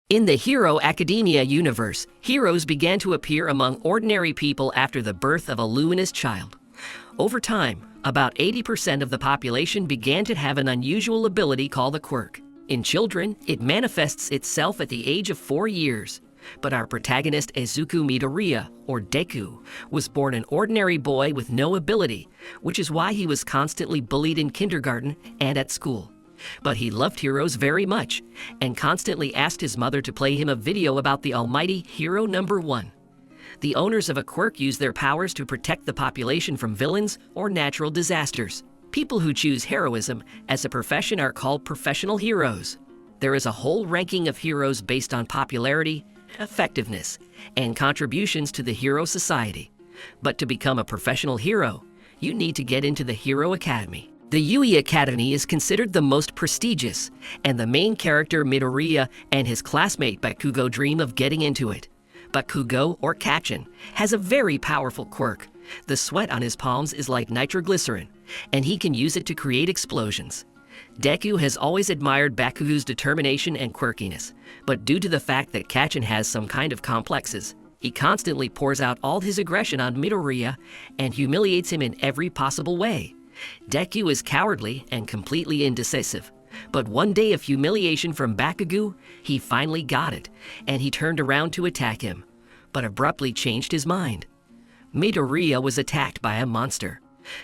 In the Hero Academia universe, heroes began to appear among ordinary people after the birth of a luminous child. Over time, about 80% of the population began to have an unusual ability called a quirk. In children, it manifests itself at the age of 4 years. But our protagonist Izuku Midoriya, or Deku, was born an ordinary boy with no ability, which is why he was constantly bullied in kindergarten and at school. But he loved heroes very much, and constantly asked his mother to play him a video about the almighty Hero Number 1. The owners of a quirk use their powers to protect the population from villains or natural disasters. People who choose heroism as a profession are called professional heroes. There is a whole ranking of heroes based on popularity, effectiveness, and contributions to the hero society. But to become a professional hero, you need to get into the Hero Academy. The Yui Academy is considered the most prestigious, and the main character Midoriya and his classmate Bakugo dream of getting into it. Bakugo, or Kachin, has a very powerful quirk. The sweat on his palms is like nitroglycerin, and he can use it to create explosions. Deku has always admired Bakugo's determination and quirkiness, but due to the fact that Kachin has some kind of complexes, he constantly pours out all his aggression on Midoriya and humiliates him in every possible way. Deku is cowardly and completely indecisive, but one day of humiliation from Bakugo, he finally got it, and he turned around to attack him, but abruptly changed his mind. Midoriya was attacked by a monster.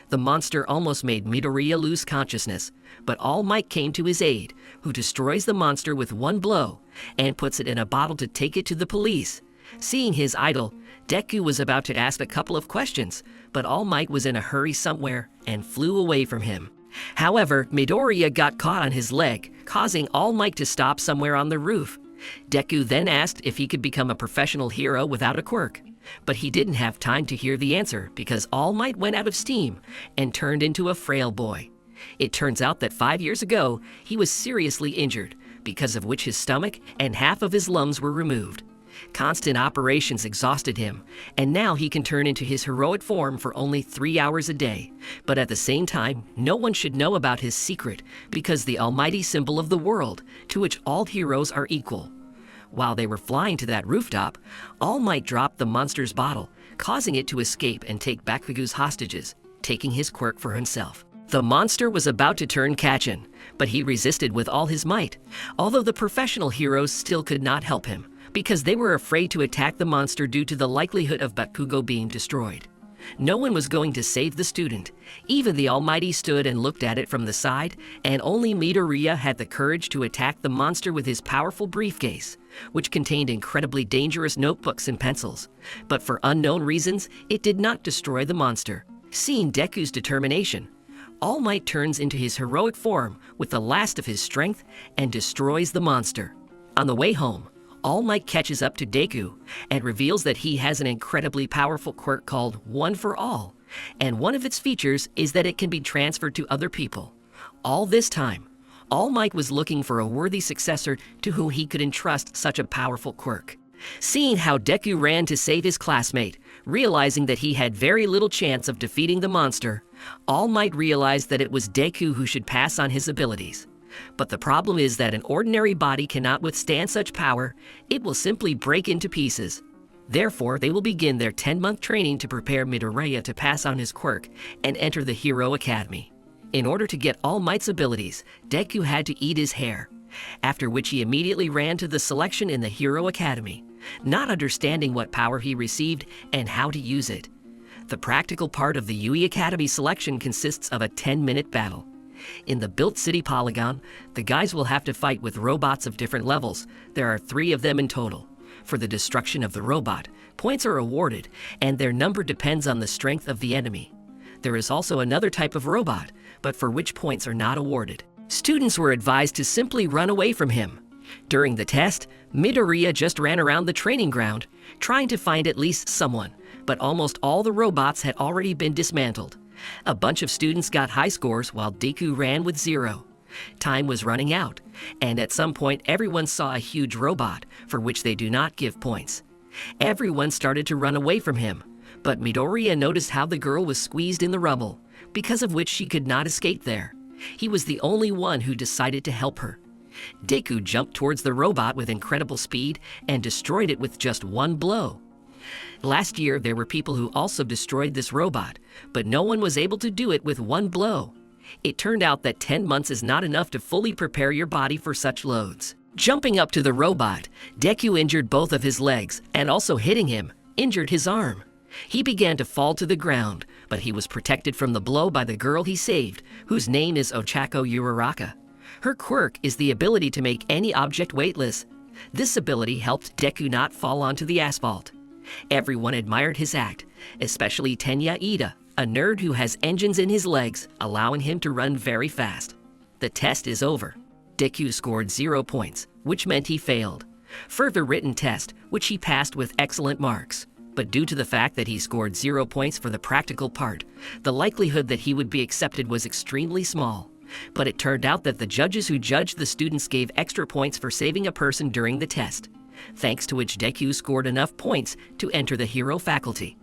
The monster almost made Midoriya lose consciousness, but All Might came to his aid, who destroys the monster with one blow and puts it in a bottle to take it to the police. Seeing his idol, Deku was about to ask a couple of questions, but All Might was in a hurry somewhere and flew away from him. However, Midoriya got caught on his leg, causing All Might to stop somewhere on the roof. Deku then asked if he could become a professional hero without a quirk, but he didn't have time to hear the answer because All Might went out of steam and turned into a frail boy. It turns out that 5 years ago, he was seriously injured, because of which his stomach and half of his lungs were removed. Constant operations exhausted him, and now he can turn into his heroic form for only 3 hours a day. But at the same time, no one should know about his secret, because the almighty symbol of the world, to which all heroes are equal. While they were flying to that rooftop, All Might dropped the monster's bottle, causing it to escape and take Bakugo's hostages, taking his quirk for himself. The monster was about to turn Kachin, but he resisted with all his might, although the professional heroes still could not help him, because they were afraid to attack the monster due to the likelihood of Bakugo being destroyed. No one was going to save the student. Even the Almighty stood and looked at it from the side, and only Midoriya had the courage to attack the monster with his powerful briefcase, which contained incredibly dangerous notebooks and pencils. But for unknown reasons, it did not destroy the monster. Seeing Deku's determination, All Might turns into his heroic form with the last of his strength and destroys the monster. On the way home, All Might catches up to Deku and reveals that he has an incredibly powerful quirk called One for All, and one of its features is that it can be transferred to other people. All this time, All Might was looking for a worthy successor to whom he could entrust such a powerful quirk. Seeing how Deku ran to save his classmate, realizing that he had very little chance of defeating the monster, All Might realized that it was Deku who should pass on his abilities. But the problem is that an ordinary body cannot withstand such power. It will simply break into pieces. Therefore, they will begin their 10-month training to prepare Midoriya to pass on his quirk and enter the Hero Academy. In order to get All Might's abilities, Deku had to eat his hair, after which he immediately ran to the selection in the Hero Academy, not understanding what power he received and how to use it. The practical part of the Yui Academy selection consists of a 10-minute battle. In the built city polygon, the guys will have to fight with robots of different levels. There are 3 of them in total. For the destruction of the robot, points are awarded, and their number depends on the strength of the enemy. There is also another type of robot, but for which points are not awarded. Students were advised to simply run away from him. During the test, Midoriya just ran around the training ground, trying to find at least someone, but almost all the robots had already been dismantled. A bunch of students got high scores while Deku ran with 0. Time was running out, and at some point everyone saw a huge robot, for which they do not give points. Everyone started to run away from him, but Midoriya noticed how the girl was squeezed in the rubble, because of which she could not escape there. He was the only one who decided to help her. Deku jumped towards the robot with incredible speed and destroyed it with just one blow. Last year, there were people who also destroyed this robot, but no one was able to do it with one blow. It turned out that 10 months is not enough to fully prepare your body for such loads. Jumping up to the robot, Deku injured both of his legs, and also hitting him, injured his arm. He began to fall to the ground, but he was protected from the blow by the girl he saved, whose name is Ochako Uraraka. Her quirk is the ability to make any object weightless. This ability helped Deku not fall onto the asphalt. Everyone admired his act, especially Tenya Ida, a nerd who has engines in his legs, allowing him to run very fast. The test is over. Deku scored 0 points, which meant he failed. Further written test, which he passed with excellent marks. But due to the fact that he scored 0 points for the practical part, the likelihood that he would be accepted was extremely small. But it turned out that the judges who judged the students gave extra points for saving a person during the test, thanks to which Deku scored enough points to enter the hero faculty.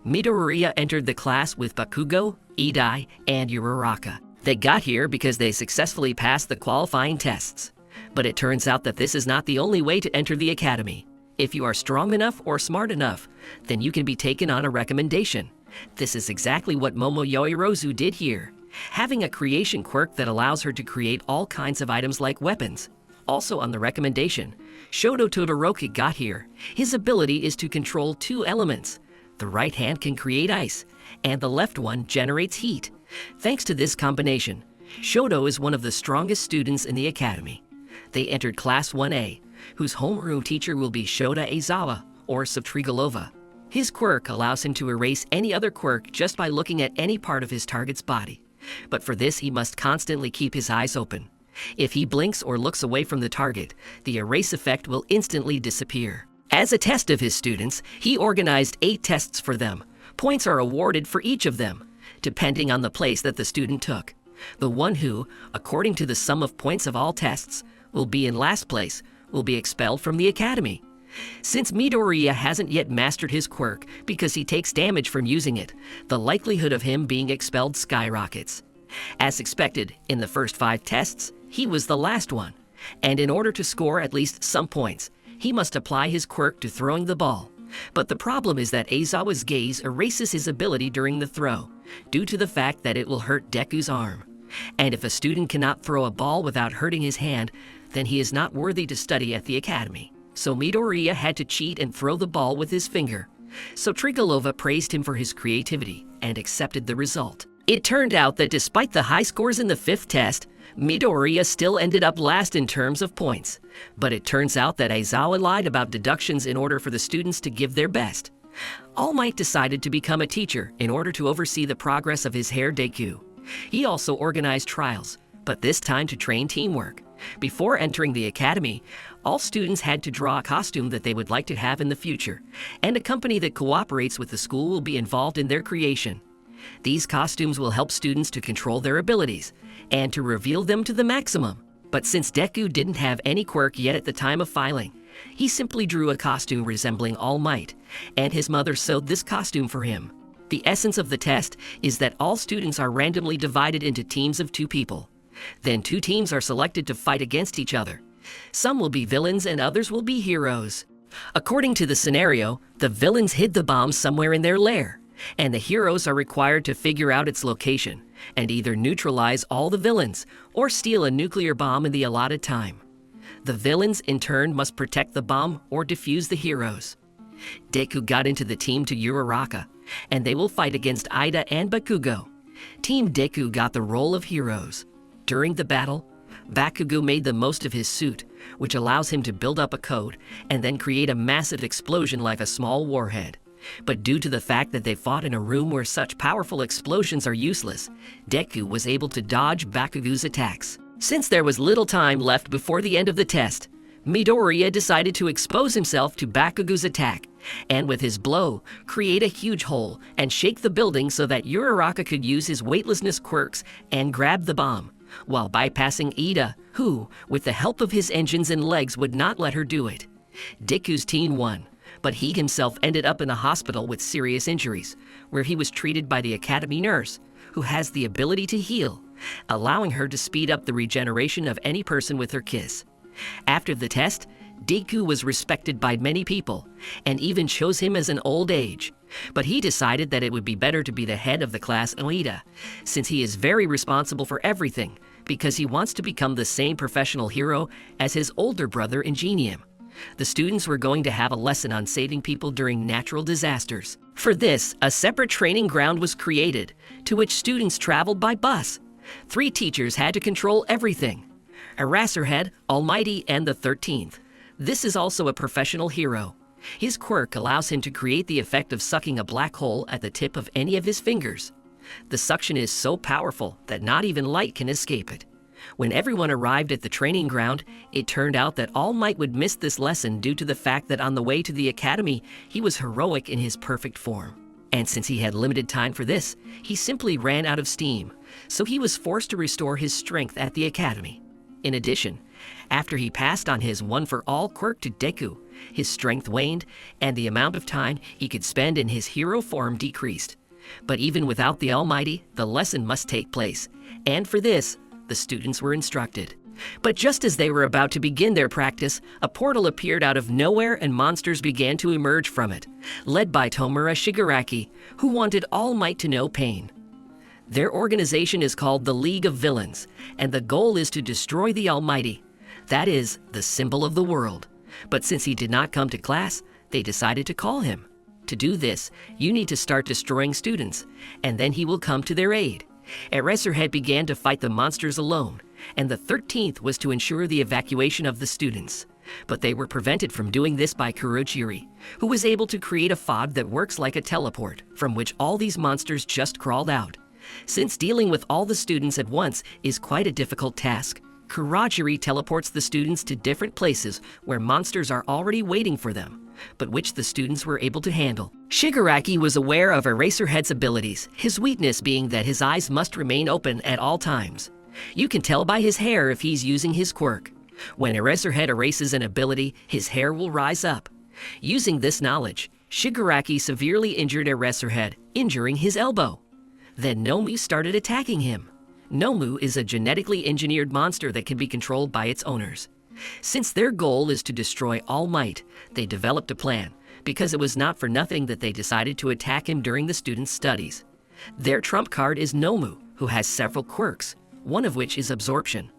Midoriya entered the class with Bakugo, Idai, and Uraraka. They got here because they successfully passed the qualifying tests. But it turns out that this is not the only way to enter the academy. If you are strong enough or smart enough, then you can be taken on a recommendation. This is exactly what Momo Yoirozu did here, having a creation quirk that allows her to create all kinds of items like weapons. Also on the recommendation, Shoto Todoroki got here. His ability is to control 2 elements. The right hand can create ice, and the left one generates heat. Thanks to this combination, Shoto is one of the strongest students in the academy. They entered Class 1A, whose homeroom teacher will be Shota Aizawa, or Subtrigalova. His quirk allows him to erase any other quirk just by looking at any part of his target's body. But for this, he must constantly keep his eyes open. If he blinks or looks away from the target, the erase effect will instantly disappear. As a test of his students, he organized 8 tests for them. Points are awarded for each of them, depending on the place that the student took. The one who, according to the sum of points of all tests, will be in last place will be expelled from the academy. Since Midoriya hasn't yet mastered his quirk because he takes damage from using it, the likelihood of him being expelled skyrockets. As expected, in the first 5 tests, he was the last one, and in order to score at least some points, he must apply his quirk to throwing the ball. But the problem is that Aizawa's gaze erases his ability during the throw, due to the fact that it will hurt Deku's arm. And if a student cannot throw a ball without hurting his hand, then he is not worthy to study at the academy. So Midoriya had to cheat and throw the ball with his finger. So Trigalova praised him for his creativity and accepted the result. It turned out that despite the high scores in the 5th test, Midoriya still ended up last in terms of points. But it turns out that Aizawa lied about deductions in order for the students to give their best. All Might decided to become a teacher in order to oversee the progress of his heir Deku. He also organized trials, but this time to train teamwork. Before entering the academy, all students had to draw a costume that they would like to have in the future, and a company that cooperates with the school will be involved in their creation. These costumes will help students to control their abilities and to reveal them to the maximum. But since Deku didn't have any quirk yet at the time of filing, he simply drew a costume resembling All Might, and his mother sewed this costume for him. The essence of the test is that all students are randomly divided into teams of 2 people. Then 2 teams are selected to fight against each other. Some will be villains and others will be heroes. According to the scenario, the villains hid the bomb somewhere in their lair, and the heroes are required to figure out its location and either neutralize all the villains or steal a nuclear bomb in the allotted time. The villains, in turn, must protect the bomb or defuse the heroes. Deku got into the team to Uraraka, and they will fight against Ida and Bakugo. Team Deku got the role of heroes. During the battle, Bakugo made the most of his suit, which allows him to build up a code and then create a massive explosion like a small warhead. But due to the fact that they fought in a room where such powerful explosions are useless, Deku was able to dodge Bakugo's attacks. Since there was little time left before the end of the test, Midoriya decided to expose himself to Bakugo's attack, and with his blow, create a huge hole and shake the building so that Uraraka could use his weightlessness quirks and grab the bomb, while bypassing Ida, who, with the help of his engines and legs, would not let her do it. Deku's team won, but he himself ended up in a hospital with serious injuries, where he was treated by the academy nurse, who has the ability to heal, allowing her to speed up the regeneration of any person with her kiss. After the test, Deku was respected by many people, and even chose him as an old age. But he decided that it would be better to be the head of the class Oida, since he is very responsible for everything, because he wants to become the same professional hero as his older brother Ingenium. The students were going to have a lesson on saving people during natural disasters. For this, a separate training ground was created, to which students traveled by bus. 3 teachers had to control everything: Eraserhead, Almighty, and the 13th. This is also a professional hero. His quirk allows him to create the effect of sucking a black hole at the tip of any of his fingers. The suction is so powerful that not even light can escape it. When everyone arrived at the training ground, it turned out that All Might would miss this lesson due to the fact that on the way to the academy, he was heroic in his perfect form. And since he had limited time for this, he simply ran out of steam, so he was forced to restore his strength at the academy. In addition, after he passed on his one-for-all quirk to Deku, his strength waned, and the amount of time he could spend in his hero form decreased. But even without the Almighty, the lesson must take place, and for this, the students were instructed. But just as they were about to begin their practice, a portal appeared out of nowhere and monsters began to emerge from it, led by Tomura Shigaraki, who wanted All Might to know pain. Their organization is called the League of Villains, and the goal is to destroy the Almighty. That is, the symbol of the world. But since he did not come to class, they decided to call him. To do this, you need to start destroying students, and then he will come to their aid. Eraserhead began to fight the monsters alone, and the 13th was to ensure the evacuation of the students. But they were prevented from doing this by Kurojiri, who was able to create a fog that works like a teleport, from which all these monsters just crawled out. Since dealing with all the students at once is quite a difficult task, Kurojiri teleports the students to different places where monsters are already waiting for them, but which the students were able to handle. Shigaraki was aware of Eraserhead's abilities, his weakness being that his eyes must remain open at all times. You can tell by his hair if he's using his quirk. When Eraserhead erases an ability, his hair will rise up. Using this knowledge, Shigaraki severely injured Eraserhead, injuring his elbow. Then Nomu started attacking him. Nomu is a genetically engineered monster that can be controlled by its owners. Since their goal is to destroy All Might, they developed a plan, because it was not for nothing that they decided to attack him during the students' studies. Their trump card is Nomu, who has several quirks, one of which is absorption.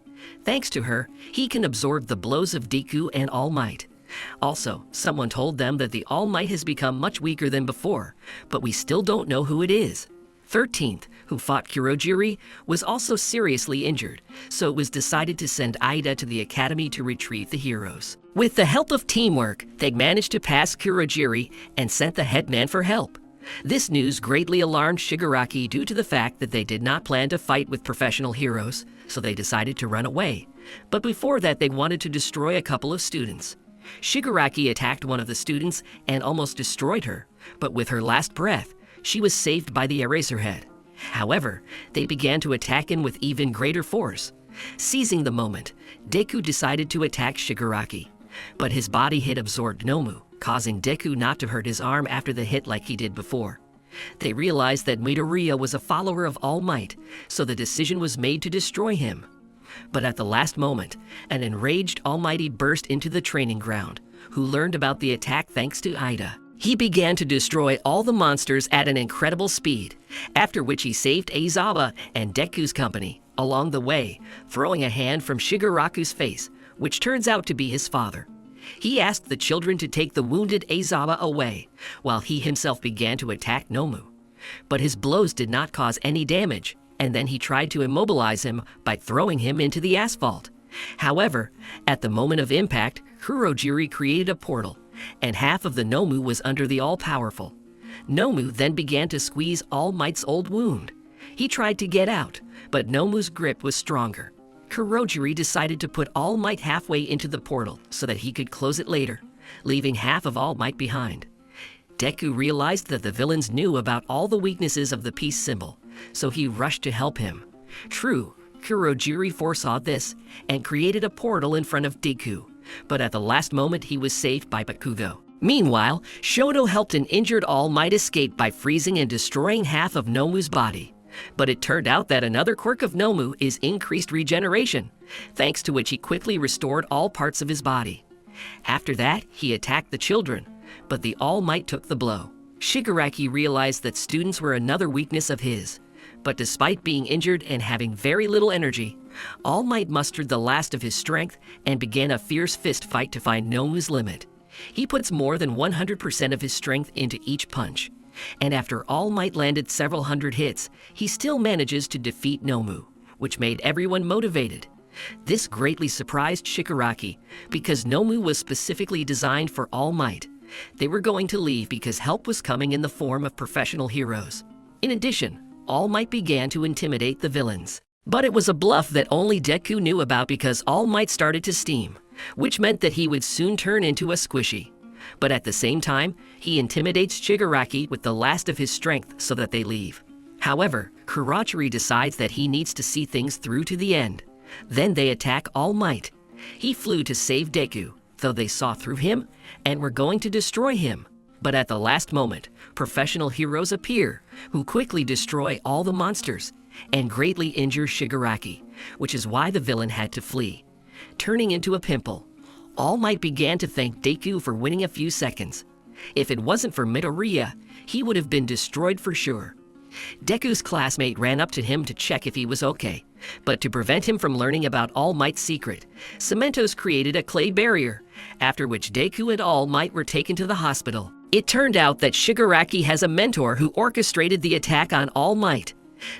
Thanks to her, he can absorb the blows of Deku and All Might. Also, someone told them that the All Might has become much weaker than before, but we still don't know who it is. 13th, who fought Kurojiri, was also seriously injured, so it was decided to send Ida to the academy to retrieve the heroes. With the help of teamwork, they managed to pass Kurojiri and sent the headman for help. This news greatly alarmed Shigaraki due to the fact that they did not plan to fight with professional heroes, so they decided to run away. But before that, they wanted to destroy a couple of students. Shigaraki attacked one of the students and almost destroyed her, but with her last breath, she was saved by the Eraserhead. However, they began to attack him with even greater force. Seizing the moment, Deku decided to attack Shigaraki, but his body hit absorbed Nomu, causing Deku not to hurt his arm after the hit like he did before. They realized that Midoriya was a follower of All Might, so the decision was made to destroy him. But at the last moment, an enraged Almighty burst into the training ground, who learned about the attack thanks to Ida. He began to destroy all the monsters at an incredible speed, after which he saved Aizawa and Deku's company along the way, throwing a hand from Shigaraku's face, which turns out to be his father. He asked the children to take the wounded Aizawa away, while he himself began to attack Nomu. But his blows did not cause any damage, and then he tried to immobilize him by throwing him into the asphalt. However, at the moment of impact, Kurojiri created a portal, and half of the Nomu was under the all-powerful. Nomu then began to squeeze All Might's old wound. He tried to get out, but Nomu's grip was stronger. Kurojiri decided to put All Might halfway into the portal so that he could close it later, leaving half of All Might behind. Deku realized that the villains knew about all the weaknesses of the peace symbol, so he rushed to help him. True, Kurojiri foresaw this and created a portal in front of Deku, but at the last moment he was saved by Bakugo. Meanwhile, Shoto helped an injured All Might escape by freezing and destroying half of Nomu's body. But it turned out that another quirk of Nomu is increased regeneration, thanks to which he quickly restored all parts of his body. After that, he attacked the children, but the All Might took the blow. Shigaraki realized that students were another weakness of his, but despite being injured and having very little energy, All Might mustered the last of his strength and began a fierce fist fight to find Nomu's limit. He puts more than 100% of his strength into each punch, and after All Might landed several hundred hits, he still manages to defeat Nomu, which made everyone motivated. This greatly surprised Shigaraki because Nomu was specifically designed for All Might. They were going to leave because help was coming in the form of professional heroes. In addition, All Might began to intimidate the villains. But it was a bluff that only Deku knew about because All Might started to steam, which meant that he would soon turn into a squishy. But at the same time, he intimidates Shigaraki with the last of his strength so that they leave. However, Kurachiri decides that he needs to see things through to the end. Then they attack All Might. He flew to save Deku, though they saw through him and were going to destroy him. But at the last moment, professional heroes appear, who quickly destroy all the monsters and greatly injure Shigaraki, which is why the villain had to flee. Turning into a pimple, All Might began to thank Deku for winning a few seconds. If it wasn't for Midoriya, he would have been destroyed for sure. Deku's classmate ran up to him to check if he was okay, but to prevent him from learning about All Might's secret, Cementos created a clay barrier, after which Deku and All Might were taken to the hospital. It turned out that Shigaraki has a mentor who orchestrated the attack on All Might.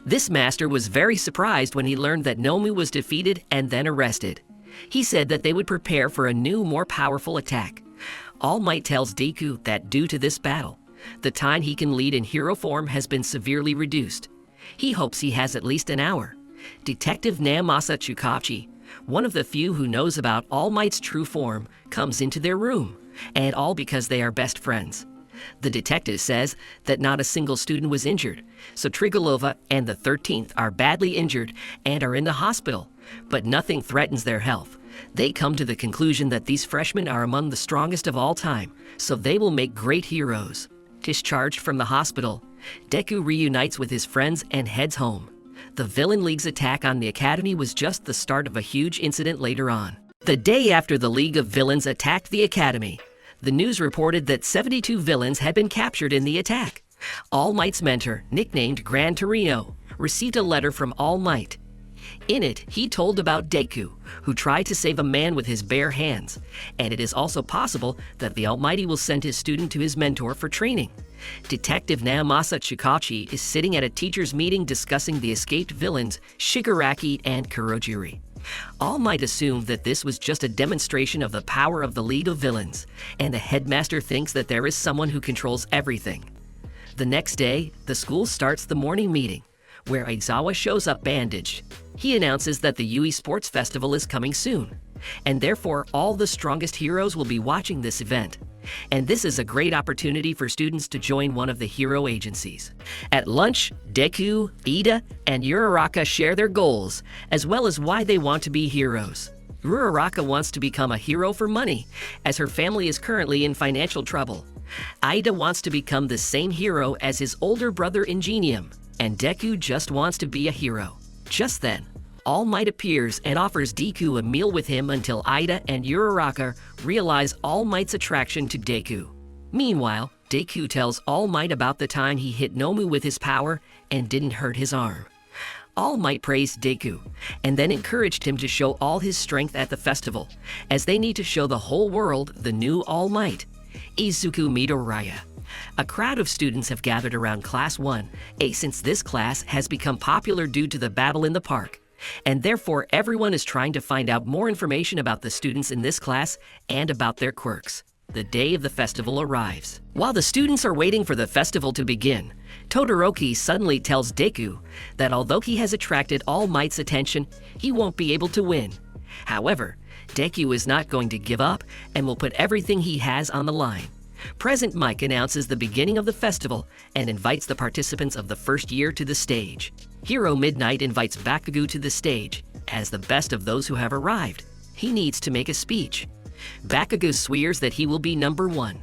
This master was very surprised when he learned that Nomu was defeated and then arrested. He said that they would prepare for a new, more powerful attack. All Might tells Deku that due to this battle, the time he can lead in hero form has been severely reduced. He hopes he has at least an hour. Detective Naomasa Tsukachi, one of the few who knows about All Might's true form, comes into their room, and all because they are best friends. The detective says that not a single student was injured, so Trigolova and the 13th are badly injured and are in the hospital, but nothing threatens their health. They come to the conclusion that these freshmen are among the strongest of all time, so they will make great heroes. Discharged from the hospital, Deku reunites with his friends and heads home. The Villain League's attack on the Academy was just the start of a huge incident later on. The day after the League of Villains attacked the Academy, the news reported that 72 villains had been captured in the attack. All Might's mentor, nicknamed Gran Torino, received a letter from All Might. In it, he told about Deku, who tried to save a man with his bare hands, and it is also possible that the Almighty will send his student to his mentor for training. Detective Naomasa Tsukachi is sitting at a teacher's meeting discussing the escaped villains Shigaraki and Kurojiri. All Might assumed that this was just a demonstration of the power of the League of Villains, and the headmaster thinks that there is someone who controls everything. The next day, the school starts the morning meeting, where Aizawa shows up bandaged. He announces that the Yui Sports Festival is coming soon, and therefore all the strongest heroes will be watching this event. And this is a great opportunity for students to join one of the hero agencies. At lunch, Deku, Ida, and Uraraka share their goals, as well as why they want to be heroes. Uraraka wants to become a hero for money, as her family is currently in financial trouble. Ida wants to become the same hero as his older brother Ingenium, and Deku just wants to be a hero. Just then, All Might appears and offers Deku a meal with him until Ida and Uraraka realize All Might's attraction to Deku. Meanwhile, Deku tells All Might about the time he hit Nomu with his power and didn't hurt his arm. All Might praised Deku, and then encouraged him to show all his strength at the festival, as they need to show the whole world the new All Might, Izuku Midoriya. A crowd of students have gathered around Class 1A since this class has become popular due to the battle in the park, and therefore everyone is trying to find out more information about the students in this class and about their quirks. The day of the festival arrives. While the students are waiting for the festival to begin, Todoroki suddenly tells Deku that although he has attracted All Might's attention, he won't be able to win. However, Deku is not going to give up and will put everything he has on the line. Present Mike announces the beginning of the festival and invites the participants of the first year to the stage. Hero Midnight invites Bakugo to the stage as the best of those who have arrived. He needs to make a speech. Bakugo swears that he will be number one.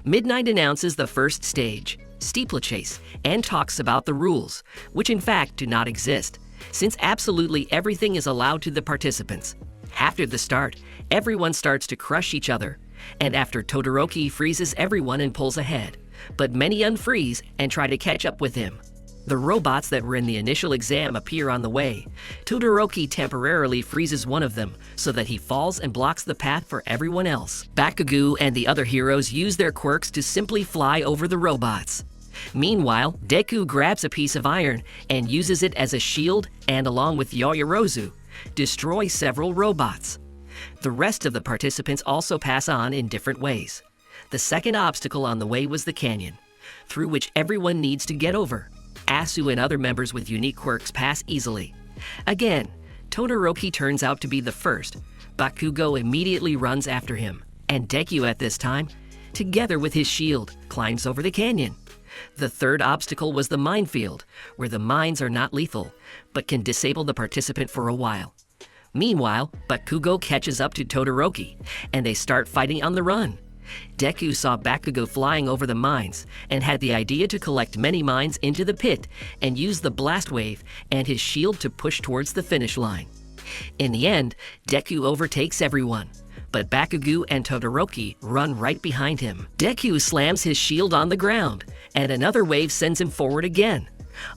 Midnight announces the first stage, steeplechase, and talks about the rules, which in fact do not exist, since absolutely everything is allowed to the participants. After the start, everyone starts to crush each other, and after Todoroki freezes everyone and pulls ahead, but many unfreeze and try to catch up with him. The robots that were in the initial exam appear on the way. Todoroki temporarily freezes one of them so that he falls and blocks the path for everyone else. Bakugo and the other heroes use their quirks to simply fly over the robots. Meanwhile, Deku grabs a piece of iron and uses it as a shield and, along with Yaoyorozu, destroy several robots. The rest of the participants also pass on in different ways. The second obstacle on the way was the canyon, through which everyone needs to get over. Asu and other members with unique quirks pass easily. Again, Todoroki turns out to be the first. Bakugo immediately runs after him, and Deku at this time, together with his shield, climbs over the canyon. The third obstacle was the minefield, where the mines are not lethal, but can disable the participant for a while. Meanwhile, Bakugo catches up to Todoroki, and they start fighting on the run. Deku saw Bakugo flying over the mines and had the idea to collect many mines into the pit and use the blast wave and his shield to push towards the finish line. In the end, Deku overtakes everyone, but Bakugo and Todoroki run right behind him. Deku slams his shield on the ground, and another wave sends him forward again.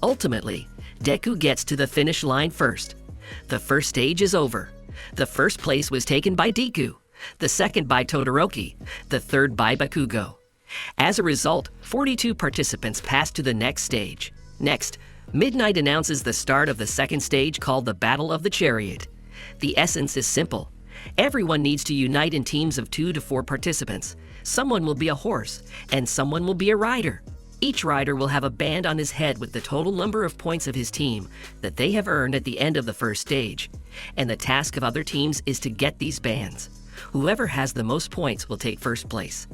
Ultimately, Deku gets to the finish line first. The first stage is over. The first place was taken by Deku, the second by Todoroki, the third by Bakugo. As a result, 42 participants passed to the next stage. Next, Midnight announces the start of the second stage called the Battle of the Chariot. The essence is simple. Everyone needs to unite in teams of 2 to 4 participants. Someone will be a horse, and someone will be a rider. Each rider will have a band on his head with the total number of points of his team that they have earned at the end of the first stage, and the task of other teams is to get these bands. Whoever has the most points will take first place.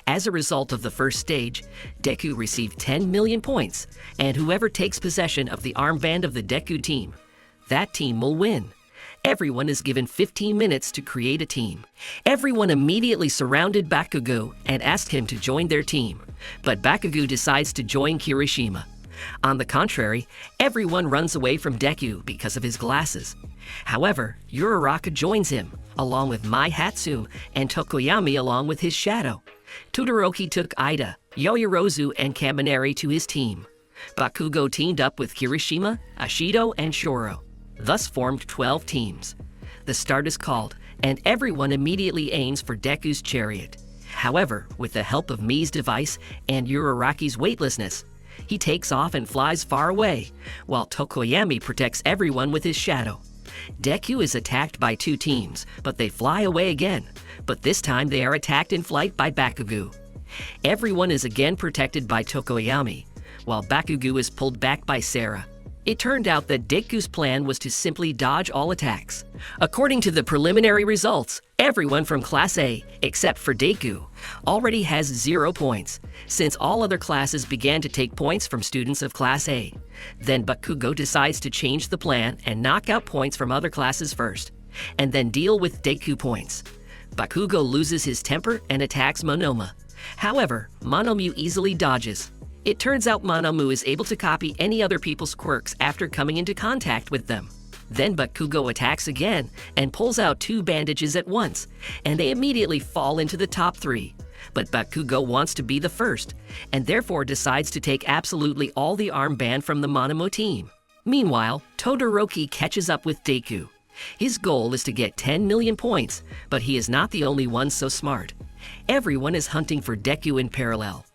As a result of the first stage, Deku received 10 million points, and whoever takes possession of the armband of the Deku team, that team will win. Everyone is given 15 minutes to create a team. Everyone immediately surrounded Bakugo and asked him to join their team, but Bakugo decides to join Kirishima. On the contrary, everyone runs away from Deku because of his glasses. However, Uraraka joins him, along with Mai Hatsume and Tokoyami along with his shadow. Todoroki took Ida, Yaoyorozu, and Kaminari to his team. Bakugo teamed up with Kirishima, Ashido, and Shoro, thus formed 12 teams. The start is called, and everyone immediately aims for Deku's chariot. However, with the help of Mii's device and Uraraki's weightlessness, he takes off and flies far away, while Tokoyami protects everyone with his shadow. Deku is attacked by 2 teams, but they fly away again, but this time they are attacked in flight by Bakugo. Everyone is again protected by Tokoyami, while Bakugo is pulled back by Sarah. It turned out that Deku's plan was to simply dodge all attacks. According to the preliminary results, everyone from Class A, except for Deku, already has 0 points, since all other classes began to take points from students of Class A. Then Bakugo decides to change the plan and knock out points from other classes first, and then deal with Deku points. Bakugo loses his temper and attacks Monoma. However, Monomu easily dodges. It turns out Monomu is able to copy any other people's quirks after coming into contact with them. Then Bakugo attacks again and pulls out 2 bandages at once, and they immediately fall into the top 3. But Bakugo wants to be the first, and therefore decides to take absolutely all the armband from the Monomu team. Meanwhile, Todoroki catches up with Deku. His goal is to get 10 million points, but he is not the only one so smart. Everyone is hunting for Deku in parallel.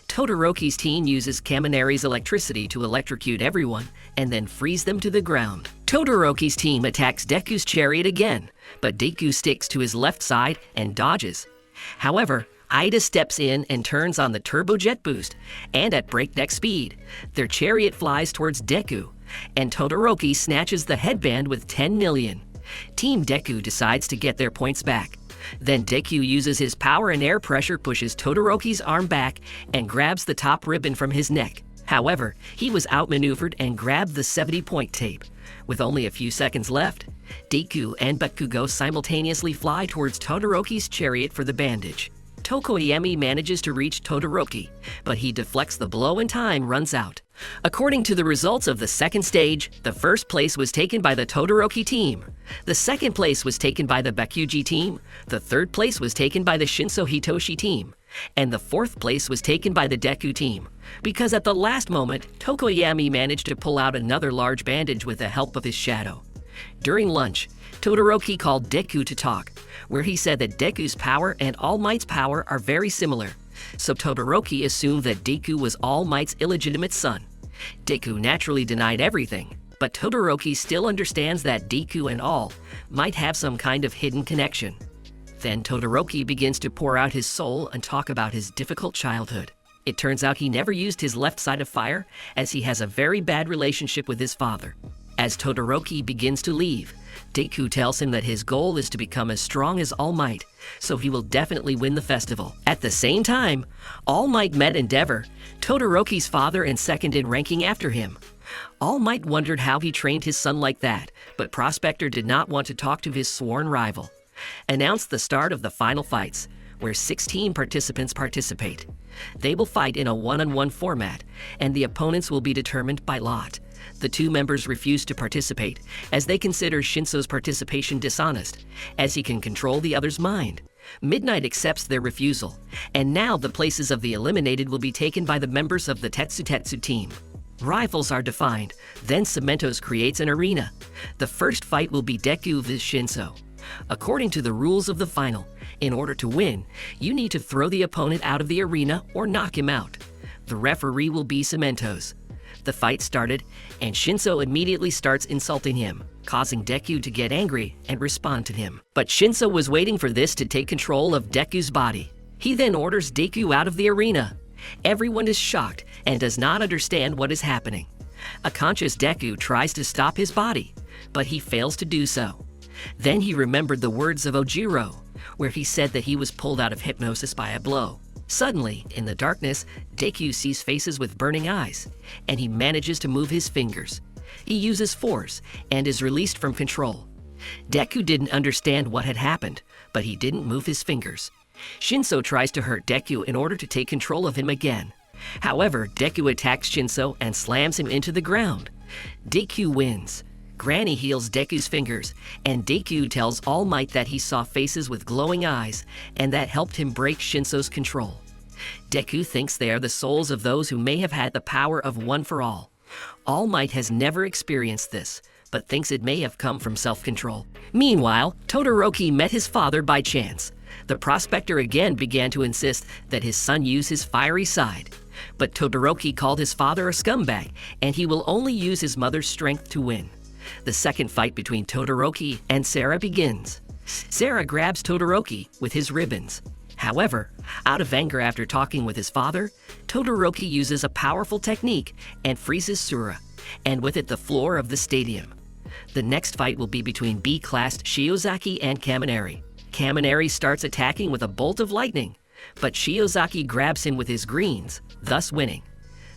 Todoroki's team uses Kaminari's electricity to electrocute everyone and then freeze them to the ground. Todoroki's team attacks Deku's chariot again, but Deku sticks to his left side and dodges. However, Ida steps in and turns on the turbojet boost, and at breakneck speed, their chariot flies towards Deku, and Todoroki snatches the headband with 10 million. Team Deku decides to get their points back. Then Deku uses his power and air pressure pushes Todoroki's arm back and grabs the top ribbon from his neck. However, he was outmaneuvered and grabbed the 70-point tape. With only a few seconds left, Deku and Bakugo simultaneously fly towards Todoroki's chariot for the bandage. Tokoyami manages to reach Todoroki, but he deflects the blow and time runs out. According to the results of the second stage, the first place was taken by the Todoroki team. The second place was taken by the Bakuji team. The third place was taken by the Shinso Hitoshi team. And the fourth place was taken by the Deku team. Because at the last moment, Tokoyami managed to pull out another large bandage with the help of his shadow. During lunch, Todoroki called Deku to talk, where he said that Deku's power and All Might's power are very similar. So Todoroki assumed that Deku was All Might's illegitimate son. Deku naturally denied everything, but Todoroki still understands that Deku and All might have some kind of hidden connection. Then Todoroki begins to pour out his soul and talk about his difficult childhood. It turns out he never used his left side of fire, as he has a very bad relationship with his father. As Todoroki begins to leave, Deku tells him that his goal is to become as strong as All Might, so he will definitely win the festival. At the same time, All Might met Endeavor, Todoroki's father and second in ranking after him. All Might wondered how he trained his son like that, but Prospector did not want to talk to his sworn rival. Announced the start of the final fights, where 16 participants participate. They will fight in a one-on-one format, and the opponents will be determined by lot. The two members refuse to participate, as they consider Shinso's participation dishonest, as he can control the other's mind. Midnight accepts their refusal, and now the places of the eliminated will be taken by the members of the Tetsu team. Rivals are defined, then Cementos creates an arena. The first fight will be Deku vs Shinso. According to the rules of the final, in order to win, you need to throw the opponent out of the arena or knock him out. The referee will be Cementos. The fight started, and Shinso immediately starts insulting him, causing Deku to get angry and respond to him. But Shinso was waiting for this to take control of Deku's body. He then orders Deku out of the arena. Everyone is shocked and does not understand what is happening. A conscious Deku tries to stop his body, but he fails to do so. Then he remembered the words of Ojiro, where he said that he was pulled out of hypnosis by a blow. Suddenly, in the darkness, Deku sees faces with burning eyes, and he manages to move his fingers. He uses force and is released from control. Deku didn't understand what had happened, but he didn't move his fingers. Shinso tries to hurt Deku in order to take control of him again. However, Deku attacks Shinso and slams him into the ground. Deku wins. Granny heals Deku's fingers, and Deku tells All Might that he saw faces with glowing eyes, and that helped him break Shinso's control. Deku thinks they are the souls of those who may have had the power of One for All. All Might has never experienced this, but thinks it may have come from self-control. Meanwhile, Todoroki met his father by chance. The prospector again began to insist that his son use his fiery side. But Todoroki called his father a scumbag, and he will only use his mother's strength to win. The second fight between Todoroki and Sarah begins. Sarah grabs Todoroki with his ribbons. However, out of anger after talking with his father, Todoroki uses a powerful technique and freezes Sura, and with it the floor of the stadium. The next fight will be between B-classed Shiozaki and Kaminari. Kaminari starts attacking with a bolt of lightning, but Shiozaki grabs him with his greens, thus winning.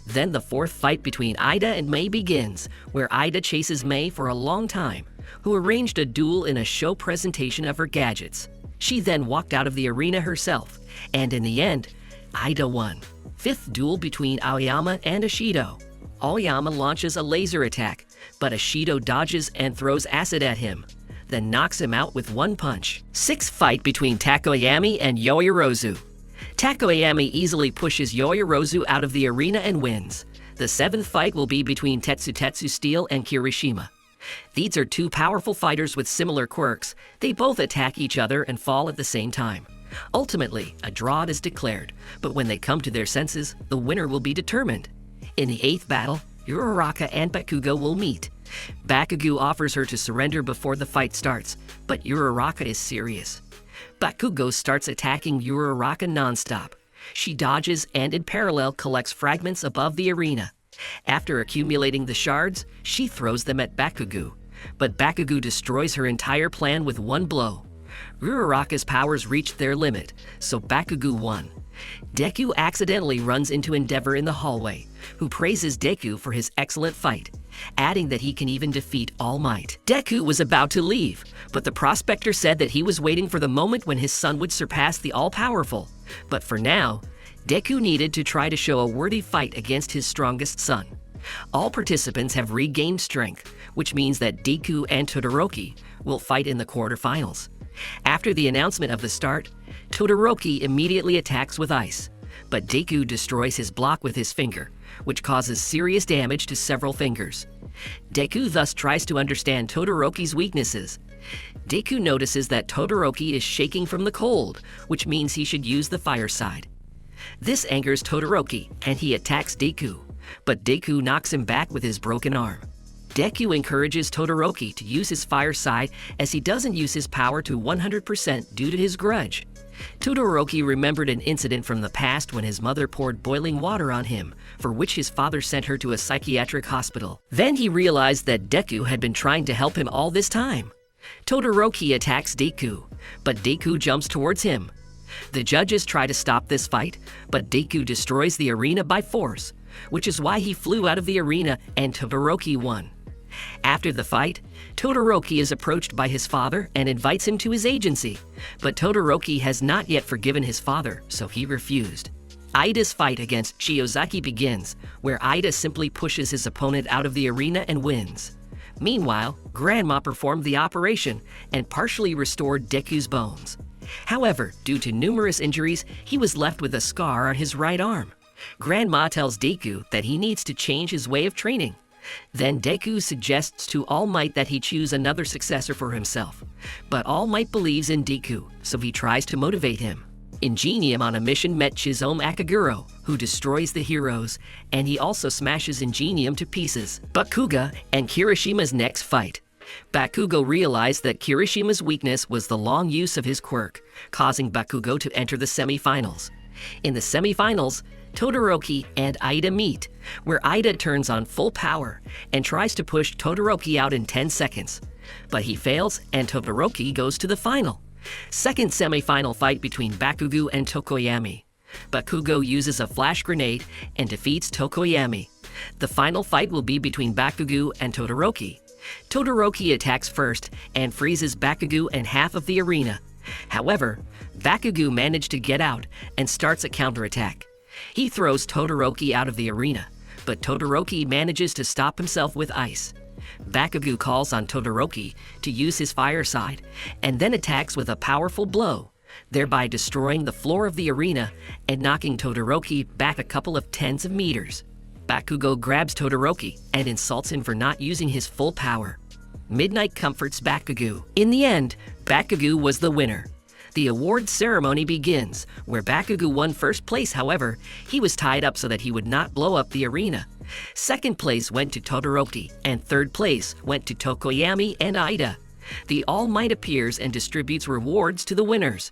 Then the fourth fight between Ida and Mei begins, where Ida chases Mei for a long time, who arranged a duel in a show presentation of her gadgets. She then walked out of the arena herself, and in the end, Ida won. Fifth duel between Aoyama and Ashido. Aoyama launches a laser attack, but Ashido dodges and throws acid at him, then knocks him out with one punch. Sixth fight between Takoyami and Yoyorozu. Takoyami easily pushes Yoyorozu out of the arena and wins. The seventh fight will be between Tetsu Steel and Kirishima. These are two powerful fighters with similar quirks. They both attack each other and fall at the same time. Ultimately, a draw is declared, but when they come to their senses, the winner will be determined. In the eighth battle, Uraraka and Bakugo will meet. Bakugo offers her to surrender before the fight starts, but Uraraka is serious. Bakugo starts attacking Uraraka non-stop. She dodges and in parallel collects fragments above the arena. After accumulating the shards, she throws them at Bakugo, but Bakugo destroys her entire plan with one blow. Uraraka's powers reached their limit, so Bakugo won. Deku accidentally runs into Endeavor in the hallway, who praises Deku for his excellent fight, adding that he can even defeat All Might. Deku was about to leave, but the prospector said that he was waiting for the moment when his son would surpass the all-powerful. But for now, Deku needed to try to show a worthy fight against his strongest son. All participants have regained strength, which means that Deku and Todoroki will fight in the quarterfinals. After the announcement of the start, Todoroki immediately attacks with ice, but Deku destroys his block with his finger, which causes serious damage to several fingers. Deku thus tries to understand Todoroki's weaknesses. Deku notices that Todoroki is shaking from the cold, which means he should use the fire side. This angers Todoroki, and he attacks Deku, but Deku knocks him back with his broken arm. Deku encourages Todoroki to use his fire side as he doesn't use his power to 100% due to his grudge. Todoroki remembered an incident from the past when his mother poured boiling water on him, for which his father sent her to a psychiatric hospital. Then he realized that Deku had been trying to help him all this time. Todoroki attacks Deku, but Deku jumps towards him. The judges try to stop this fight, but Deku destroys the arena by force, which is why he flew out of the arena and Todoroki won. After the fight, Todoroki is approached by his father and invites him to his agency, but Todoroki has not yet forgiven his father, so he refused. Ida's fight against Shiozaki begins, where Ida simply pushes his opponent out of the arena and wins. Meanwhile, Grandma performed the operation and partially restored Deku's bones. However, due to numerous injuries, he was left with a scar on his right arm. Grandma tells Deku that he needs to change his way of training. Then Deku suggests to All Might that he choose another successor for himself. But All Might believes in Deku, so he tries to motivate him. Ingenium on a mission met Chizome Akaguro, who destroys the heroes, and he also smashes Ingenium to pieces. Bakugo and Kirishima's next fight. Bakugo realized that Kirishima's weakness was the long use of his quirk, causing Bakugo to enter the semi-finals. In the semi-finals, Todoroki and Ida meet, where Ida turns on full power and tries to push Todoroki out in 10 seconds. But he fails and Todoroki goes to the final. Second semi-final fight between Bakugo and Tokoyami. Bakugo uses a flash grenade and defeats Tokoyami. The final fight will be between Bakugo and Todoroki. Todoroki attacks first and freezes Bakugo and half of the arena. However, Bakugo managed to get out and starts a counterattack. He throws Todoroki out of the arena, but Todoroki manages to stop himself with ice. Bakugo calls on Todoroki to use his fire side, and then attacks with a powerful blow, thereby destroying the floor of the arena and knocking Todoroki back a couple of tens of meters. Bakugo grabs Todoroki and insults him for not using his full power. Midnight comforts Bakugo. In the end, Bakugo was the winner. The award ceremony begins, where Bakugo won first place. However, he was tied up so that he would not blow up the arena. Second place went to Todoroki, and third place went to Tokoyami and Ida. The All Might appears and distributes rewards to the winners.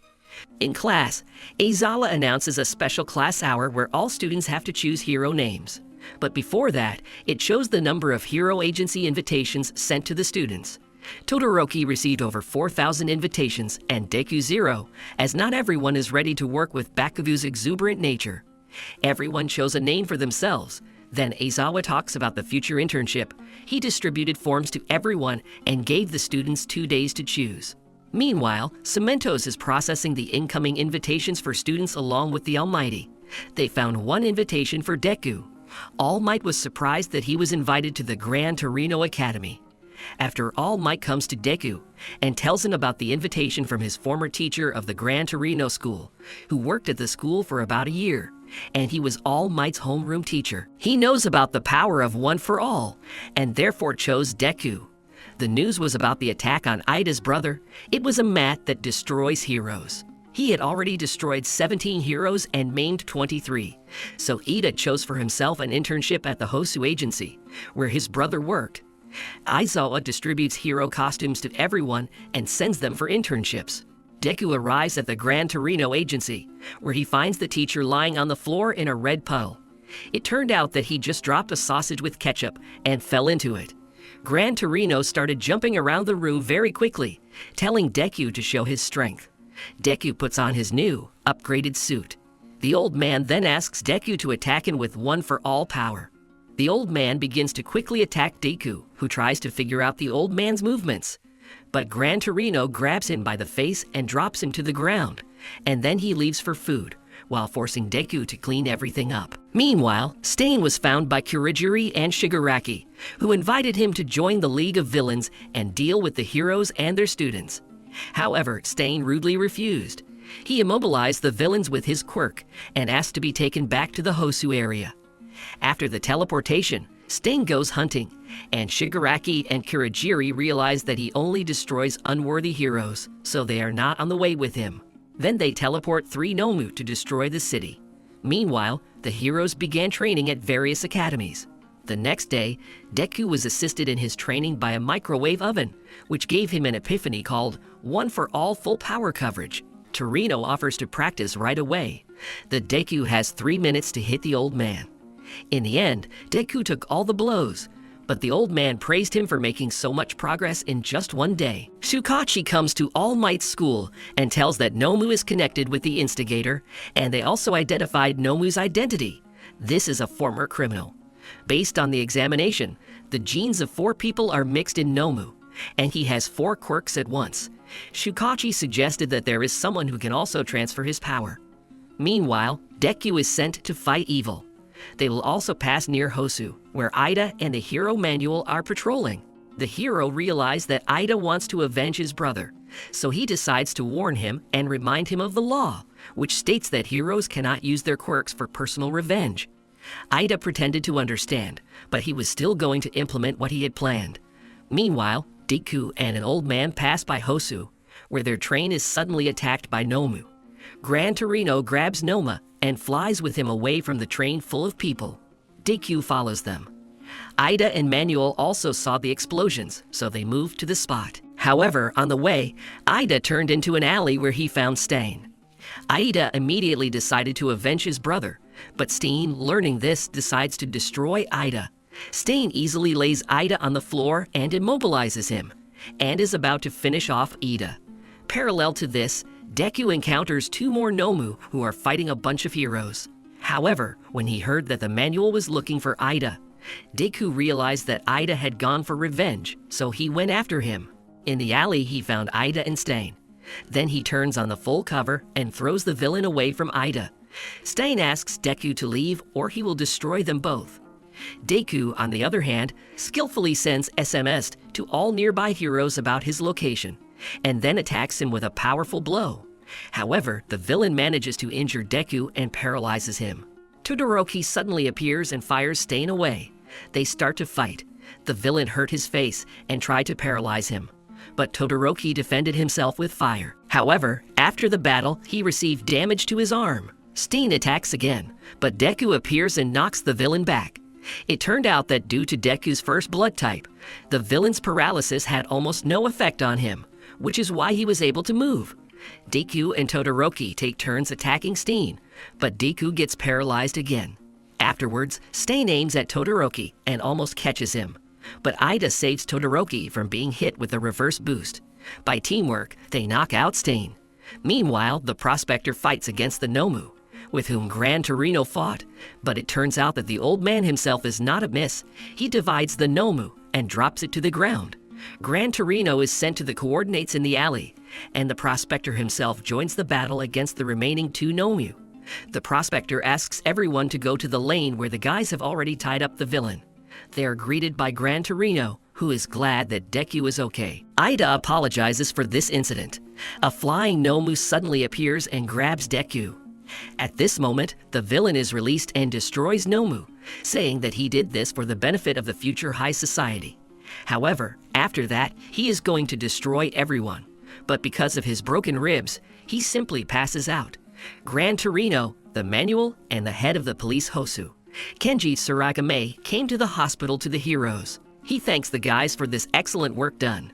In class, Aizawa announces a special class hour where all students have to choose hero names. But before that, it shows the number of hero agency invitations sent to the students. Todoroki received over 4,000 invitations and Deku 0, as not everyone is ready to work with Bakugo's exuberant nature. Everyone chose a name for themselves. Then Aizawa talks about the future internship. He distributed forms to everyone and gave the students 2 days to choose. Meanwhile, Cementos is processing the incoming invitations for students along with the Almighty. They found one invitation for Deku. All Might was surprised that he was invited to the Gran Torino Academy. After All Might comes to Deku and tells him about the invitation from his former teacher of the Gran Torino school, who worked at the school for about a year, and he was All Might's homeroom teacher. He knows about the power of one for all, and therefore chose Deku. The news was about the attack on Ida's brother. It was a mat that destroys heroes. He had already destroyed 17 heroes and maimed 23, so Ida chose for himself an internship at the Hosu Agency, where his brother worked. Aizawa distributes hero costumes to everyone and sends them for internships. Deku arrives at the Gran Torino Agency, where he finds the teacher lying on the floor in a red puddle. It turned out that he just dropped a sausage with ketchup and fell into it. Gran Torino started jumping around the room very quickly, telling Deku to show his strength. Deku puts on his new, upgraded suit. The old man then asks Deku to attack him with one for all power. The old man begins to quickly attack Deku, who tries to figure out the old man's movements. But Gran Torino grabs him by the face and drops him to the ground, and then he leaves for food, while forcing Deku to clean everything up. Meanwhile, Stain was found by Kurogiri and Shigaraki, who invited him to join the League of Villains and deal with the heroes and their students. However, Stain rudely refused. He immobilized the villains with his quirk and asked to be taken back to the Hosu area. After the teleportation, Stain goes hunting, and Shigaraki and Kurogiri realize that he only destroys unworthy heroes, so they are not on the way with him. Then they teleport 3 Nomu to destroy the city. Meanwhile, the heroes began training at various academies. The next day, Deku was assisted in his training by a microwave oven, which gave him an epiphany called One for All Full Power Coverage. Torino offers to practice right away. The Deku has 3 minutes to hit the old man. In the end, Deku took all the blows, but the old man praised him for making so much progress in just 1 day. Shukachi comes to All Might's school and tells that Nomu is connected with the instigator, and they also identified Nomu's identity. This is a former criminal. Based on the examination, the genes of 4 people are mixed in Nomu, and he has 4 quirks at once. Shukachi suggested that there is someone who can also transfer his power. Meanwhile, Deku is sent to fight evil. They will also pass near Hosu, where Ida and the hero Manuel are patrolling. The hero realizes that Ida wants to avenge his brother, so he decides to warn him and remind him of the law, which states that heroes cannot use their quirks for personal revenge. Ida pretended to understand, but he was still going to implement what he had planned. Meanwhile, Deku and an old man pass by Hosu, where their train is suddenly attacked by Nomu. Gran Torino grabs Noma and flies with him away from the train full of people. Deku follows them. Ida and Manuel also saw the explosions, so they moved to the spot. However, on the way, Ida turned into an alley where he found Stain. Ida immediately decided to avenge his brother, but Stain, learning this, decides to destroy Ida. Stain easily lays Ida on the floor and immobilizes him, and is about to finish off Ida. Parallel to this, Deku encounters 2 more Nomu who are fighting a bunch of heroes. However, when he heard that the manual was looking for Ida, Deku realized that Ida had gone for revenge, so he went after him. In the alley, he found Ida and Stain. Then he turns on the full cover and throws the villain away from Ida. Stain asks Deku to leave or he will destroy them both. Deku, on the other hand, skillfully sends SMS to all nearby heroes about his location, and then attacks him with a powerful blow. However, the villain manages to injure Deku and paralyzes him. Todoroki suddenly appears and fires Stain away. They start to fight. The villain hurt his face and tried to paralyze him, but Todoroki defended himself with fire. However, after the battle, he received damage to his arm. Stain attacks again, but Deku appears and knocks the villain back. It turned out that due to Deku's first blood type, the villain's paralysis had almost no effect on him, which is why he was able to move. Deku and Todoroki take turns attacking Stain, but Deku gets paralyzed again. Afterwards, Stain aims at Todoroki and almost catches him, but Ida saves Todoroki from being hit with a reverse boost. By teamwork, they knock out Stain. Meanwhile, the prospector fights against the Nomu, with whom Gran Torino fought, but it turns out that the old man himself is not amiss. He divides the Nomu and drops it to the ground. Gran Torino is sent to the coordinates in the alley, and the prospector himself joins the battle against the remaining 2 Nomu. The prospector asks everyone to go to the lane where the guys have already tied up the villain. They are greeted by Gran Torino, who is glad that Deku is okay. Ida apologizes for this incident. A flying Nomu suddenly appears and grabs Deku. At this moment, the villain is released and destroys Nomu, saying that he did this for the benefit of the future high society. However, after that, he is going to destroy everyone, but because of his broken ribs, he simply passes out. Gran Torino, the manual, and the head of the police Hosu, Kenji Tsuragame, came to the hospital to the heroes. He thanks the guys for this excellent work done.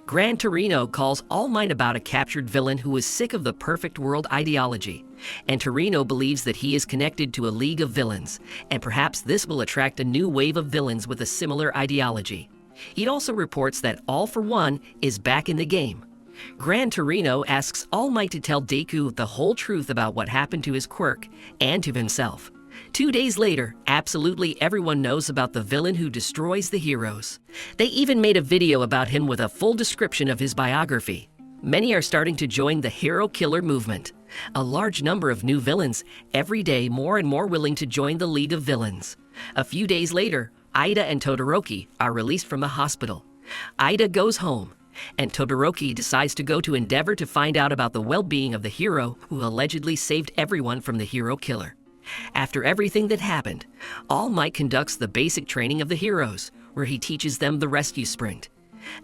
Gran Torino calls All Might about a captured villain who is sick of the perfect world ideology, and Torino believes that he is connected to a league of villains, and perhaps this will attract a new wave of villains with a similar ideology. He also reports that All for One is back in the game. Gran Torino asks All Might to tell Deku the whole truth about what happened to his quirk and to himself. 2 days later, absolutely everyone knows about the villain who destroys the heroes. They even made a video about him with a full description of his biography. many are starting to join the hero killer movement. A large number of new villains, every day more and more willing to join the League of Villains. A few days later, Ida and Todoroki are released from the hospital. Ida goes home, and Todoroki decides to go to endeavor to find out about the well-being of the hero who allegedly saved everyone from the hero killer. After everything that happened, All Might conducts the basic training of the heroes, where he teaches them the rescue sprint.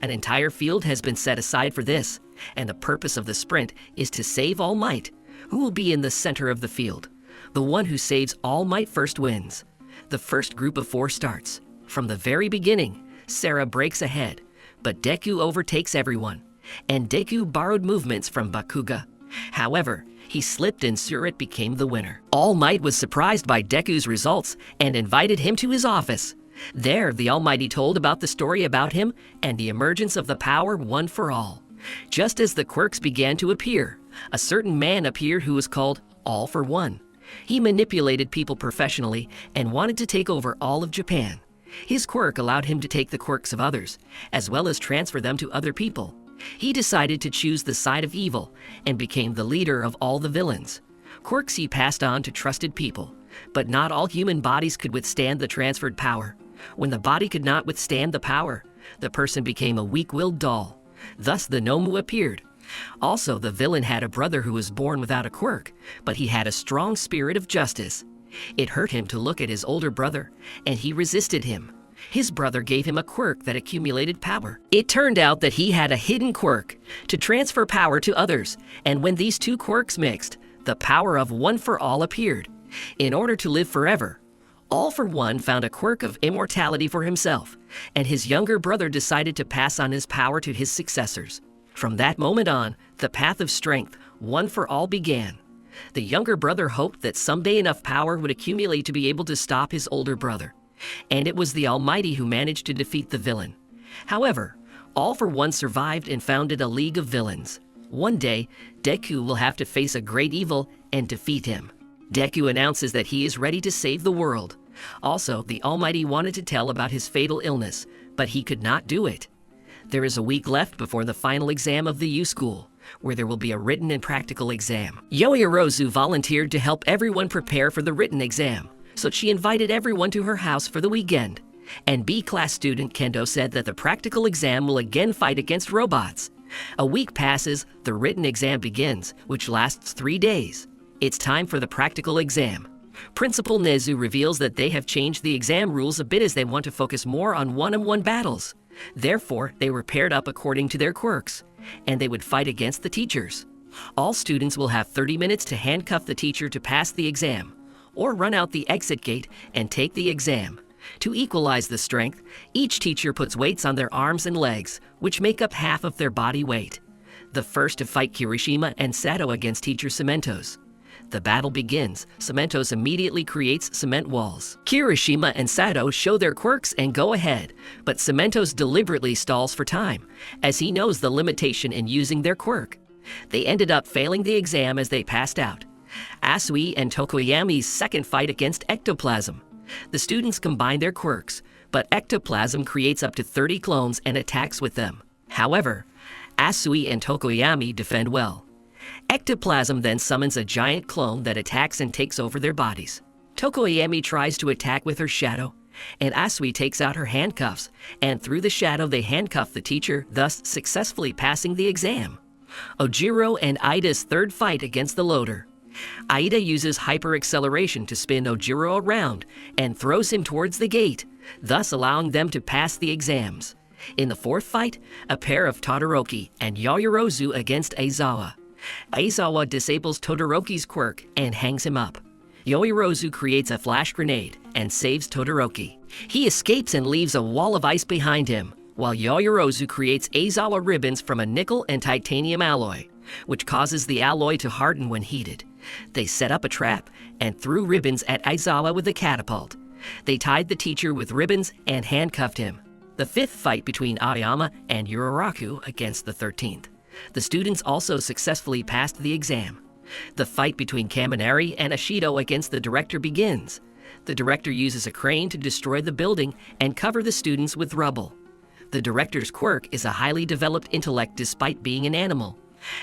An entire field has been set aside for this, and the purpose of the sprint is to save All Might, who will be in the center of the field. The one who saves All Might first wins. The first group of 4 starts. From the very beginning, Sarah breaks ahead, but Deku overtakes everyone, and Deku borrowed movements from Bakuga. However, he slipped and Surut became the winner. All Might was surprised by Deku's results and invited him to his office. There, the Almighty told about the story about him and the emergence of the power one for all. Just as the quirks began to appear, a certain man appeared who was called All for One. He manipulated people professionally and wanted to take over all of Japan. His quirk allowed him to take the quirks of others, as well as transfer them to other people. He decided to choose the side of evil and became the leader of all the villains. Quirks he passed on to trusted people, but not all human bodies could withstand the transferred power. When the body could not withstand the power, the person became a weak-willed doll. Thus the Nomu appeared. Also, the villain had a brother who was born without a quirk, but he had a strong spirit of justice. It hurt him to look at his older brother, and he resisted him. His brother gave him a quirk that accumulated power. It turned out that he had a hidden quirk to transfer power to others, and when these 2 quirks mixed, the power of One for All appeared. In order to live forever, All for One found a quirk of immortality for himself, and his younger brother decided to pass on his power to his successors. From that moment on, the path of strength, One for All, began. The younger brother hoped that someday enough power would accumulate to be able to stop his older brother. And it was the Almighty who managed to defeat the villain. However, All for One survived and founded a League of Villains. One day, Deku will have to face a great evil and defeat him. Deku announces that he is ready to save the world. Also, the Almighty wanted to tell about his fatal illness, but he could not do it. There is a week left before the final exam of the U School, where there will be a written and practical exam. Yoirozu volunteered to help everyone prepare for the written exam, so she invited everyone to her house for the weekend. And B-class student Kendo said that the practical exam will again fight against robots. A week passes, the written exam begins, which lasts 3 days. It's time for the practical exam. Principal Nezu reveals that they have changed the exam rules a bit as they want to focus more on one-on-one battles. Therefore, they were paired up according to their quirks, and they would fight against the teachers. All students will have 30 minutes to handcuff the teacher to pass the exam, or run out the exit gate and take the exam. To equalize the strength, each teacher puts weights on their arms and legs, which make up half of their body weight. The first to fight Kirishima and Sato against teacher Cementos. The battle begins. Cementos immediately creates cement walls. Kirishima and Sato show their quirks and go ahead, but Cementos deliberately stalls for time, as he knows the limitation in using their quirk. They ended up failing the exam as they passed out. Asui and Tokoyami's second fight against ectoplasm. The students combine their quirks, but ectoplasm creates up to 30 clones and attacks with them. However, Asui and Tokoyami defend well. Ectoplasm then summons a giant clone that attacks and takes over their bodies. Tokoyami tries to attack with her shadow, and Asui takes out her handcuffs, and through the shadow they handcuff the teacher, thus successfully passing the exam. Ojiro and Ida's third fight against the loader. Ida uses hyper-acceleration to spin Ojiro around and throws him towards the gate, thus allowing them to pass the exams. In the fourth fight, a pair of Todoroki and Yoirozu against Aizawa. Aizawa disables Todoroki's quirk and hangs him up. Yoirozu creates a flash grenade and saves Todoroki. He escapes and leaves a wall of ice behind him, while Yoirozu creates Aizawa ribbons from a nickel and titanium alloy, which causes the alloy to harden when heated. They set up a trap and threw ribbons at Aizawa with a catapult. They tied the teacher with ribbons and handcuffed him. The fifth fight between Aoyama and Yuraraku against the 13th. The students also successfully passed the exam. The fight between Kaminari and Ashido against the director begins. The director uses a crane to destroy the building and cover the students with rubble. The director's quirk is a highly developed intellect despite being an animal.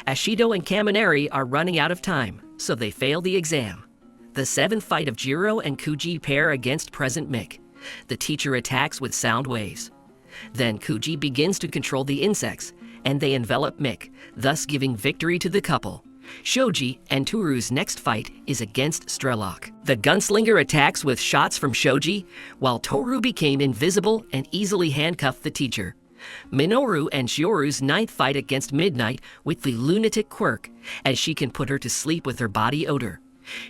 Ashido and Kaminari are running out of time, so they fail the exam. The seventh fight of Jiro and Kuji pair against present Mick. The teacher attacks with sound waves. Then Kuji begins to control the insects, and they envelop Mick, thus giving victory to the couple. Shoji and Toru's next fight is against Strelok. The gunslinger attacks with shots from Shoji, while Toru became invisible and easily handcuffed the teacher. Minoru and Shioru's ninth fight against Midnight with the lunatic quirk, as she can put her to sleep with her body odor.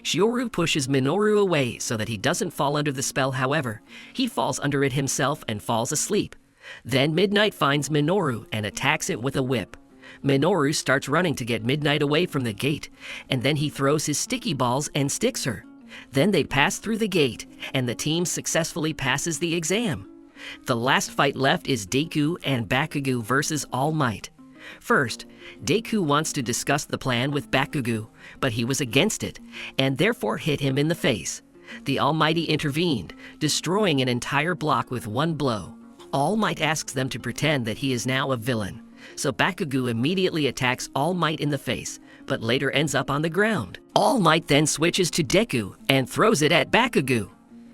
Shioru pushes Minoru away so that he doesn't fall under the spell. However, he falls under it himself and falls asleep. Then Midnight finds Minoru and attacks it with a whip. Minoru starts running to get Midnight away from the gate, and then he throws his sticky balls and sticks her. Then they pass through the gate, and the team successfully passes the exam. The last fight left is Deku and Bakugo versus All Might. First, Deku wants to discuss the plan with Bakugo, but he was against it, and therefore hit him in the face. The Almighty intervened, destroying an entire block with one blow. All Might asks them to pretend that he is now a villain, so Bakugo immediately attacks All Might in the face, but later ends up on the ground. All Might then switches to Deku and throws it at Bakugo.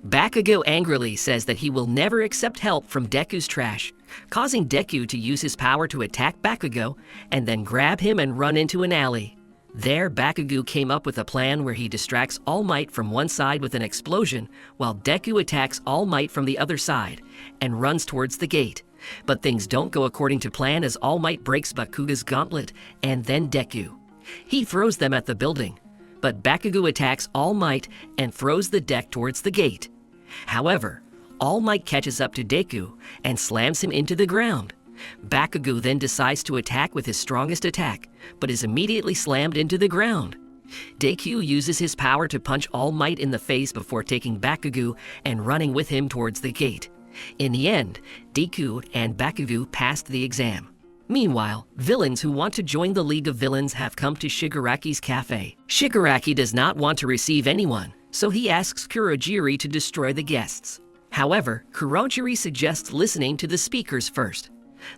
Bakugo angrily says that he will never accept help from Deku's trash, causing Deku to use his power to attack Bakugo and then grab him and run into an alley. There, Bakugo came up with a plan where he distracts All Might from one side with an explosion, while Deku attacks All Might from the other side and runs towards the gate. But things don't go according to plan as All Might breaks Bakugo's gauntlet and then Deku. He throws them at the building, but Bakugo attacks All Might and throws the deck towards the gate. However, All Might catches up to Deku and slams him into the ground. Bakugo then decides to attack with his strongest attack, but is immediately slammed into the ground. Deku uses his power to punch All Might in the face before taking Bakugo and running with him towards the gate. In the end, Deku and Bakugo passed the exam. Meanwhile, villains who want to join the League of Villains have come to Shigaraki's cafe. Shigaraki does not want to receive anyone, so he asks Kurogiri to destroy the guests. However, Kurogiri suggests listening to the speakers first.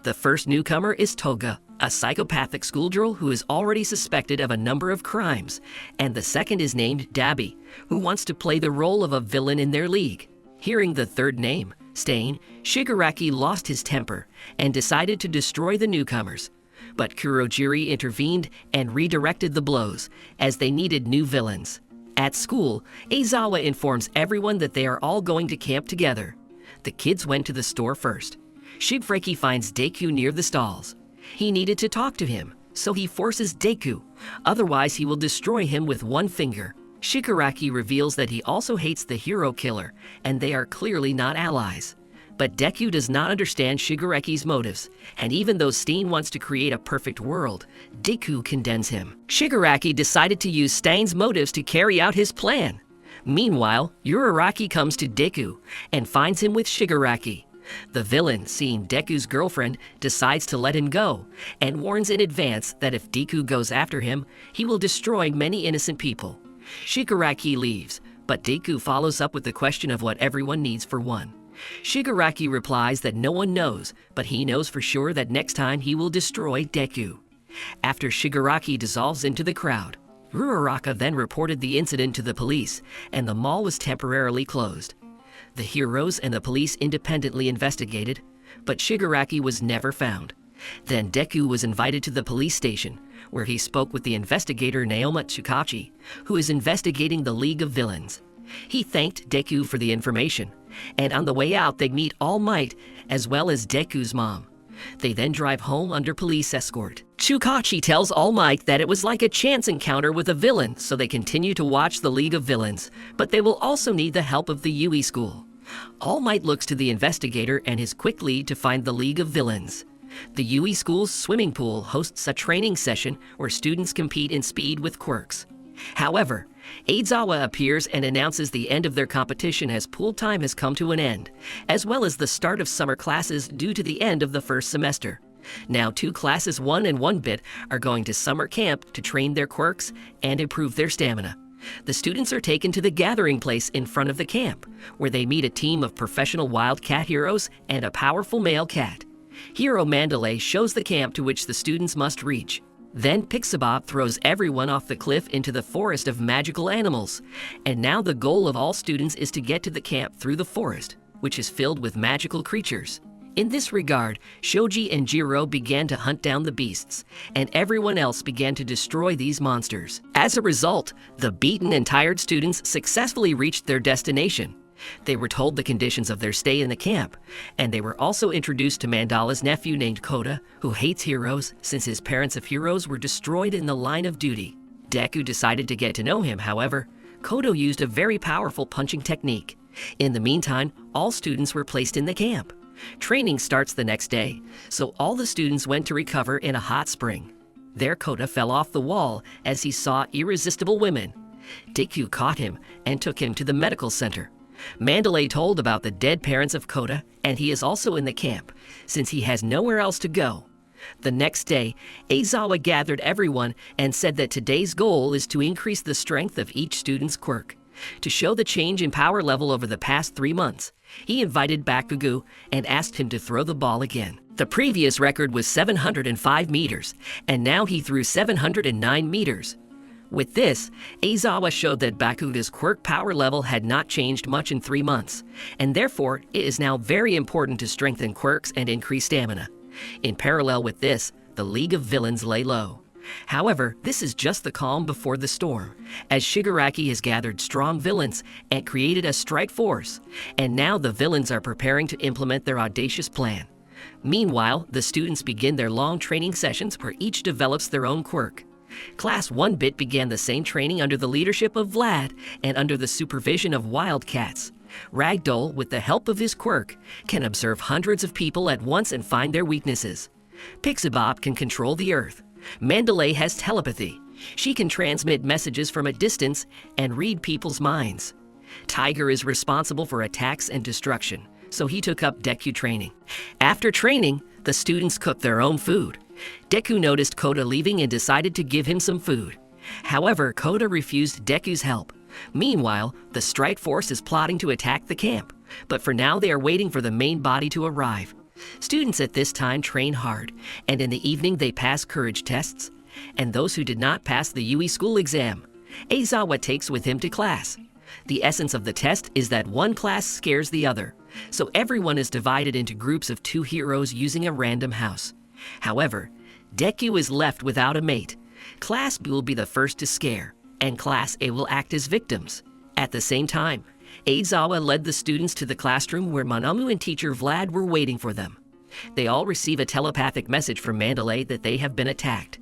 The first newcomer is Toga, a psychopathic schoolgirl who is already suspected of a number of crimes, and the second is named Dabi, who wants to play the role of a villain in their league. Hearing the third name, Stain, Shigaraki lost his temper and decided to destroy the newcomers. But Kurogiri intervened and redirected the blows, as they needed new villains. At school, Aizawa informs everyone that they are all going to camp together. The kids went to the store first. Shigeki finds Deku near the stalls. He needed to talk to him, so he forces Deku, otherwise he will destroy him with one finger. Shigaraki reveals that he also hates the hero killer, and they are clearly not allies. But Deku does not understand Shigaraki's motives, and even though Steen wants to create a perfect world, Deku condemns him. Shigaraki decided to use Stain's motives to carry out his plan. Meanwhile, Uraraki comes to Deku and finds him with Shigaraki. The villain, seeing Deku's girlfriend, decides to let him go, and warns in advance that if Deku goes after him, he will destroy many innocent people. Shigaraki leaves, but Deku follows up with the question of what everyone needs for one. Shigaraki replies that no one knows, but he knows for sure that next time he will destroy Deku. After Shigaraki dissolves into the crowd, Uraraka then reported the incident to the police, and the mall was temporarily closed. The heroes and the police independently investigated, but Shigaraki was never found. Then Deku was invited to the police station, where he spoke with the investigator Naoma Tsukachi, who is investigating the League of Villains. He thanked Deku for the information, and on the way out they meet All Might as well as Deku's mom. They then drive home under police escort. Tsukachi tells All Might that it was like a chance encounter with a villain, so they continue to watch the League of Villains, but they will also need the help of the Yui School. All Might looks to the investigator and his quick lead to find the League of Villains. The Yui School's swimming pool hosts a training session where students compete in speed with quirks. However, Aizawa appears and announces the end of their competition as pool time has come to an end, as well as the start of summer classes due to the end of the first semester. Now 2 classes 1 and 1-bit are going to summer camp to train their quirks and improve their stamina. The students are taken to the gathering place in front of the camp, where they meet a team of professional wild cat heroes and a powerful male cat. Hero Mandalay shows the camp to which the students must reach. Then Pixabop throws everyone off the cliff into the forest of magical animals. And now the goal of all students is to get to the camp through the forest, which is filled with magical creatures. In this regard, Shoji and Jiro began to hunt down the beasts, and everyone else began to destroy these monsters. As a result, the beaten and tired students successfully reached their destination. They were told the conditions of their stay in the camp, and they were also introduced to Mandala's nephew named Kota, who hates heroes since his parents of heroes were destroyed in the line of duty. Deku decided to get to know him, however. Kota used a very powerful punching technique. In the meantime, all students were placed in the camp. Training starts the next day, so all the students went to recover in a hot spring. There Kota fell off the wall as he saw irresistible women. Deku caught him and took him to the medical center. Mandalay told about the dead parents of Kota, and he is also in the camp, since he has nowhere else to go. The next day, Aizawa gathered everyone and said that today's goal is to increase the strength of each student's quirk. To show the change in power level over the past 3 months, he invited Bakugo and asked him to throw the ball again. The previous record was 705 meters, and now he threw 709 meters. With this, Aizawa showed that Bakugo's quirk power level had not changed much in 3 months, and therefore it is now very important to strengthen quirks and increase stamina. In parallel with this, the League of Villains lay low. However, this is just the calm before the storm, as Shigaraki has gathered strong villains and created a strike force, and now the villains are preparing to implement their audacious plan. Meanwhile, the students begin their long training sessions where each develops their own quirk. Class 1-bit began the same training under the leadership of Vlad and under the supervision of Wildcats. Ragdoll, with the help of his quirk, can observe hundreds of people at once and find their weaknesses. Pixabop can control the earth. Mandalay has telepathy. She can transmit messages from a distance and read people's minds. Tiger is responsible for attacks and destruction, so he took up Deku training. After training, the students cooked their own food. Deku noticed Kota leaving and decided to give him some food. However, Kota refused Deku's help. Meanwhile, the strike force is plotting to attack the camp, but for now they are waiting for the main body to arrive. Students at this time train hard, and in the evening they pass courage tests, and those who did not pass the UE school exam, Aizawa takes with him to class. The essence of the test is that one class scares the other, so everyone is divided into groups of 2 heroes using a random house. However, Deku is left without a mate. Class B will be the first to scare, and Class A will act as victims. At the same time, Aizawa led the students to the classroom where Manamu and teacher Vlad were waiting for them. They all receive a telepathic message from Mandalay that they have been attacked.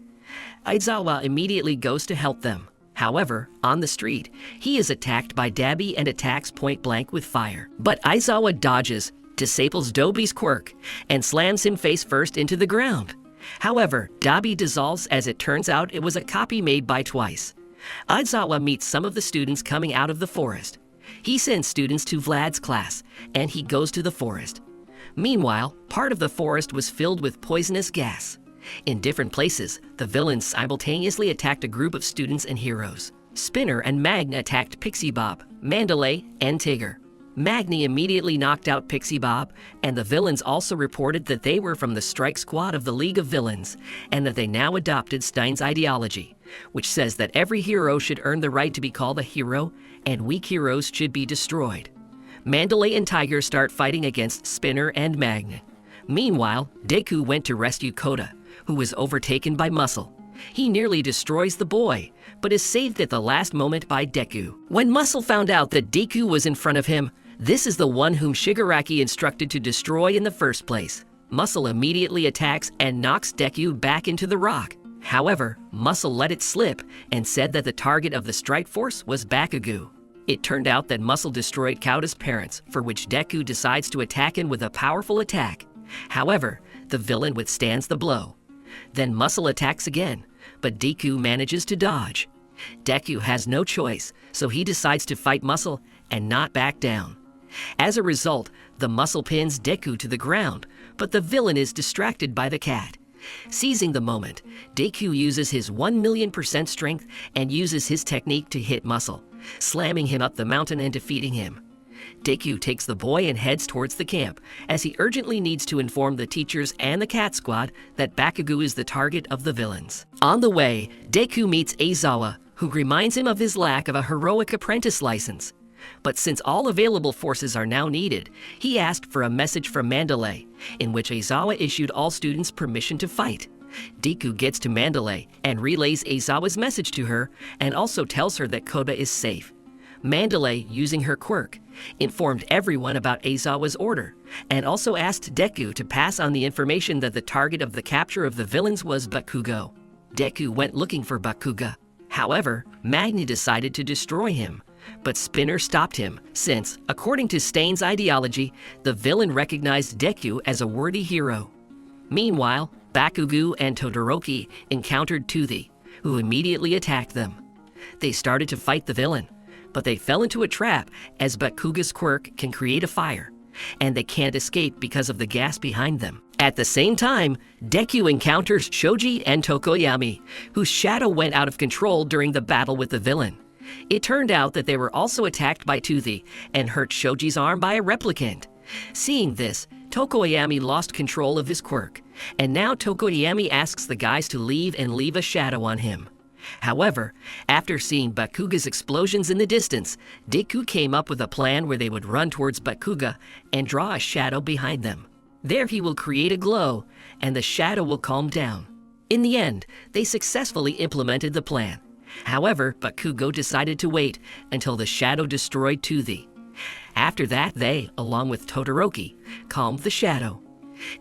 Aizawa immediately goes to help them. However, on the street, he is attacked by Dabi and attacks point blank with fire. But Aizawa dodges, disables Dobi's quirk, and slams him face first into the ground. However, Dabi dissolves as it turns out it was a copy made by Twice. Aizawa meets some of the students coming out of the forest. He sends students to Vlad's class, and he goes to the forest. Meanwhile, part of the forest was filled with poisonous gas. In different places, the villains simultaneously attacked a group of students and heroes. Spinner and Magna attacked Pixie Bob, Mandalay, and Tigger. Magni immediately knocked out Pixie Bob, and the villains also reported that they were from the strike squad of the League of Villains, and that they now adopted Stein's ideology, which says that every hero should earn the right to be called a hero, and weak heroes should be destroyed. Mandalay and Tiger start fighting against Spinner and Magna. Meanwhile, Deku went to rescue Kota, who was overtaken by Muscle. He nearly destroys the boy, but is saved at the last moment by Deku. When Muscle found out that Deku was in front of him, this is the one whom Shigaraki instructed to destroy in the first place. Muscle immediately attacks and knocks Deku back into the rock. However, Muscle let it slip and said that the target of the strike force was Bakugo. It turned out that Muscle destroyed Kouta's parents, for which Deku decides to attack him with a powerful attack. However, the villain withstands the blow. Then Muscle attacks again, but Deku manages to dodge. Deku has no choice, so he decides to fight Muscle and not back down. As a result, the Muscle pins Deku to the ground, but the villain is distracted by the cat. Seizing the moment, Deku uses his 1,000,000% strength and uses his technique to hit Muscle, slamming him up the mountain and defeating him. Deku takes the boy and heads towards the camp, as he urgently needs to inform the teachers and the cat squad that Bakugo is the target of the villains. On the way, Deku meets Aizawa, who reminds him of his lack of a heroic apprentice license. But since all available forces are now needed, he asked for a message from Mandalay, in which Aizawa issued all students permission to fight. Deku gets to Mandalay and relays Aizawa's message to her, and also tells her that Koda is safe. Mandalay, using her quirk, informed everyone about Aizawa's order, and also asked Deku to pass on the information that the target of the capture of the villains was Bakugo. Deku went looking for Bakugo. However, Magni decided to destroy him, but Spinner stopped him since, according to Stain's ideology, the villain recognized Deku as a worthy hero. Meanwhile, Bakugo and Todoroki encountered Toothie, who immediately attacked them. They started to fight the villain, but they fell into a trap as Bakugo's quirk can create a fire, and they can't escape because of the gas behind them. At the same time, Deku encounters Shoji and Tokoyami, whose shadow went out of control during the battle with the villain. It turned out that they were also attacked by Toothie and hurt Shoji's arm by a replicant. Seeing this, Tokoyami lost control of his quirk, and now Tokoyami asks the guys to leave and leave a shadow on him. However, after seeing Bakugo's explosions in the distance, Deku came up with a plan where they would run towards Bakugo and draw a shadow behind them. There he will create a glow, and the shadow will calm down. In the end, they successfully implemented the plan. However, Bakugo decided to wait until the shadow destroyed Toothie. After that, they, along with Todoroki, calmed the shadow.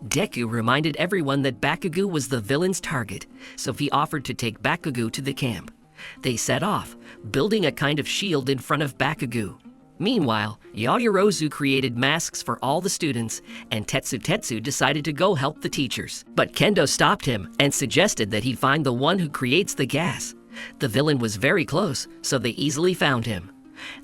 Deku reminded everyone that Bakugo was the villain's target, so he offered to take Bakugo to the camp. They set off, building a kind of shield in front of Bakugo. Meanwhile, Yaoyorozu created masks for all the students, and Tetsu decided to go help the teachers. But Kendo stopped him and suggested that he find the one who creates the gas. The villain was very close, so they easily found him.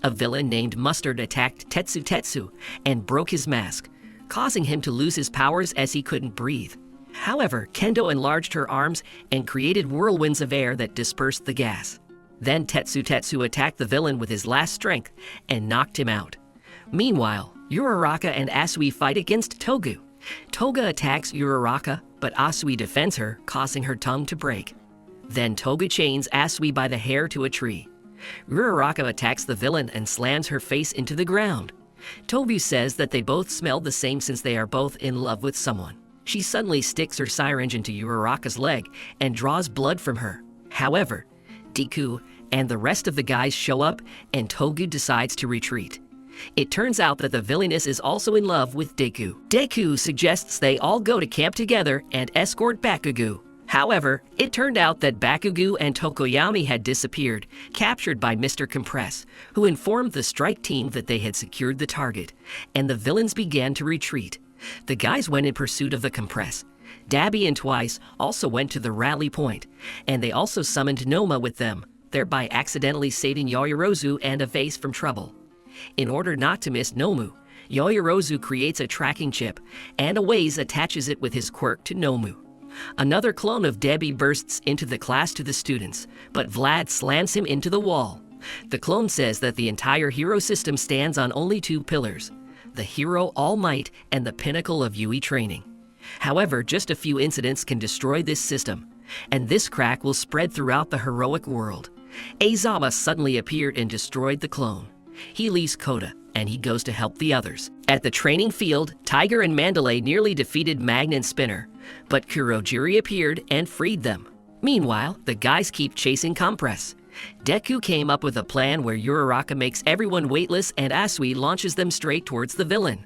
A villain named Mustard attacked Tetsu and broke his mask, causing him to lose his powers as he couldn't breathe. However, Kendo enlarged her arms and created whirlwinds of air that dispersed the gas. Then Tetsu attacked the villain with his last strength and knocked him out. Meanwhile, Uraraka and Asui fight against Togu. Toga attacks Uraraka, but Asui defends her, causing her tongue to break. Then Toga chains Asui by the hair to a tree. Uraraka attacks the villain and slams her face into the ground. Tobu says that they both smell the same since they are both in love with someone. She suddenly sticks her syringe into Uraraka's leg and draws blood from her. However, Deku and the rest of the guys show up, and Togu decides to retreat. It turns out that the villainess is also in love with Deku. Deku suggests they all go to camp together and escort Bakugo. However, it turned out that Bakugo and Tokoyami had disappeared, captured by Mr. Compress, who informed the strike team that they had secured the target, and the villains began to retreat. The guys went in pursuit of the Compress. Dabi and Twice also went to the rally point, and they also summoned Noma with them, thereby accidentally saving Yaoyorozu and a vase from trouble. In order not to miss Nomu, Yaoyorozu creates a tracking chip, and Awaze attaches it with his quirk to Nomu. Another clone of Debbie bursts into the class to the students, but Vlad slams him into the wall. The clone says that the entire hero system stands on only two pillars: the hero All Might and the pinnacle of Yui training. However, just a few incidents can destroy this system, and this crack will spread throughout the heroic world. Aizawa suddenly appeared and destroyed the clone. He leaves Koda, and he goes to help the others. At the training field, Tiger and Mandalay nearly defeated Magna and Spinner, but Kurojiri appeared and freed them. Meanwhile, the guys keep chasing Compress. Deku came up with a plan where Uraraka makes everyone weightless and Asui launches them straight towards the villain.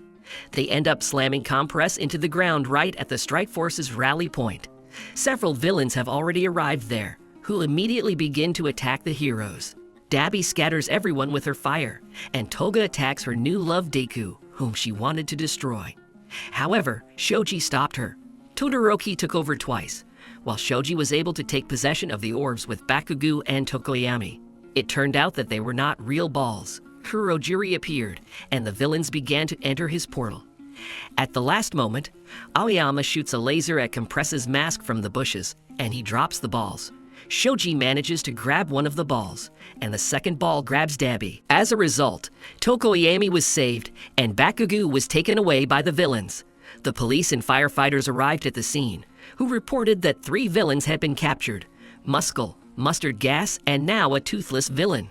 They end up slamming Compress into the ground right at the Strike Force's rally point. Several villains have already arrived there, who immediately begin to attack the heroes. Dabi scatters everyone with her fire, and Toga attacks her new love Deku, whom she wanted to destroy. However, Shoji stopped her. Todoroki took over twice, while Shoji was able to take possession of the orbs with Bakugo and Tokoyami. It turned out that they were not real balls. Kurojiri appeared, and the villains began to enter his portal. At the last moment, Aoyama shoots a laser at Compress's mask from the bushes, and he drops the balls. Shoji manages to grab one of the balls, and the second ball grabs Dabi. As a result, Tokoyami was saved, and Bakugo was taken away by the villains. The police and firefighters arrived at the scene, who reported that 3 villains had been captured: Muscle, Mustard Gas, and now a toothless villain.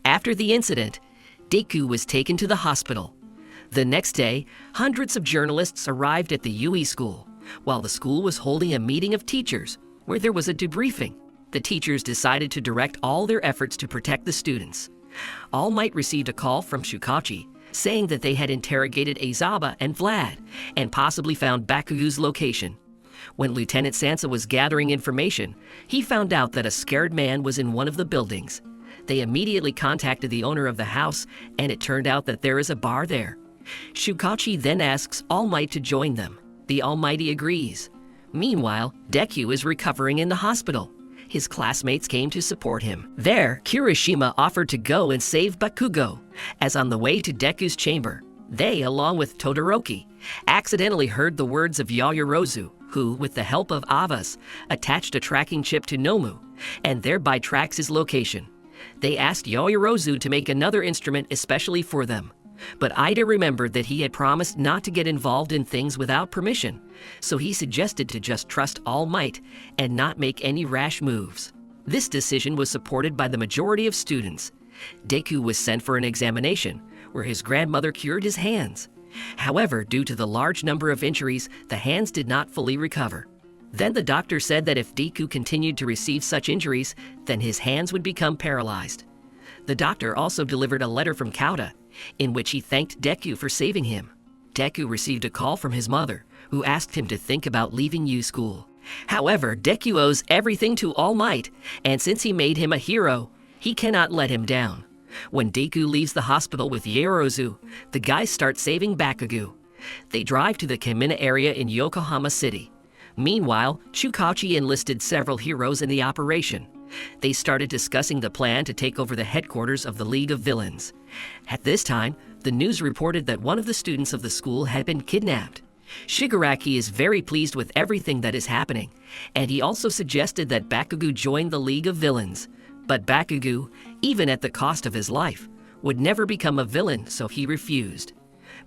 After the incident, Deku was taken to the hospital. The next day, hundreds of journalists arrived at the UE school, while the school was holding a meeting of teachers, where there was a debriefing. The teachers decided to direct all their efforts to protect the students. All Might received a call from Shukachi, saying that they had interrogated Azaba and Vlad, and possibly found Bakugo's location. When Lieutenant Sansa was gathering information, he found out that a scared man was in one of the buildings. They immediately contacted the owner of the house, and it turned out that there is a bar there. Shukachi then asks All Might to join them. The Almighty agrees. Meanwhile, Deku is recovering in the hospital. His classmates came to support him. There, Kirishima offered to go and save Bakugo, as on the way to Deku's chamber, they, along with Todoroki, accidentally heard the words of Yaoyorozu, who, with the help of Avas, attached a tracking chip to Nomu, and thereby tracks his location. They asked Yaoyorozu to make another instrument especially for them. But Ida remembered that he had promised not to get involved in things without permission, so he suggested to just trust All Might and not make any rash moves. This decision was supported by the majority of students. Deku was sent for an examination, where his grandmother cured his hands. However, due to the large number of injuries, the hands did not fully recover. Then the doctor said that if Deku continued to receive such injuries, then his hands would become paralyzed. The doctor also delivered a letter from Kauta, in which he thanked Deku for saving him. Deku received a call from his mother, who asked him to think about leaving U School. However, Deku owes everything to All Might, and since he made him a hero, he cannot let him down. When Deku leaves the hospital with Yaoyorozu, the guys start saving Bakugo. They drive to the Kamina area in Yokohama City. Meanwhile, Shukachi enlisted several heroes in the operation. They started discussing the plan to take over the headquarters of the League of Villains. At this time, the news reported that one of the students of the school had been kidnapped. Shigaraki is very pleased with everything that is happening, and he also suggested that Bakugo join the League of Villains. But Bakugo, even at the cost of his life, would never become a villain, so he refused.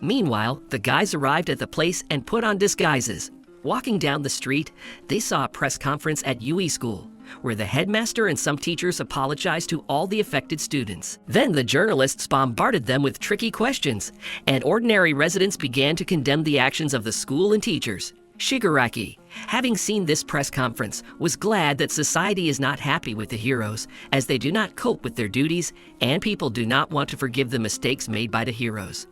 Meanwhile, the guys arrived at the place and put on disguises. Walking down the street, they saw a press conference at UE School, where the headmaster and some teachers apologized to all the affected students. Then the journalists bombarded them with tricky questions, and ordinary residents began to condemn the actions of the school and teachers. Shigaraki, having seen this press conference, was glad that society is not happy with the heroes, as they do not cope with their duties, and people do not want to forgive the mistakes made by the heroes.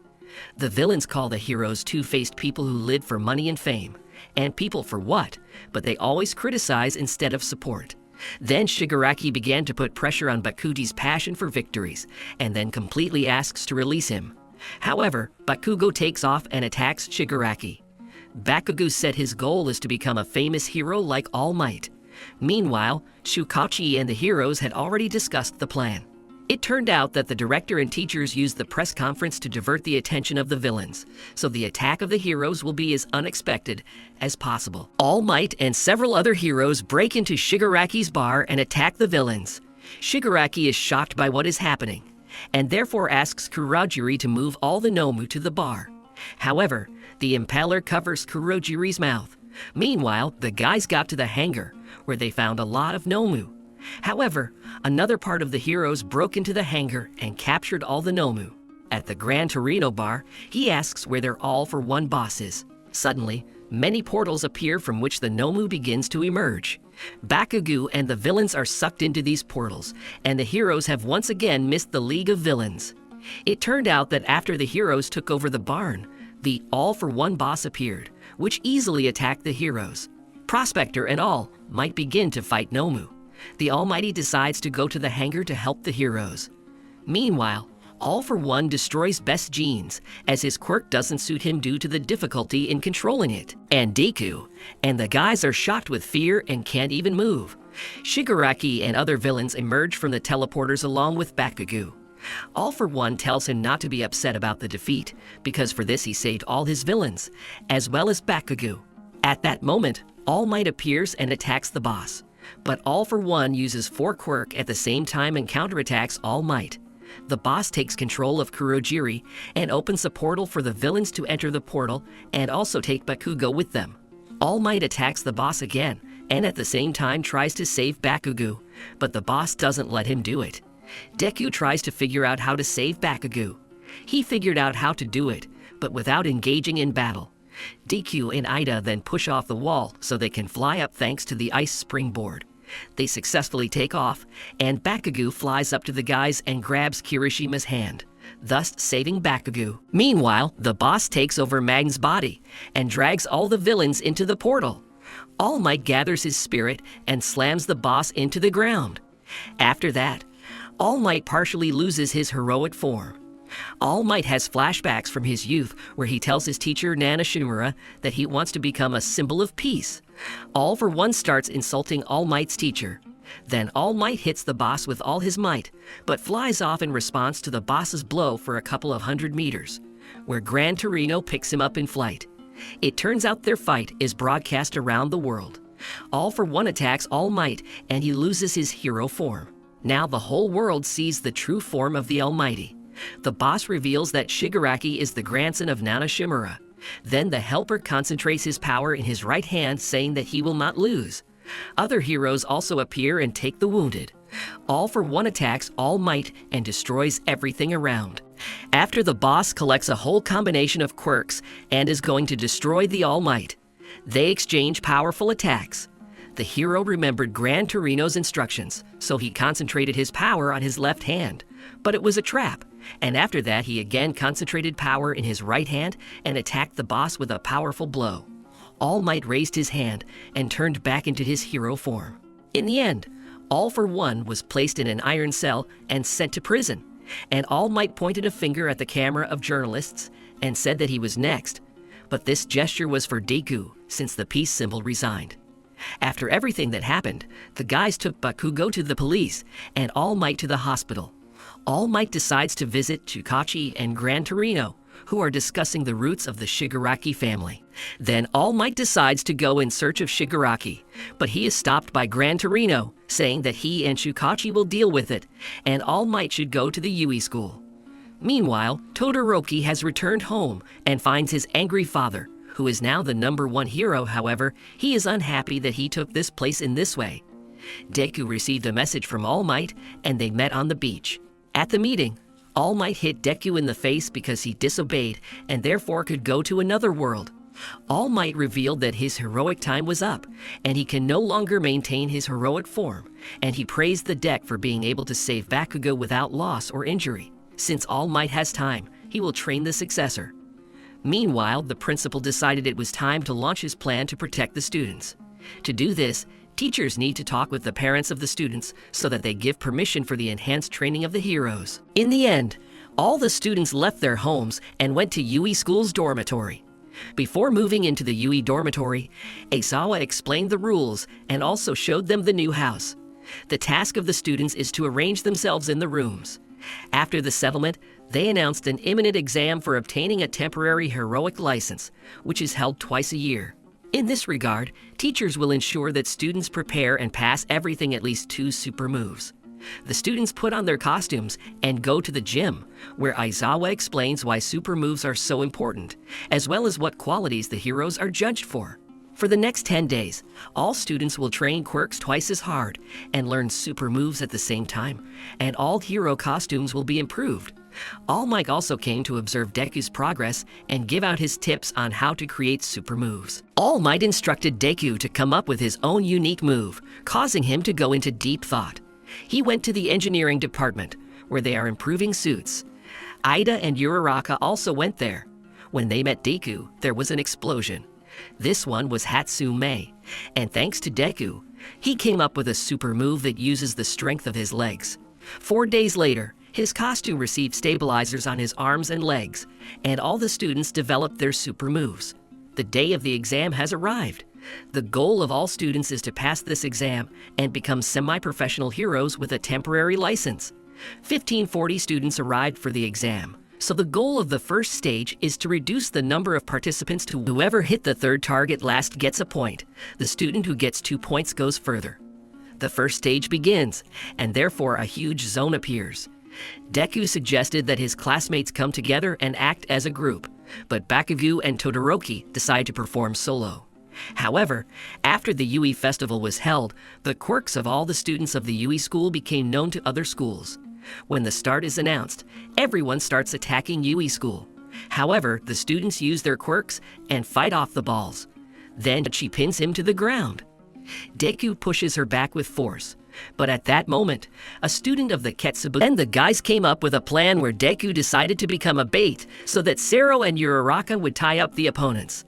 The villains call the heroes two-faced people who live for money and fame. And people for what? But they always criticize instead of support. Then Shigaraki began to put pressure on Bakuji's passion for victories, and then completely asks to release him. However, Bakugo takes off and attacks Shigaraki. Bakugo said his goal is to become a famous hero like All Might. Meanwhile, Shukachi and the heroes had already discussed the plan. It turned out that the director and teachers used the press conference to divert the attention of the villains, so the attack of the heroes will be as unexpected as possible. All Might and several other heroes break into Shigaraki's bar and attack the villains. Shigaraki is shocked by what is happening, and therefore asks Kurogiri to move all the Nomu to the bar. However, the impaler covers Kurogiri's mouth. Meanwhile, the guys got to the hangar, where they found a lot of Nomu. However, another part of the heroes broke into the hangar and captured all the Nomu. At the Gran Torino bar, he asks where their all-for-one boss is. Suddenly, many portals appear from which the Nomu begins to emerge. Bakugo and the villains are sucked into these portals, and the heroes have once again missed the League of Villains. It turned out that after the heroes took over the barn, the all-for-one boss appeared, which easily attacked the heroes. Prospector and All Might begin to fight Nomu. The Almighty decides to go to the hangar to help the heroes. Meanwhile, All for One destroys Best Jeans, as his quirk doesn't suit him due to the difficulty in controlling it. And Deku and the guys are shocked with fear and can't even move. Shigaraki and other villains emerge from the teleporters along with Bakugo. All for One tells him not to be upset about the defeat, because for this he saved all his villains, as well as Bakugo. At that moment, All Might appears and attacks the boss. But All for One uses 4 quirk at the same time and counterattacks All Might. The boss takes control of Kurogiri and opens a portal for the villains to enter the portal and also take Bakugo with them. All Might attacks the boss again and at the same time tries to save Bakugo, but the boss doesn't let him do it. Deku tries to figure out how to save Bakugo. He figured out how to do it, but without engaging in battle. Deku and Ida then push off the wall so they can fly up thanks to the ice springboard. They successfully take off, and Bakugo flies up to the guys and grabs Kirishima's hand, thus saving Bakugo. Meanwhile, the boss takes over Magn's body and drags all the villains into the portal. All Might gathers his spirit and slams the boss into the ground. After that, All Might partially loses his heroic form. All Might has flashbacks from his youth where he tells his teacher Nana Shimura that he wants to become a symbol of peace. All for One starts insulting All Might's teacher. Then All Might hits the boss with all his might, but flies off in response to the boss's blow for a couple of 100 meters, where Gran Torino picks him up in flight. It turns out their fight is broadcast around the world. All for One attacks All Might and he loses his hero form. Now the whole world sees the true form of the Almighty. The boss reveals that Shigaraki is the grandson of Nana Shimura. Then the helper concentrates his power in his right hand, saying that he will not lose. Other heroes also appear and take the wounded. All for One attacks All Might and destroys everything around. After the boss collects a whole combination of quirks and is going to destroy the All Might, they exchange powerful attacks. The hero remembered Gran Torino's instructions, so he concentrated his power on his left hand. But it was a trap, and after that he again concentrated power in his right hand and attacked the boss with a powerful blow. All Might raised his hand and turned back into his hero form. In the end, All for One was placed in an iron cell and sent to prison, and All Might pointed a finger at the camera of journalists and said that he was next. But this gesture was for Deku, since the peace symbol resigned. After everything that happened, the guys took Bakugo to the police and All Might to the hospital. All Might decides to visit Chukachi and Gran Torino, who are discussing the roots of the Shigaraki family. Then All Might decides to go in search of Shigaraki, but he is stopped by Gran Torino, saying that he and Chukachi will deal with it, and All Might should go to the Yui school. Meanwhile, Todoroki has returned home and finds his angry father, who is now the #1 hero. However, he is unhappy that he took this place in this way. Deku received a message from All Might, and they met on the beach. At the meeting, All Might hit Deku in the face because he disobeyed and therefore could go to another world. All Might revealed that his heroic time was up, and he can no longer maintain his heroic form, and he praised the deck for being able to save Bakugo without loss or injury. Since All Might has time, he will train the successor. Meanwhile, the principal decided it was time to launch his plan to protect the students. To do this, teachers need to talk with the parents of the students so that they give permission for the enhanced training of the heroes. In the end, all the students left their homes and went to Yui School's dormitory. Before moving into the Yui dormitory, Aizawa explained the rules and also showed them the new house. The task of the students is to arrange themselves in the rooms. After the settlement, they announced an imminent exam for obtaining a temporary heroic license, which is held twice a year. In this regard, teachers will ensure that students prepare and pass everything at least 2 super moves. The students put on their costumes and go to the gym, where Aizawa explains why super moves are so important, as well as what qualities the heroes are judged for. For the next 10 days, all students will train quirks twice as hard and learn super moves at the same time, and all hero costumes will be improved. All Might also came to observe Deku's progress and give out his tips on how to create super moves. All Might instructed Deku to come up with his own unique move, causing him to go into deep thought. He went to the engineering department, where they are improving suits. Ida and Uraraka also went there. When they met Deku, there was an explosion. This one was Hatsume, and thanks to Deku, he came up with a super move that uses the strength of his legs. 4 days later, his costume received stabilizers on his arms and legs, and all the students developed their super moves. The day of the exam has arrived. The goal of all students is to pass this exam and become semi-professional heroes with a temporary license. 1540 students arrived for the exam. So the goal of the first stage is to reduce the number of participants to whoever hit the third target last gets a point. The student who gets 2 points goes further. The first stage begins, and therefore a huge zone appears. Deku suggested that his classmates come together and act as a group, but Bakugo and Todoroki decide to perform solo. However, after the Yui festival was held, the quirks of all the students of the Yui school became known to other schools. When the start is announced, everyone starts attacking Yui school. However, the students use their quirks and fight off the balls. Then she pins him to the ground. Deku pushes her back with force. But at that moment, a student of the Ketsubu and the guys came up with a plan where Deku decided to become a bait so that Sero and Uraraka would tie up the opponents.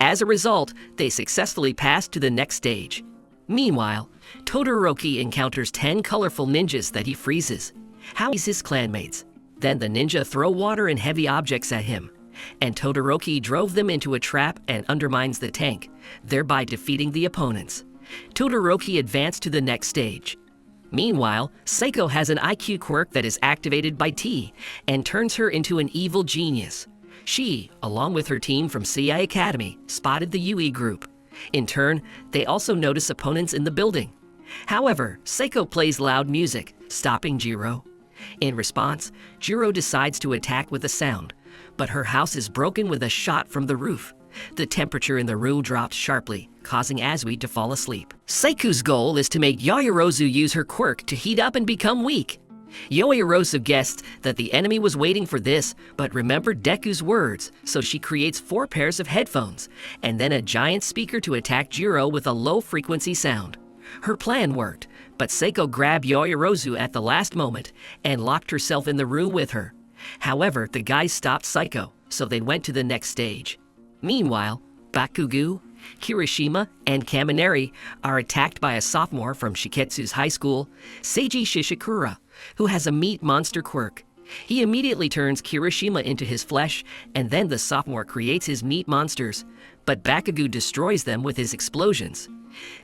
As a result, they successfully passed to the next stage. Meanwhile, Todoroki encounters 10 colorful ninjas that he freezes. How is his clanmates? Then the ninja throw water and heavy objects at him, and Todoroki drove them into a trap and undermines the tank, thereby defeating the opponents. Todoroki advanced to the next stage. Meanwhile, Seiko has an IQ quirk that is activated by T and turns her into an evil genius. She, along with her team from CI Academy, spotted the Yui group. In turn, they also notice opponents in the building. However, Seiko plays loud music, stopping Jiro. In response, Jiro decides to attack with a sound, but her house is broken with a shot from the roof. The temperature in the room drops sharply, causing Azui to fall asleep. Seiku's goal is to make Yaoyorozu use her quirk to heat up and become weak. Yaoyorozu guessed that the enemy was waiting for this, but remembered Deku's words, so she creates 4 pairs of headphones, and then a giant speaker to attack Jiro with a low-frequency sound. Her plan worked, but Seiko grabbed Yaoyorozu at the last moment and locked herself in the room with her. However, the guys stopped Seiko, so they went to the next stage. Meanwhile, Bakugo, Kirishima, and Kaminari are attacked by a sophomore from Shiketsu's high school, Seiji Shishikura, who has a meat monster quirk. He immediately turns Kirishima into his flesh, and then the sophomore creates his meat monsters, but Bakugo destroys them with his explosions.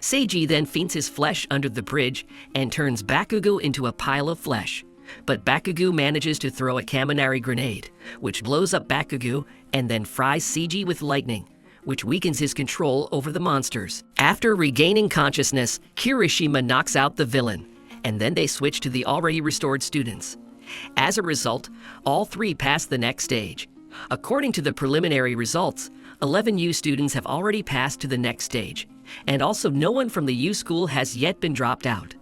Seiji then feeds his flesh under the bridge and turns Bakugo into a pile of flesh. But Bakugo manages to throw a Kaminari grenade, which blows up Bakugo and then fries Seiji with lightning, which weakens his control over the monsters. After regaining consciousness, Kirishima knocks out the villain, and then they switch to the already restored students. As a result, all 3 pass the next stage. According to the preliminary results, 11 U students have already passed to the next stage, and also no one from the U school has yet been dropped out.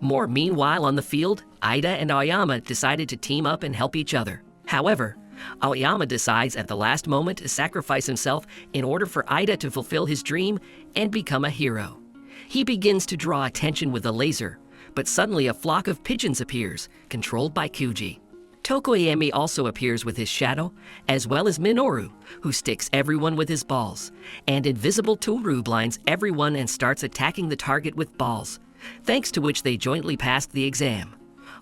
Meanwhile on the field, Ida and Aoyama decided to team up and help each other. However, Aoyama decides at the last moment to sacrifice himself in order for Ida to fulfill his dream and become a hero. He begins to draw attention with a laser, but suddenly a flock of pigeons appears, controlled by Kuji. Tokoyami also appears with his shadow, as well as Minoru, who sticks everyone with his balls, and Invisible Toru blinds everyone and starts attacking the target with balls, thanks to which they jointly passed the exam.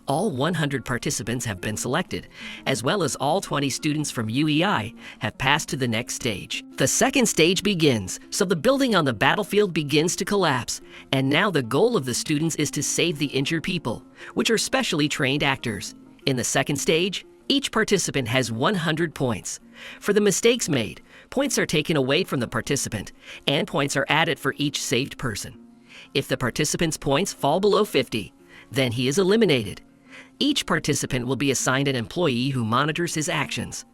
All 100 participants have been selected, as well as all 20 students from UEI have passed to the next stage. The second stage begins, so the building on the battlefield begins to collapse, and now the goal of the students is to save the injured people, which are specially trained actors. In the second stage, each participant has 100 points. For the mistakes made, points are taken away from the participant, and points are added for each saved person. If the participant's points fall below 50, then he is eliminated. Each participant will be assigned an employee who monitors his actions.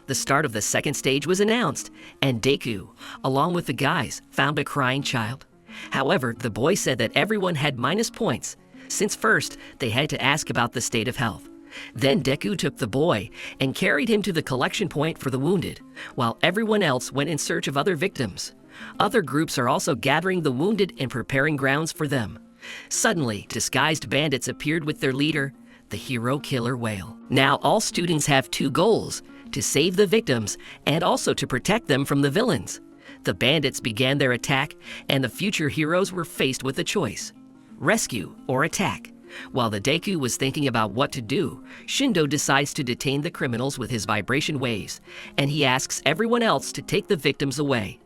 The start of the second stage was announced, and Deku, along with the guys, found a crying child. However, the boy said that everyone had minus points, since first they had to ask about the state of health. Then Deku took the boy and carried him to the collection point for the wounded, while everyone else went in search of other victims. Other groups are also gathering the wounded and preparing grounds for them. Suddenly, disguised bandits appeared with their leader, the hero killer whale. Now all students have 2 goals: to save the victims and also to protect them from the villains. The bandits began their attack, and the future heroes were faced with a choice: rescue or attack. While the Deku was thinking about what to do, Shindo decides to detain the criminals with his vibration waves, and he asks everyone else to take the victims away.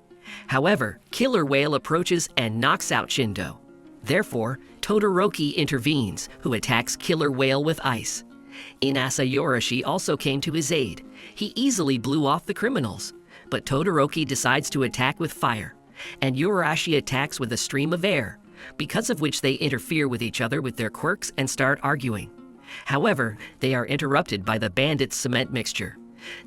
However, Killer Whale approaches and knocks out Shindo. Therefore, Todoroki intervenes, who attacks Killer Whale with ice. Inasa Yorashi also came to his aid. He easily blew off the criminals, but Todoroki decides to attack with fire, and Yorashi attacks with a stream of air. because of which they interfere with each other with their quirks and start arguing. However, they are interrupted by the bandits' cement mixture.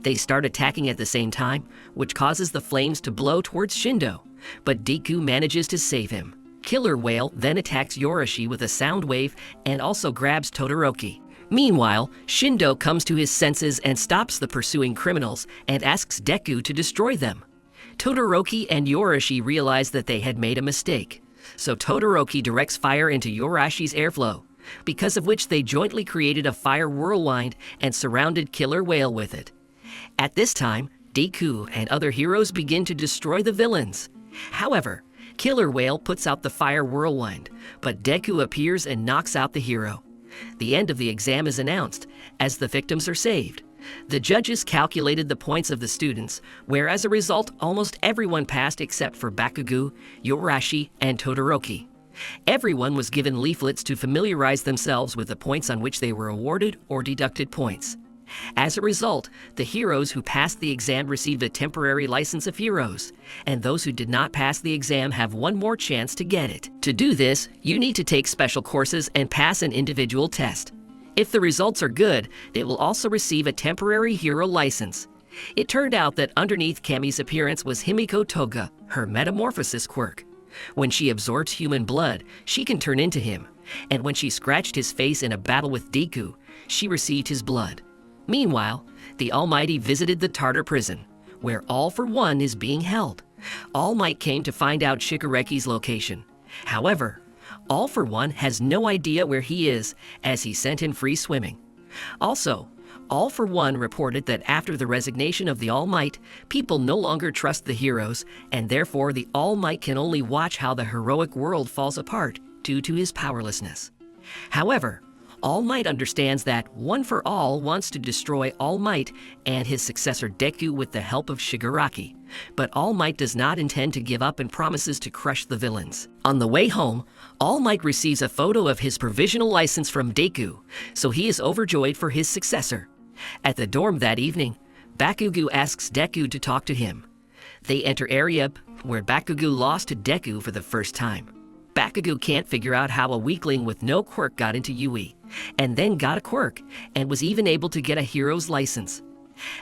They start attacking at the same time, which causes the flames to blow towards Shindo, but Deku manages to save him. Killer Whale then attacks Yorashi with a sound wave and also grabs Todoroki. Meanwhile, Shindo comes to his senses and stops the pursuing criminals and asks Deku to destroy them. Todoroki and Yorashi realize that they had made a mistake, so Todoroki directs fire into Yorashi's airflow, because of which they jointly created a fire whirlwind and surrounded Killer Whale with it. At this time, Deku and other heroes begin to destroy the villains. However, Killer Whale puts out the fire whirlwind, but Deku appears and knocks out the hero. The end of the exam is announced, as the victims are saved. The judges calculated the points of the students, where as a result almost everyone passed except for Bakugo, Yorashi, and Todoroki. Everyone was given leaflets to familiarize themselves with the points on which they were awarded or deducted points. As a result, the heroes who passed the exam received a temporary license of heroes, and those who did not pass the exam have one more chance to get it. To do this, you need to take special courses and pass an individual test. If the results are good, they will also receive a temporary hero license. It turned out that underneath Kami's appearance was Himiko Toga, her metamorphosis quirk. When she absorbs human blood, she can turn into him, and when she scratched his face in a battle with Deku, she received his blood. Meanwhile, the Almighty visited the Tartar prison, where All for One is being held. All Might came to find out Shikareki's location. However, All for One has no idea where he is, as he sent him free swimming. Also, All for One reported that after the resignation of the All Might, people no longer trust the heroes, and therefore the All Might can only watch how the heroic world falls apart due to his powerlessness. However, All Might understands that One for All wants to destroy All Might and his successor Deku with the help of Shigaraki, but All Might does not intend to give up and promises to crush the villains. On the way home, All Might receives a photo of his provisional license from Deku, so he is overjoyed for his successor. At the dorm that evening, Bakugo asks Deku to talk to him. They enter area where Bakugo lost to Deku for the first time. Bakugo can't figure out how a weakling with no quirk got into Yui, and then got a quirk, and was even able to get a hero's license.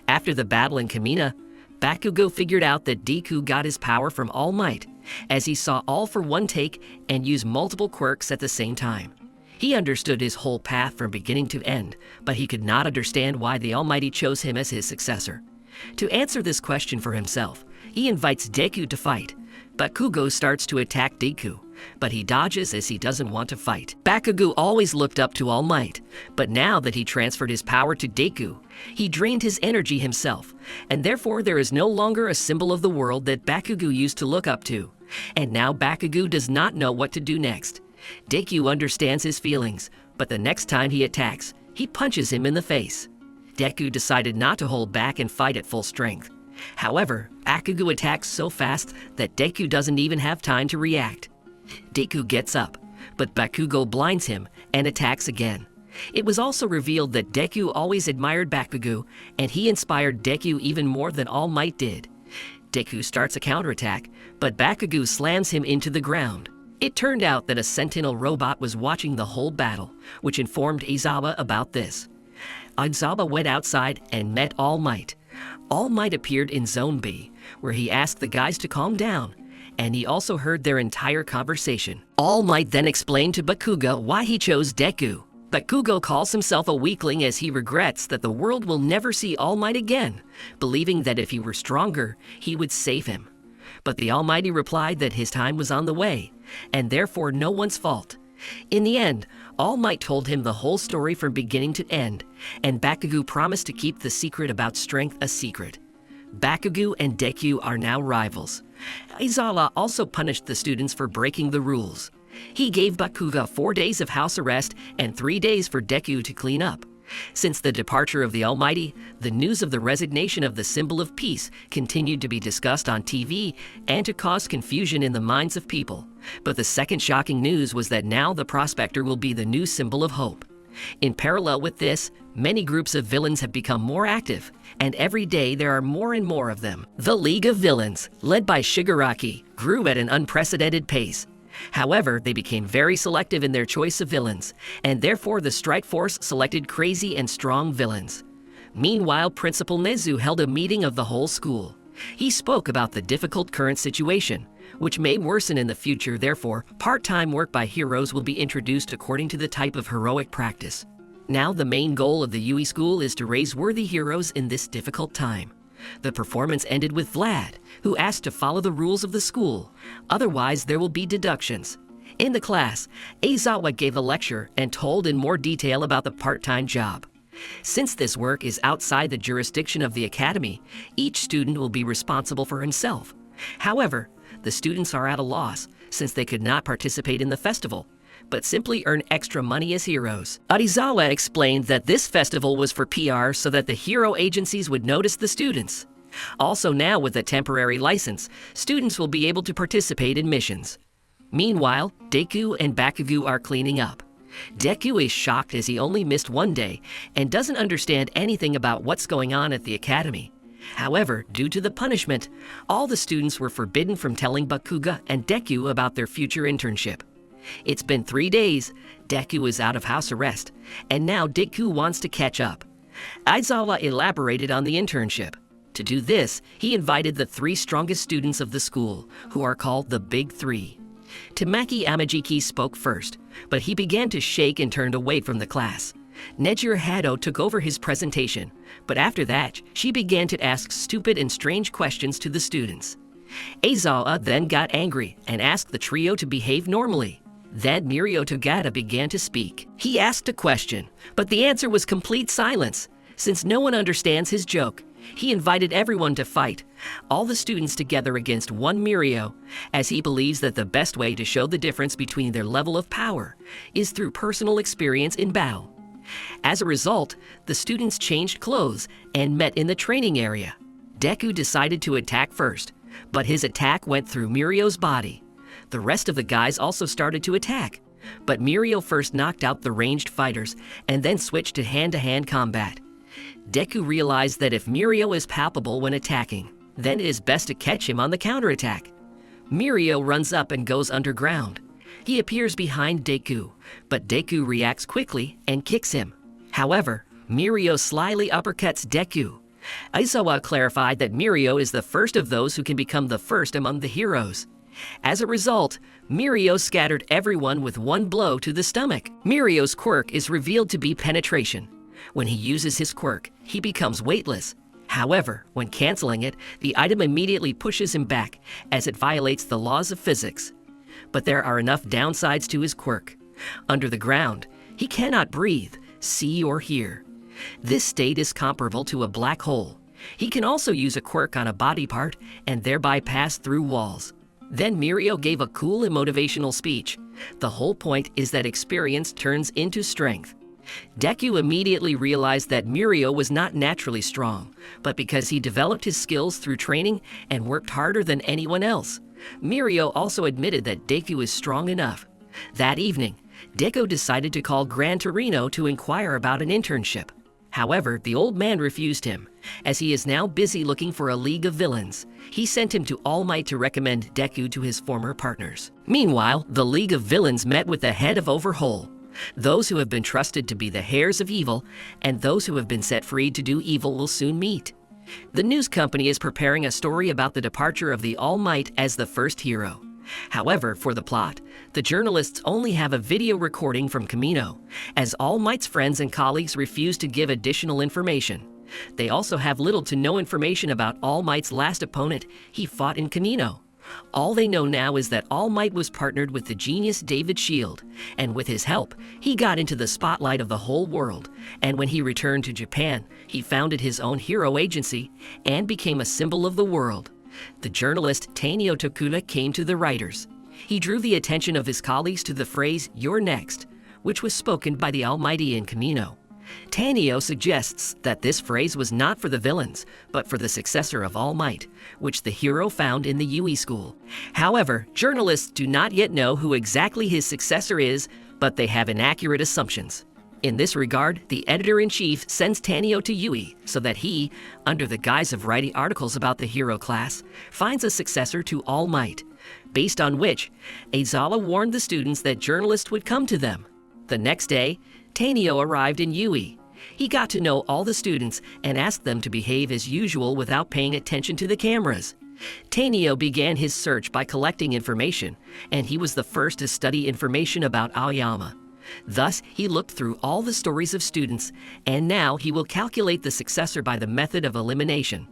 After the battle in Kamina, Bakugo figured out that Deku got his power from All Might, as he saw All for One take and use multiple quirks at the same time. He understood his whole path from beginning to end, but he could not understand why the Almighty chose him as his successor. To answer this question for himself, he invites Deku to fight. Bakugo starts to attack Deku, but he dodges as he doesn't want to fight. Bakugo always looked up to All Might, but now that he transferred his power to Deku, he drained his energy himself, and therefore there is no longer a symbol of the world that Bakugo used to look up to. And now Bakugo does not know what to do next. Deku understands his feelings, but the next time he attacks, he punches him in the face. Deku decided not to hold back and fight at full strength. However, Bakugo attacks so fast that Deku doesn't even have time to react. Deku gets up, but Bakugo blinds him and attacks again. It was also revealed that Deku always admired Bakugo, and he inspired Deku even more than All Might did. Deku starts a counterattack, but Bakugo slams him into the ground. It turned out that a sentinel robot was watching the whole battle, which informed Izawa about this. Izawa went outside and met All Might. All Might appeared in Zone B, where he asked the guys to calm down, and he also heard their entire conversation. All Might then explained to Bakugo why he chose Deku. Bakugo calls himself a weakling as he regrets that the world will never see All Might again, believing that if he were stronger, he would save him. But the Almighty replied that his time was on the way, and therefore no one's fault. In the end, All Might told him the whole story from beginning to end, and Bakugo promised to keep the secret about strength a secret. Bakugo and Deku are now rivals. Izawa also punished the students for breaking the rules. He gave Bakugo 4 days of house arrest and 3 days for Deku to clean up. Since the departure of the Almighty, the news of the resignation of the symbol of peace continued to be discussed on TV and to cause confusion in the minds of people. But the second shocking news was that now the prospector will be the new symbol of hope. In parallel with this, many groups of villains have become more active, and every day there are more and more of them. The League of Villains, led by Shigaraki, grew at an unprecedented pace. However, they became very selective in their choice of villains, and therefore the strike force selected crazy and strong villains. Meanwhile, Principal Nezu held a meeting of the whole school. He spoke about the difficult current situation, which may worsen in the future. Therefore, part-time work by heroes will be introduced according to the type of heroic practice. Now, the main goal of the UE school is to raise worthy heroes in this difficult time. The performance ended with Vlad, who asked to follow the rules of the school, otherwise there will be deductions. In the class, Aizawa gave a lecture and told in more detail about the part-time job. Since this work is outside the jurisdiction of the academy, each student will be responsible for himself. However, the students are at a loss since they could not participate in the festival, but simply earn extra money as heroes. Arizawa explained that this festival was for PR so that the hero agencies would notice the students. Also now with a temporary license, students will be able to participate in missions. Meanwhile, Deku and Bakugo are cleaning up. Deku is shocked as he only missed one day and doesn't understand anything about what's going on at the academy. However, due to the punishment, all the students were forbidden from telling Bakugo and Deku about their future internship. It's been 3 days, Deku is out of house arrest, and now Deku wants to catch up. Aizawa elaborated on the internship. To do this, he invited the 3 strongest students of the school, who are called the Big Three. Tamaki Amajiki spoke first, but he began to shake and turned away from the class. Nejiro Hado took over his presentation, but after that, she began to ask stupid and strange questions to the students. Aizawa then got angry and asked the trio to behave normally. Then Mirio Togata began to speak. He asked a question, but the answer was complete silence. Since no one understands his joke, he invited everyone to fight, all the students together against one Mirio, as he believes that the best way to show the difference between their level of power is through personal experience in battle. As a result, the students changed clothes and met in the training area. Deku decided to attack first, but his attack went through Mirio's body. The rest of the guys also started to attack, but Mirio first knocked out the ranged fighters and then switched to hand-to-hand combat. Deku realized that if Mirio is palpable when attacking, then it is best to catch him on the counterattack. Mirio runs up and goes underground. He appears behind Deku, but Deku reacts quickly and kicks him. However, Mirio slyly uppercuts Deku. Aizawa clarified that Mirio is the first of those who can become the first among the heroes. As a result, Mirio scattered everyone with one blow to the stomach. Mirio's quirk is revealed to be penetration. When he uses his quirk, he becomes weightless. However, when canceling it, the item immediately pushes him back, as it violates the laws of physics. But there are enough downsides to his quirk. Under the ground, he cannot breathe, see, or hear. This state is comparable to a black hole. He can also use a quirk on a body part and thereby pass through walls. Then Mirio gave a cool and motivational speech. The whole point is that experience turns into strength. Deku immediately realized that Mirio was not naturally strong, but because he developed his skills through training and worked harder than anyone else. Mirio also admitted that Deku is strong enough. That evening, Deku decided to call Gran Torino to inquire about an internship. However, the old man refused him, as he is now busy looking for a league of villains. He sent him to All Might to recommend Deku to his former partners. Meanwhile, the League of Villains met with the head of Overhaul. Those who have been trusted to be the heirs of evil and those who have been set free to do evil will soon meet. The news company is preparing a story about the departure of the All Might as the first hero. However, for the plot, the journalists only have a video recording from Kamino, as All Might's friends and colleagues refuse to give additional information. They also have little to no information about All Might's last opponent he fought in Kamino. All they know now is that All Might was partnered with the genius David Shield, and with his help, he got into the spotlight of the whole world, and when he returned to Japan, he founded his own hero agency and became a symbol of the world. The journalist Tanio Tokura came to the writers. He drew the attention of his colleagues to the phrase, "You're next," which was spoken by the Almighty in Kamino. Tanio suggests that this phrase was not for the villains, but for the successor of All Might, which the hero found in the UE school. However, journalists do not yet know who exactly his successor is, but they have inaccurate assumptions. In this regard, the editor-in-chief sends Tanio to UE so that he, under the guise of writing articles about the hero class, finds a successor to All Might. based on which Aizawa warned the students that journalists would come to them. The next day, Tanio arrived in Yui. He got to know all the students and asked them to behave as usual without paying attention to the cameras. Tanio began his search by collecting information, and he was the first to study information about Aoyama. Thus, he looked through all the stories of students, and now he will calculate the successor by the method of elimination.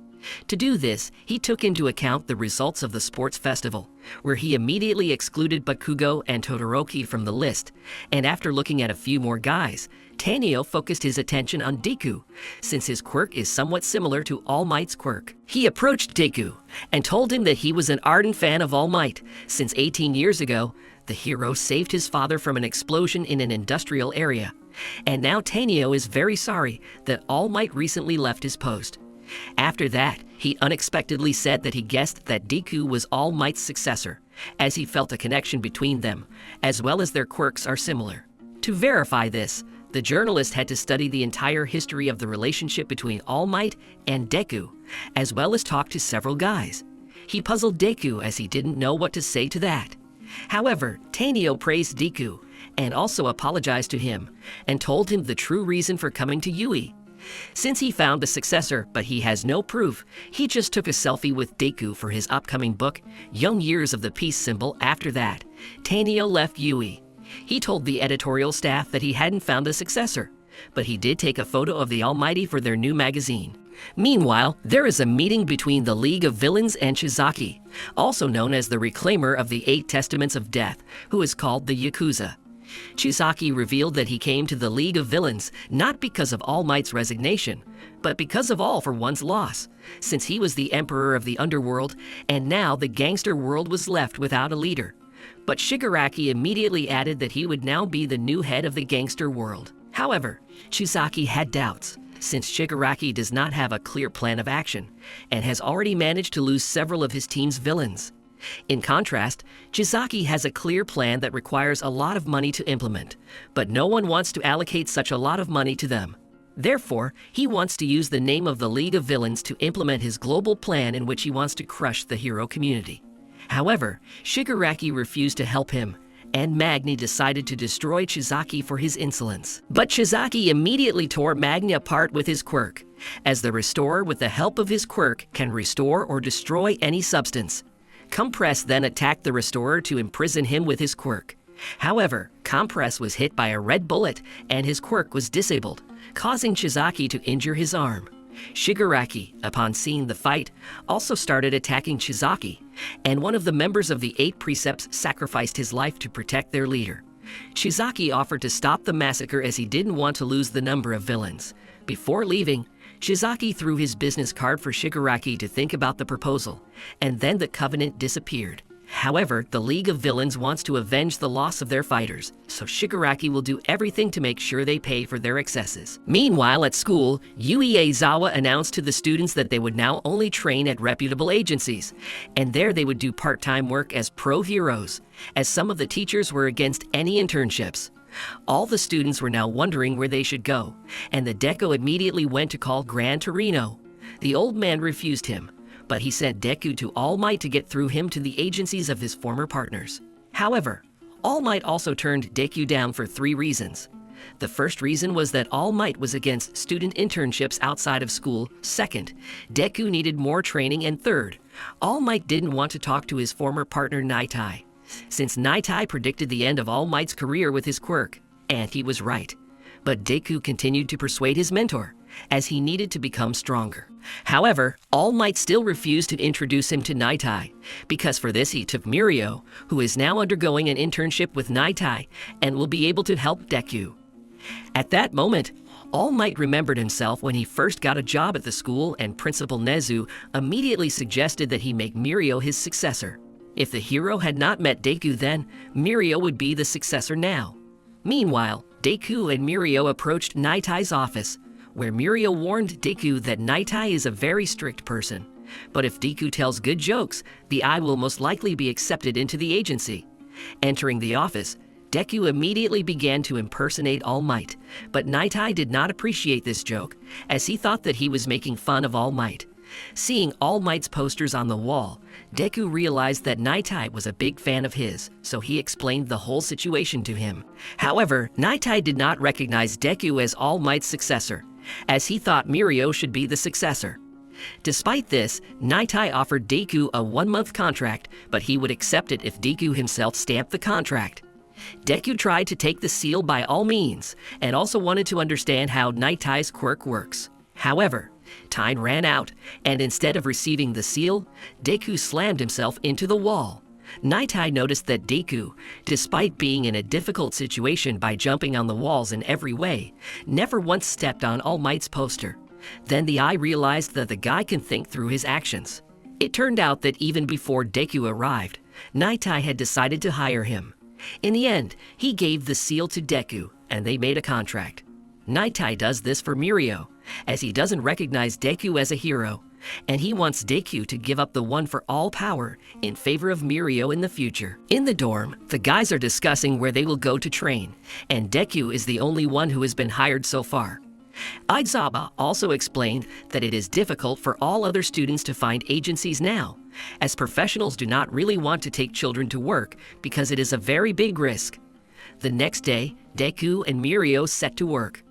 To do this, he took into account the results of the sports festival, where he immediately excluded Bakugo and Todoroki from the list, and after looking at a few more guys, Tanio focused his attention on Deku, since his quirk is somewhat similar to All Might's quirk. He approached Deku and told him that he was an ardent fan of All Might, since 18 years ago, the hero saved his father from an explosion in an industrial area, and now Tanio is very sorry that All Might recently left his post. After that, he unexpectedly said that he guessed that Deku was All Might's successor, as he felt a connection between them, as well as their quirks are similar. To verify this, the journalist had to study the entire history of the relationship between All Might and Deku, as well as talk to several guys. He puzzled Deku as he didn't know what to say to that. However, Tanio praised Deku and also apologized to him and told him the true reason for coming to Yui. Since he found the successor, but he has no proof, he just took a selfie with Deku for his upcoming book, Young Years of the Peace Symbol. After that, Tanio left Yui. He told the editorial staff that he hadn't found a successor, but he did take a photo of the Almighty for their new magazine. Meanwhile, there is a meeting between the League of Villains and Shizaki, also known as the Reclaimer of the Eight Testaments of Death, who is called the Yakuza. Shizaki revealed that he came to the League of Villains not because of All Might's resignation, but because of All for One's loss, since he was the emperor of the underworld and now the gangster world was left without a leader. But Shigaraki immediately added that he would now be the new head of the gangster world. However, Shizaki had doubts, since Shigaraki does not have a clear plan of action and has already managed to lose several of his team's villains. In contrast, Shizaki has a clear plan that requires a lot of money to implement, but no one wants to allocate such a lot of money to them. Therefore, he wants to use the name of the League of Villains to implement his global plan in which he wants to crush the hero community. However, Shigaraki refused to help him, and Magni decided to destroy Shizaki for his insolence. But Shizaki immediately tore Magni apart with his quirk, as the Restorer with the help of his quirk can restore or destroy any substance. Compress then attacked the Restorer to imprison him with his quirk. However, Compress was hit by a red bullet and his quirk was disabled, causing Shizaki to injure his arm. Shigaraki, upon seeing the fight, also started attacking Shizaki, and one of the members of the Eight Precepts sacrificed his life to protect their leader. Shizaki offered to stop the massacre as he didn't want to lose the number of villains. Before leaving, Shizaki threw his business card for Shigaraki to think about the proposal, and then the Covenant disappeared. However, the League of Villains wants to avenge the loss of their fighters, so Shigaraki will do everything to make sure they pay for their excesses. Meanwhile, at school, Yui Aizawa announced to the students that they would now only train at reputable agencies, and there they would do part-time work as pro-heroes, as some of the teachers were against any internships. All the students were now wondering where they should go, and the Deku immediately went to call Gran Torino. The old man refused him, but he sent Deku to All Might to get through him to the agencies of his former partners. However, All Might also turned Deku down for 3 reasons. The first reason was that All Might was against student internships outside of school. Second, Deku needed more training. And third, All Might didn't want to talk to his former partner Naitai, since Naitai predicted the end of All Might's career with his quirk, and he was right. But Deku continued to persuade his mentor, as he needed to become stronger. However, All Might still refused to introduce him to Naitai, because for this he took Mirio, who is now undergoing an internship with Naitai and will be able to help Deku. At that moment, All Might remembered himself when he first got a job at the school, and Principal Nezu immediately suggested that he make Mirio his successor. If the hero had not met Deku then, Mirio would be the successor now. Meanwhile, Deku and Mirio approached Naitai's office, where Mirio warned Deku that Naitai is a very strict person. But if Deku tells good jokes, the eye will most likely be accepted into the agency. Entering the office, Deku immediately began to impersonate All Might, but Naitai did not appreciate this joke, as he thought that he was making fun of All Might. Seeing All Might's posters on the wall, Deku realized that Naitai was a big fan of his, so he explained the whole situation to him. However, Naitai did not recognize Deku as All Might's successor, as he thought Mirio should be the successor. Despite this, Naitai offered Deku a 1-month contract, but he would accept it if Deku himself stamped the contract. Deku tried to take the seal by all means, and also wanted to understand how Naitai's quirk works. However, time ran out, and instead of receiving the seal, Deku slammed himself into the wall. Naitai noticed that Deku, despite being in a difficult situation by jumping on the walls in every way, never once stepped on All Might's poster. Then the eye realized that the guy can think through his actions. It turned out that even before Deku arrived, Naitai had decided to hire him. In the end, he gave the seal to Deku, and they made a contract. Naitai does this for Mirio, as he doesn't recognize Deku as a hero, and he wants Deku to give up the one for all power in favor of Mirio in the future. In the dorm, the guys are discussing where they will go to train, and Deku is the only one who has been hired so far. Izuku also explained that it is difficult for all other students to find agencies now, as professionals do not really want to take children to work because it is a very big risk. The next day, Deku and Mirio set to work.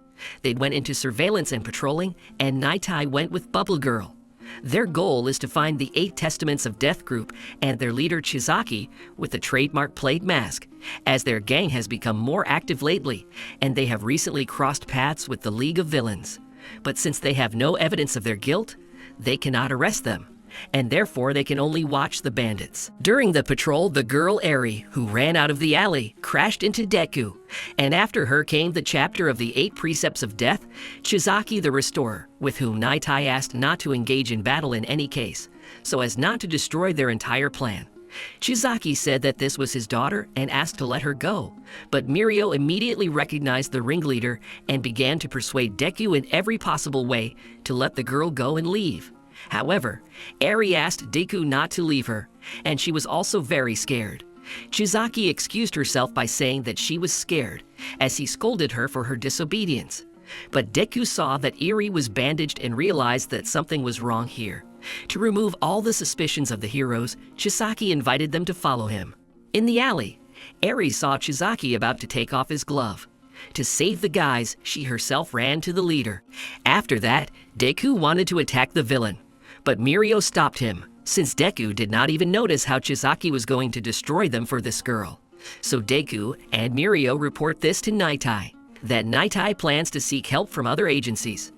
They went into surveillance and patrolling, and Naitai went with Bubble Girl. Their goal is to find the 8 Testaments of Death group and their leader Chizaki with the trademark plague mask, as their gang has become more active lately, and they have recently crossed paths with the League of Villains. But since they have no evidence of their guilt, they cannot arrest them, and therefore they can only watch the bandits. During the patrol, the girl Eri, who ran out of the alley, crashed into Deku, and after her came the chapter of the 8 Precepts of Death, Chizaki the Restorer, with whom Naitai asked not to engage in battle in any case, so as not to destroy their entire plan. Chizaki said that this was his daughter and asked to let her go, but Mirio immediately recognized the ringleader and began to persuade Deku in every possible way to let the girl go and leave. However, Eri asked Deku not to leave her, and she was also very scared. Chizaki excused herself by saying that she was scared, as he scolded her for her disobedience. But Deku saw that Eri was bandaged and realized that something was wrong here. To remove all the suspicions of the heroes, Chizaki invited them to follow him. In the alley, Eri saw Chizaki about to take off his glove. To save the guys, she herself ran to the leader. After that, Deku wanted to attack the villain, but Mirio stopped him, since Deku did not even notice how Chizaki was going to destroy them for this girl. So Deku and Mirio report this to Naitai, that Naitai plans to seek help from other agencies.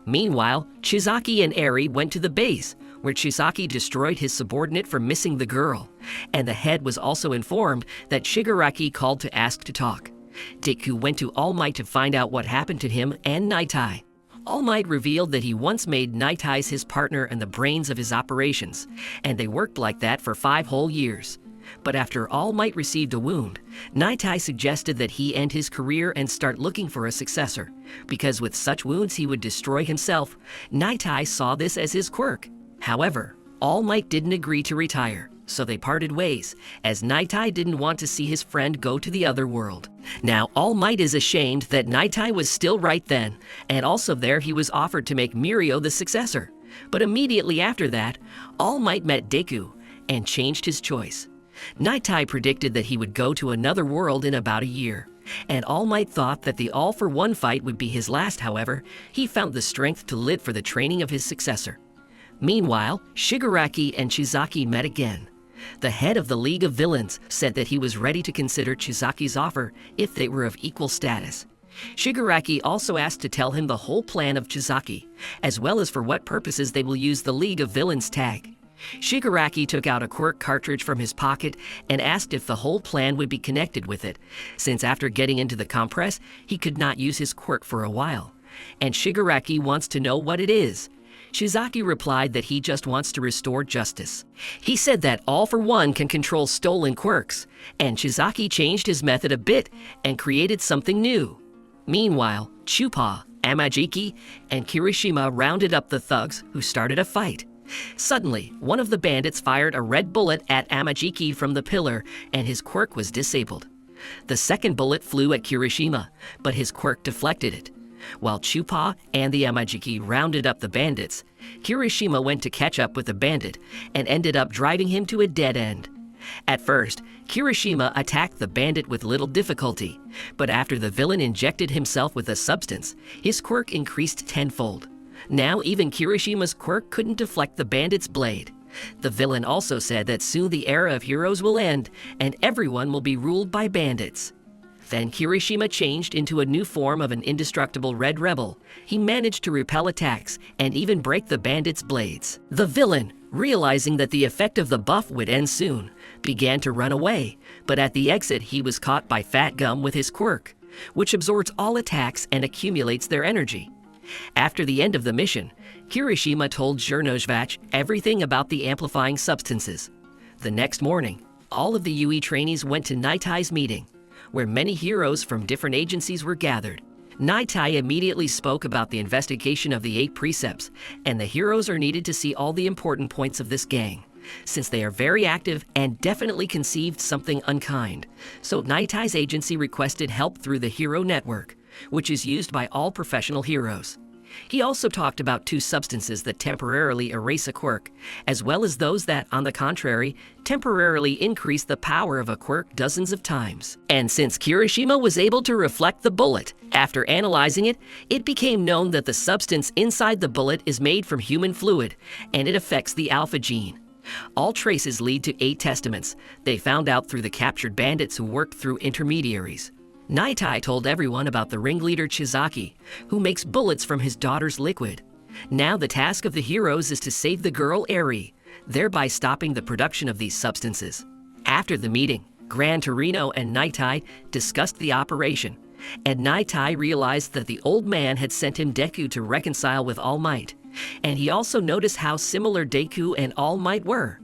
Meanwhile, Chizaki and Eri went to the base, where Chizaki destroyed his subordinate for missing the girl, and the head was also informed that Shigaraki called to ask to talk. Deku went to All Might to find out what happened to him and Naitai. All Might revealed that he once made Naitai his partner and the brains of his operations, and they worked like that for 5 whole years. But after All Might received a wound, Naitai suggested that he end his career and start looking for a successor, because with such wounds he would destroy himself. Naitai saw this as his quirk. However, All Might didn't agree to retire, so they parted ways, as Naitai didn't want to see his friend go to the other world. Now All Might is ashamed that Naitai was still right then, and also there he was offered to make Mirio the successor. But immediately after that, All Might met Deku and changed his choice. Naitai predicted that he would go to another world in about a year, and All Might thought that the all-for-one fight would be his last. However, he found the strength to live for the training of his successor. Meanwhile, Shigaraki and Chizaki met again. The head of the League of Villains said that he was ready to consider Chizaki's offer if they were of equal status. Shigaraki also asked to tell him the whole plan of Chizaki, as well as for what purposes they will use the League of Villains tag. Shigaraki took out a quirk cartridge from his pocket and asked if the whole plan would be connected with it, since after getting into the compress, he could not use his quirk for a while. And Shigaraki wants to know what it is. Chizaki replied that he just wants to restore justice. He said that All for One can control stolen quirks, and Chizaki changed his method a bit and created something new. Meanwhile, Chupa, Amajiki, and Kirishima rounded up the thugs who started a fight. Suddenly, one of the bandits fired a red bullet at Amajiki from the pillar, and his quirk was disabled. The second bullet flew at Kirishima, but his quirk deflected it. While Chupa and the Yamajiki rounded up the bandits, Kirishima went to catch up with the bandit and ended up driving him to a dead end. At first, Kirishima attacked the bandit with little difficulty, but after the villain injected himself with a substance, his quirk increased tenfold. Now even Kirishima's quirk couldn't deflect the bandit's blade. The villain also said that soon the era of heroes will end and everyone will be ruled by bandits. Then Kirishima changed into a new form of an indestructible red rebel. He managed to repel attacks and even break the bandits' blades. The villain, realizing that the effect of the buff would end soon, began to run away, but at the exit he was caught by Fat Gum with his quirk, which absorbs all attacks and accumulates their energy. After the end of the mission, Kirishima told Zhernozhvach everything about the amplifying substances. The next morning, all of the UE trainees went to Nitai's meeting, where many heroes from different agencies were gathered. Nitai immediately spoke about the investigation of the 8 precepts, and the heroes are needed to see all the important points of this gang, since they are very active and definitely conceived something unkind. So Nitai's agency requested help through the Hero Network, which is used by all professional heroes. He also talked about 2 substances that temporarily erase a quirk, as well as those that, on the contrary, temporarily increase the power of a quirk dozens of times. And since Kirishima was able to reflect the bullet, after analyzing it, it became known that the substance inside the bullet is made from human fluid, and it affects the alpha gene. All traces lead to 8 testaments they found out through the captured bandits who worked through intermediaries. Nitai told everyone about the ringleader Chizaki, who makes bullets from his daughter's liquid. Now the task of the heroes is to save the girl Eri, thereby stopping the production of these substances. After the meeting, Gran Torino and Nitai discussed the operation, and Nitai realized that the old man had sent him Deku to reconcile with All Might, and he also noticed how similar Deku and All Might were.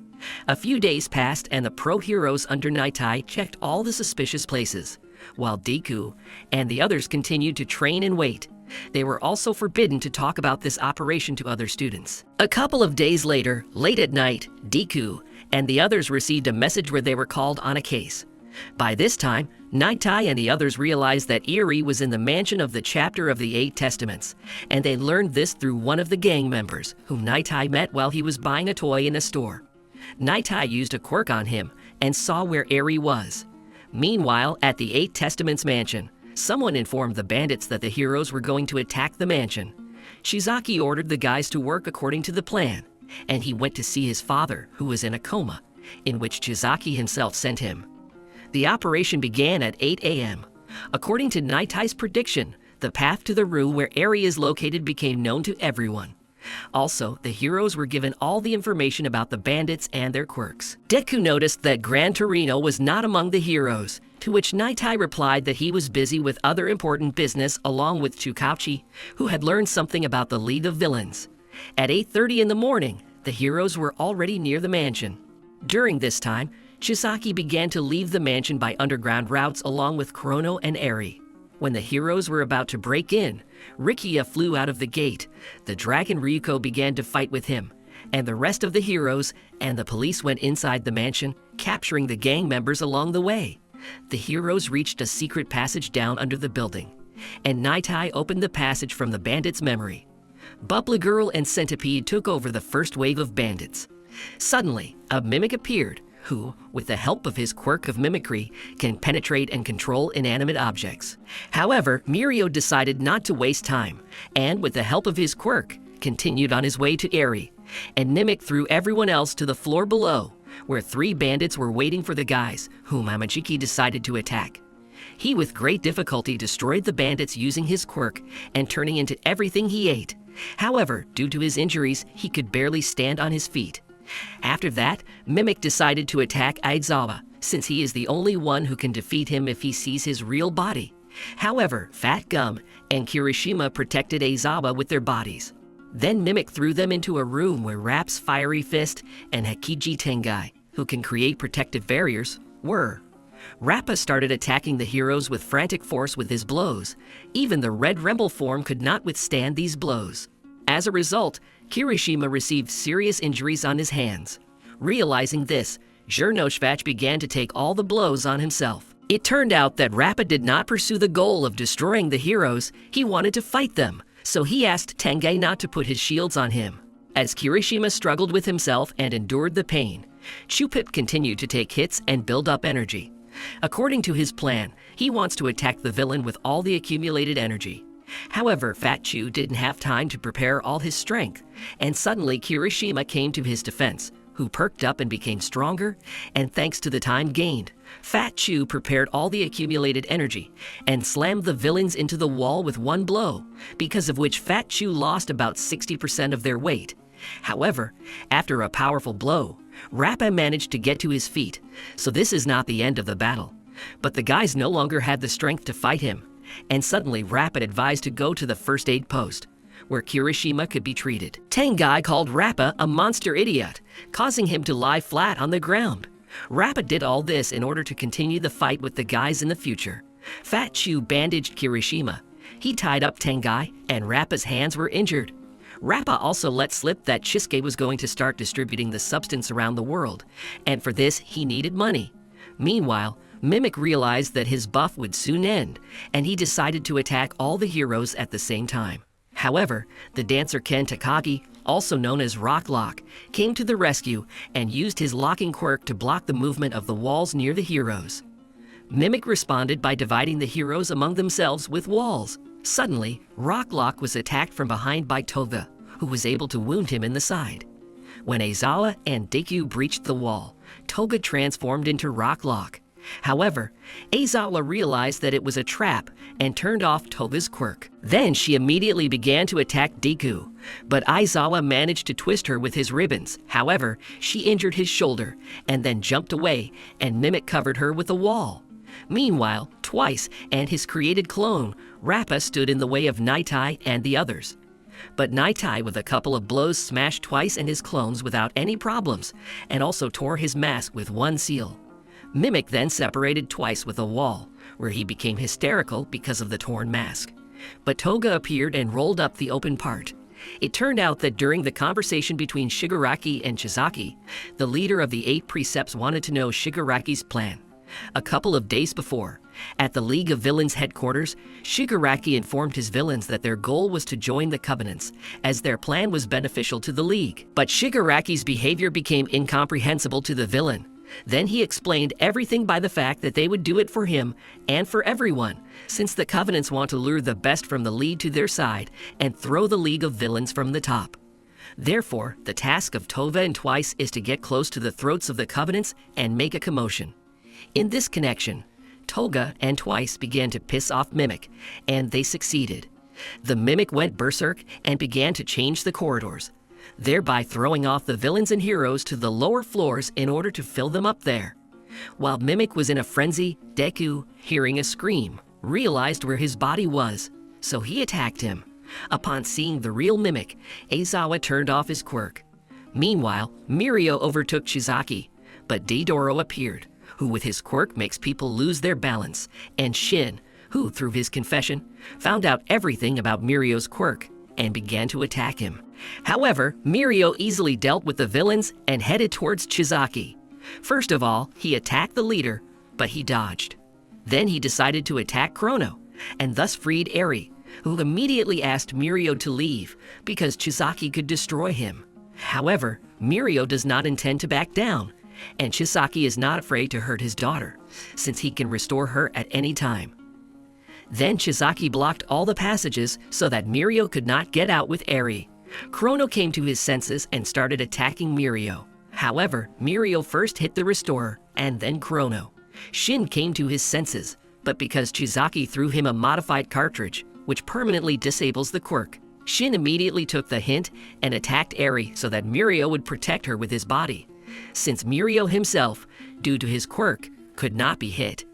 A few days passed and the pro-heroes under Nitai checked all the suspicious places, while Deku and the others continued to train and wait. They were also forbidden to talk about this operation to other students. A couple of days later, late at night, Deku and the others received a message where they were called on a case. By this time, Nitai and the others realized that Eri was in the mansion of the chapter of the 8 Testaments, and they learned this through one of the gang members, whom Nitai met while he was buying a toy in a store. Nitai used a quirk on him and saw where Eri was. Meanwhile, at the 8 Testaments mansion, someone informed the bandits that the heroes were going to attack the mansion. Shizaki ordered the guys to work according to the plan, and he went to see his father, who was in a coma, in which Shizaki himself sent him. The operation began at 8 a.m. According to Nitai's prediction, the path to the room where Eri is located became known to everyone. Also, the heroes were given all the information about the bandits and their quirks. Deku noticed that Gran Torino was not among the heroes, to which Nitai replied that he was busy with other important business along with Chukauchi, who had learned something about the League of Villains. At 8:30 in the morning, the heroes were already near the mansion. During this time, Chisaki began to leave the mansion by underground routes along with Chrono and Eri. When the heroes were about to break in, Rikia flew out of the gate. The dragon Ryuko began to fight with him, and the rest of the heroes and the police went inside the mansion, capturing the gang members along the way. The heroes reached a secret passage down under the building, and Nitai opened the passage from the bandits' memory. Bubble Girl and Centipede took over the first wave of bandits. Suddenly, a mimic appeared, who, with the help of his quirk of mimicry, can penetrate and control inanimate objects. However, Mirio decided not to waste time, and with the help of his quirk, continued on his way to Eri, and Mimic threw everyone else to the floor below, where 3 bandits were waiting for the guys, whom Amajiki decided to attack. He with great difficulty destroyed the bandits using his quirk and turning into everything he ate. However, due to his injuries, he could barely stand on his feet. After that, Mimic decided to attack Aizawa, since he is the only one who can defeat him if he sees his real body. However, Fat Gum and Kirishima protected Aizawa with their bodies. Then Mimic threw them into a room where Rap's Fiery Fist and Hakiji Tengai, who can create protective barriers, were. Rappa started attacking the heroes with frantic force with his blows. Even the Red Rebel form could not withstand these blows. As a result, Kirishima received serious injuries on his hands. Realizing this, Zhernozhvach began to take all the blows on himself. It turned out that Rappa did not pursue the goal of destroying the heroes, he wanted to fight them, so he asked Tengai not to put his shields on him. As Kirishima struggled with himself and endured the pain, Chupip continued to take hits and build up energy. According to his plan, he wants to attack the villain with all the accumulated energy. However, Fat Chew didn't have time to prepare all his strength, and suddenly Kirishima came to his defense, who perked up and became stronger, and thanks to the time gained, Fat Chew prepared all the accumulated energy and slammed the villains into the wall with one blow, because of which Fat Chew lost about 60% of their weight. However, after a powerful blow, Rappa managed to get to his feet, so this is not the end of the battle. But the guys no longer had the strength to fight him, and suddenly Rappa advised to go to the first aid post, where Kirishima could be treated. Tengai called Rappa a monster idiot, causing him to lie flat on the ground. Rappa did all this in order to continue the fight with the guys in the future. Fat Chew bandaged Kirishima. He tied up Tengai, and Rappa's hands were injured. Rappa also let slip that Chisuke was going to start distributing the substance around the world, and for this he needed money. Meanwhile, Mimic realized that his buff would soon end, and he decided to attack all the heroes at the same time. However, the dancer Ken Takagi, also known as Rock Lock, came to the rescue and used his locking quirk to block the movement of the walls near the heroes. Mimic responded by dividing the heroes among themselves with walls. Suddenly, Rock Lock was attacked from behind by Toga, who was able to wound him in the side. When Aizawa and Deku breached the wall, Toga transformed into Rock Lock. However, Aizawa realized that it was a trap and turned off Toga's quirk. Then she immediately began to attack Deku, but Aizawa managed to twist her with his ribbons. However, she injured his shoulder and then jumped away, and Mimic covered her with a wall. Meanwhile, Twice and his created clone, Rappa, stood in the way of Naitai and the others. But Naitai, with a couple of blows, smashed Twice and his clones without any problems, and also tore his mask with one seal. Mimic then separated Twice with a wall, where he became hysterical because of the torn mask. But Toga appeared and rolled up the open part. It turned out that during the conversation between Shigaraki and Chizaki, the leader of the 8 Precepts wanted to know Shigaraki's plan. A couple of days before, at the League of Villains headquarters, Shigaraki informed his villains that their goal was to join the Covenants, as their plan was beneficial to the League. But Shigaraki's behavior became incomprehensible to the villain. Then he explained everything by the fact that they would do it for him and for everyone, since the Covenants want to lure the best from the lead to their side and throw the League of Villains from the top. Therefore, the task of Toga and Twice is to get close to the throats of the Covenants and make a commotion. In this connection, Toga and Twice began to piss off Mimic, and they succeeded. The Mimic went berserk and began to change the corridors, thereby throwing off the villains and heroes to the lower floors in order to fill them up there. While Mimic was in a frenzy, Deku, hearing a scream, realized where his body was, so he attacked him. Upon seeing the real Mimic, Aizawa turned off his quirk. Meanwhile, Mirio overtook Chizaki, but Deidoro appeared, who with his quirk makes people lose their balance, and Shin, who through his confession, found out everything about Mirio's quirk and began to attack him. However, Mirio easily dealt with the villains and headed towards Chizaki. First of all, he attacked the leader, but he dodged. Then he decided to attack Chrono, and thus freed Eri, who immediately asked Mirio to leave because Chizaki could destroy him. However, Mirio does not intend to back down, and Chizaki is not afraid to hurt his daughter, since he can restore her at any time. Then Chizaki blocked all the passages so that Mirio could not get out with Eri. Chrono came to his senses and started attacking Mirio. However, Mirio first hit the restorer, and then Chrono. Shin came to his senses, but because Chizaki threw him a modified cartridge, which permanently disables the quirk, Shin immediately took the hint and attacked Eri so that Mirio would protect her with his body, since Mirio himself, due to his quirk, could not be hit.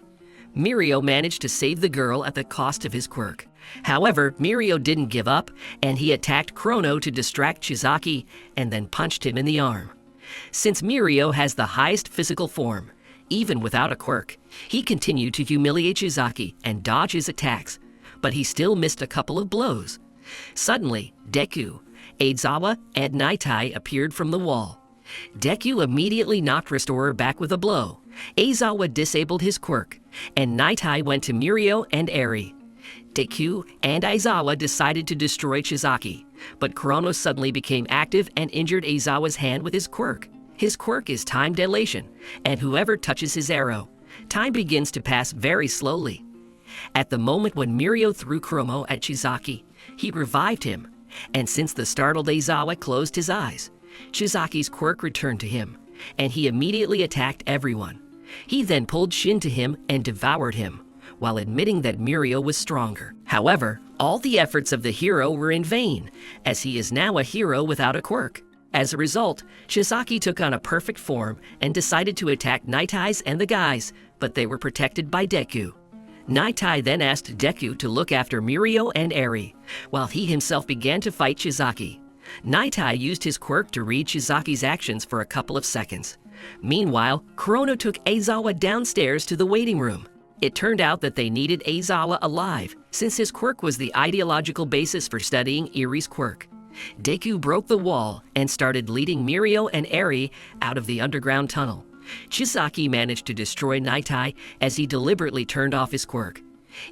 Mirio managed to save the girl at the cost of his quirk. However, Mirio didn't give up, and he attacked Chrono to distract Chizaki and then punched him in the arm. Since Mirio has the highest physical form, even without a quirk, he continued to humiliate Chizaki and dodge his attacks, but he still missed a couple of blows. Suddenly, Deku, Aizawa, and Naitai appeared from the wall. Deku immediately knocked Restorer back with a blow. Aizawa disabled his quirk, and Nightai went to Mirio and Eri. Deku and Aizawa decided to destroy Chizaki, but Kurono suddenly became active and injured Aizawa's hand with his quirk. His quirk is time dilation, and whoever touches his arrow, time begins to pass very slowly. At the moment when Mirio threw Kurono at Chizaki, he revived him, and since the startled Aizawa closed his eyes, Chizaki's quirk returned to him, and he immediately attacked everyone. He then pulled Shin to him and devoured him, while admitting that Mirio was stronger. However, all the efforts of the hero were in vain, as he is now a hero without a quirk. As a result, Chizaki took on a perfect form and decided to attack Nightai's and the guys, but they were protected by Deku. Nightai then asked Deku to look after Mirio and Eri, while he himself began to fight Chizaki. Nightai used his quirk to read Chizaki's actions for a couple of seconds. Meanwhile, Kurono took Aizawa downstairs to the waiting room. It turned out that they needed Aizawa alive, since his quirk was the ideological basis for studying Eri's quirk. Deku broke the wall and started leading Mirio and Eri out of the underground tunnel. Chizaki managed to destroy Nightai as he deliberately turned off his quirk.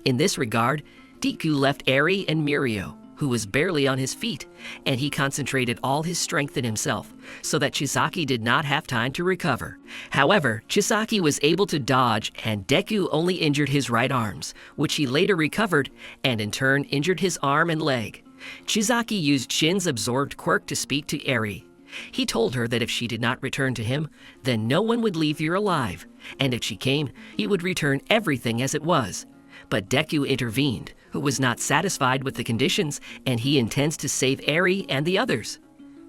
In this regard, Deku left Eri and Mirio, who was barely on his feet, and he concentrated all his strength in himself, so that Chizaki did not have time to recover. However, Chizaki was able to dodge, and Deku only injured his right arms, which he later recovered, and in turn injured his arm and leg. Chizaki used Shin's absorbed quirk to speak to Eri. He told her that if she did not return to him, then no one would leave here alive, and if she came, he would return everything as it was. But Deku intervened, who was not satisfied with the conditions, and he intends to save Eri and the others.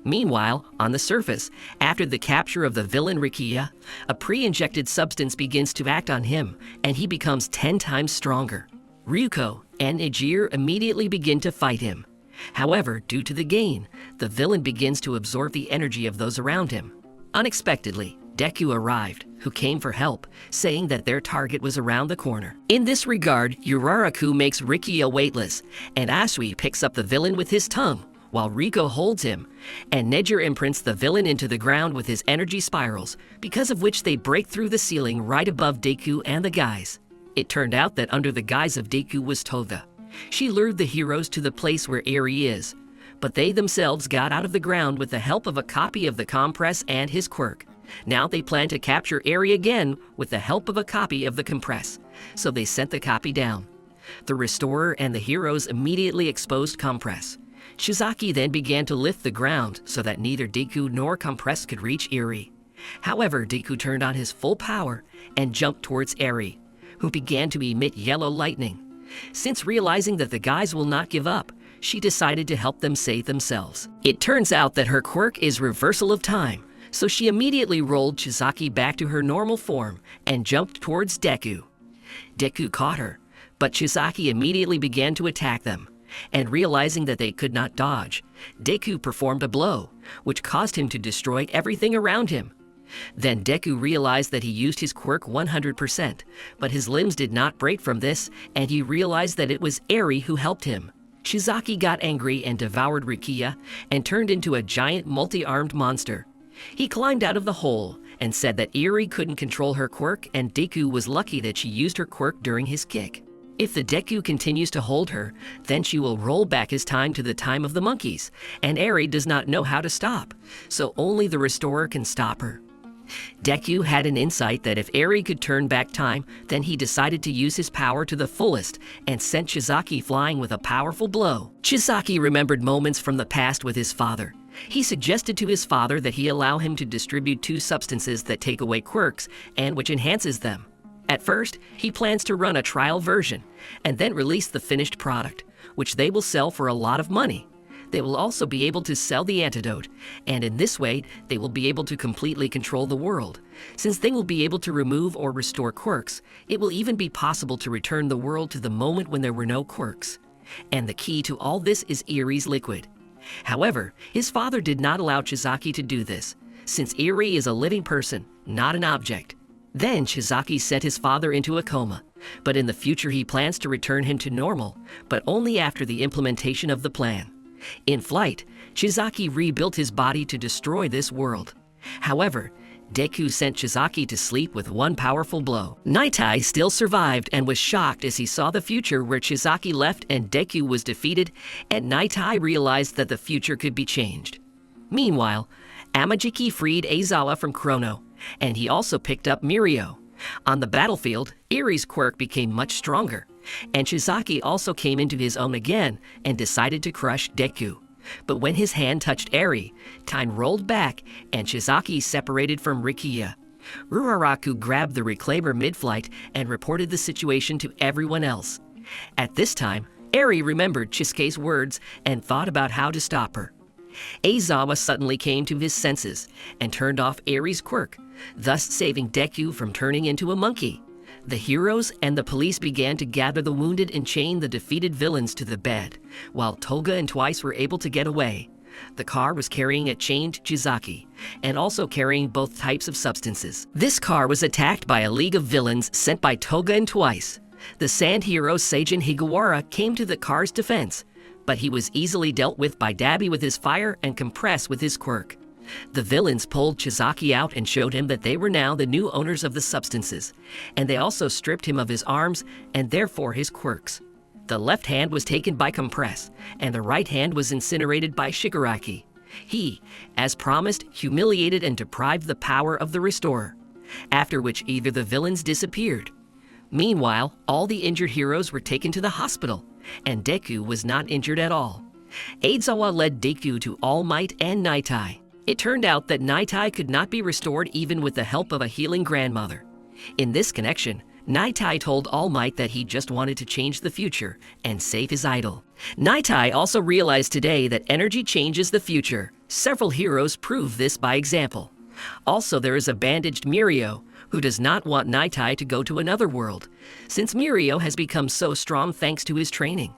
Meanwhile, on the surface, after the capture of the villain Rikiya, a pre-injected substance begins to act on him, and he becomes 10 times stronger. Ryuko and Nijir immediately begin to fight him. However, due to the gain, the villain begins to absorb the energy of those around him. Unexpectedly, Deku arrived, who came for help, saying that their target was around the corner. In this regard, Uraraku makes Rikiya weightless, and Asui picks up the villain with his tongue, while Riko holds him, and Nejir imprints the villain into the ground with his energy spirals, because of which they break through the ceiling right above Deku and the guys. It turned out that under the guise of Deku was Toga. She lured the heroes to the place where Eri is, but they themselves got out of the ground with the help of a copy of the compress and his quirk. Now they plan to capture Eri again with the help of a copy of the compress, so they sent the copy down. The Restorer and the heroes immediately exposed compress. Chizaki then began to lift the ground so that neither Deku nor compress could reach Eri. However, Deku turned on his full power and jumped towards Eri, who began to emit yellow lightning. Since realizing that the guys will not give up, she decided to help them save themselves. It turns out that her quirk is reversal of time, so she immediately rolled Chizaki back to her normal form and jumped towards Deku. Deku caught her, but Chizaki immediately began to attack them, and realizing that they could not dodge, Deku performed a blow, which caused him to destroy everything around him. Then Deku realized that he used his quirk 100%, but his limbs did not break from this, and he realized that it was Eri who helped him. Chizaki got angry and devoured Rikiya and turned into a giant multi-armed monster. He climbed out of the hole and said that Eri couldn't control her quirk, and Deku was lucky that she used her quirk during his kick. If the Deku continues to hold her, then she will roll back his time to the time of the monkeys, and Eri does not know how to stop, so only the Restorer can stop her. Deku had an insight that if Eri could turn back time, then he decided to use his power to the fullest and sent Chizaki flying with a powerful blow. Chizaki remembered moments from the past with his father. He suggested to his father that he allow him to distribute 2 substances that take away quirks and which enhances them. At first, he plans to run a trial version and then release the finished product, which they will sell for a lot of money. They will also be able to sell the antidote, and in this way, they will be able to completely control the world. Since they will be able to remove or restore quirks, it will even be possible to return the world to the moment when there were no quirks. And the key to all this is Eri's liquid. However, his father did not allow Chizaki to do this, since Eri is a living person, not an object. Then Chizaki set his father into a coma, but in the future he plans to return him to normal, but only after the implementation of the plan. In flight, Chizaki rebuilt his body to destroy this world. However, Deku sent Shizaki to sleep with one powerful blow. Nightai still survived and was shocked as he saw the future where Shizaki left and Deku was defeated, and Nightai realized that the future could be changed. Meanwhile, Amajiki freed Aizawa from Chrono, and he also picked up Mirio. On the battlefield, Eri's quirk became much stronger, and Shizaki also came into his own again and decided to crush Deku. But when his hand touched Eri, time rolled back and Shizaki separated from Rikiya. Uraraku grabbed the Reclaimer mid-flight and reported the situation to everyone else. At this time, Eri remembered Chisuke's words and thought about how to stop her. Aizawa suddenly came to his senses and turned off Eri's quirk, thus saving Deku from turning into a monkey. The heroes and the police began to gather the wounded and chain the defeated villains to the bed, while Toga and Twice were able to get away. The car was carrying a chained Chizaki, and also carrying both types of substances. This car was attacked by a league of villains sent by Toga and Twice. The sand hero Seijin Higawara came to the car's defense, but he was easily dealt with by Dabi with his fire and Compress with his quirk. The villains pulled Chizaki out and showed him that they were now the new owners of the substances, and they also stripped him of his arms and therefore his quirks. The left hand was taken by Compress, and the right hand was incinerated by Shigaraki. He, as promised, humiliated and deprived the power of the Restorer, after which either the villains disappeared. Meanwhile, all the injured heroes were taken to the hospital, and Deku was not injured at all. Aizawa led Deku to All Might and Nightai. It turned out that Nightai could not be restored even with the help of a healing grandmother. In this connection, Nightai told All Might that he just wanted to change the future and save his idol. Nightai also realized today that energy changes the future. Several heroes prove this by example. Also, there is a bandaged Mirio, who does not want Nightai to go to another world, since Mirio has become so strong thanks to his training.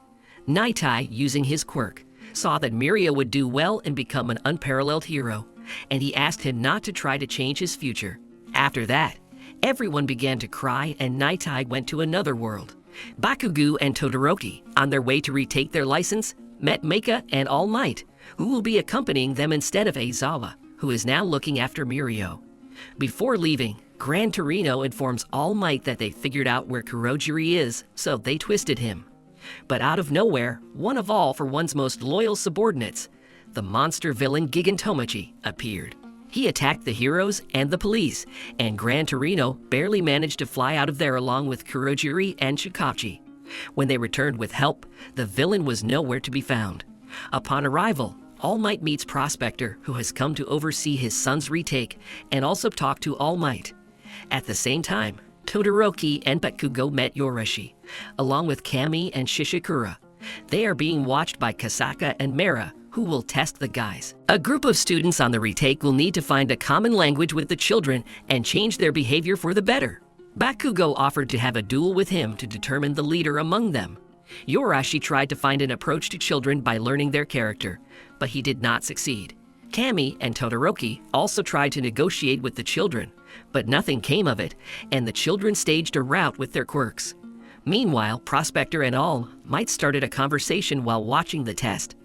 Nightai, using his quirk, saw that Mirio would do well and become an unparalleled hero, and he asked him not to try to change his future. After that, everyone began to cry and Nightai went to another world. Bakugo and Todoroki, on their way to retake their license, met Meika and All Might, who will be accompanying them instead of Aizawa, who is now looking after Mirio. Before leaving, Gran Torino informs All Might that they figured out where Kurogiri is, so they twisted him. But out of nowhere, one of all for one's most loyal subordinates, the monster villain Gigantomachi, appeared. He attacked the heroes and the police, and Gran Torino barely managed to fly out of there along with Kurogiri and Shikachi. When they returned with help, the villain was nowhere to be found. Upon arrival, All Might meets Prospector, who has come to oversee his son's retake, and also talk to All Might. At the same time, Todoroki and Bakugo met Yorashi, along with Kami and Shishikura. They are being watched by Kasaka and Mera, who will test the guys. A group of students on the retake will need to find a common language with the children and change their behavior for the better. Bakugo offered to have a duel with him to determine the leader among them. Yorashi tried to find an approach to children by learning their character, but he did not succeed. Kami and Todoroki also tried to negotiate with the children, but nothing came of it, and the children staged a rout with their quirks. Meanwhile, Prospector and All Might started a conversation while watching the test.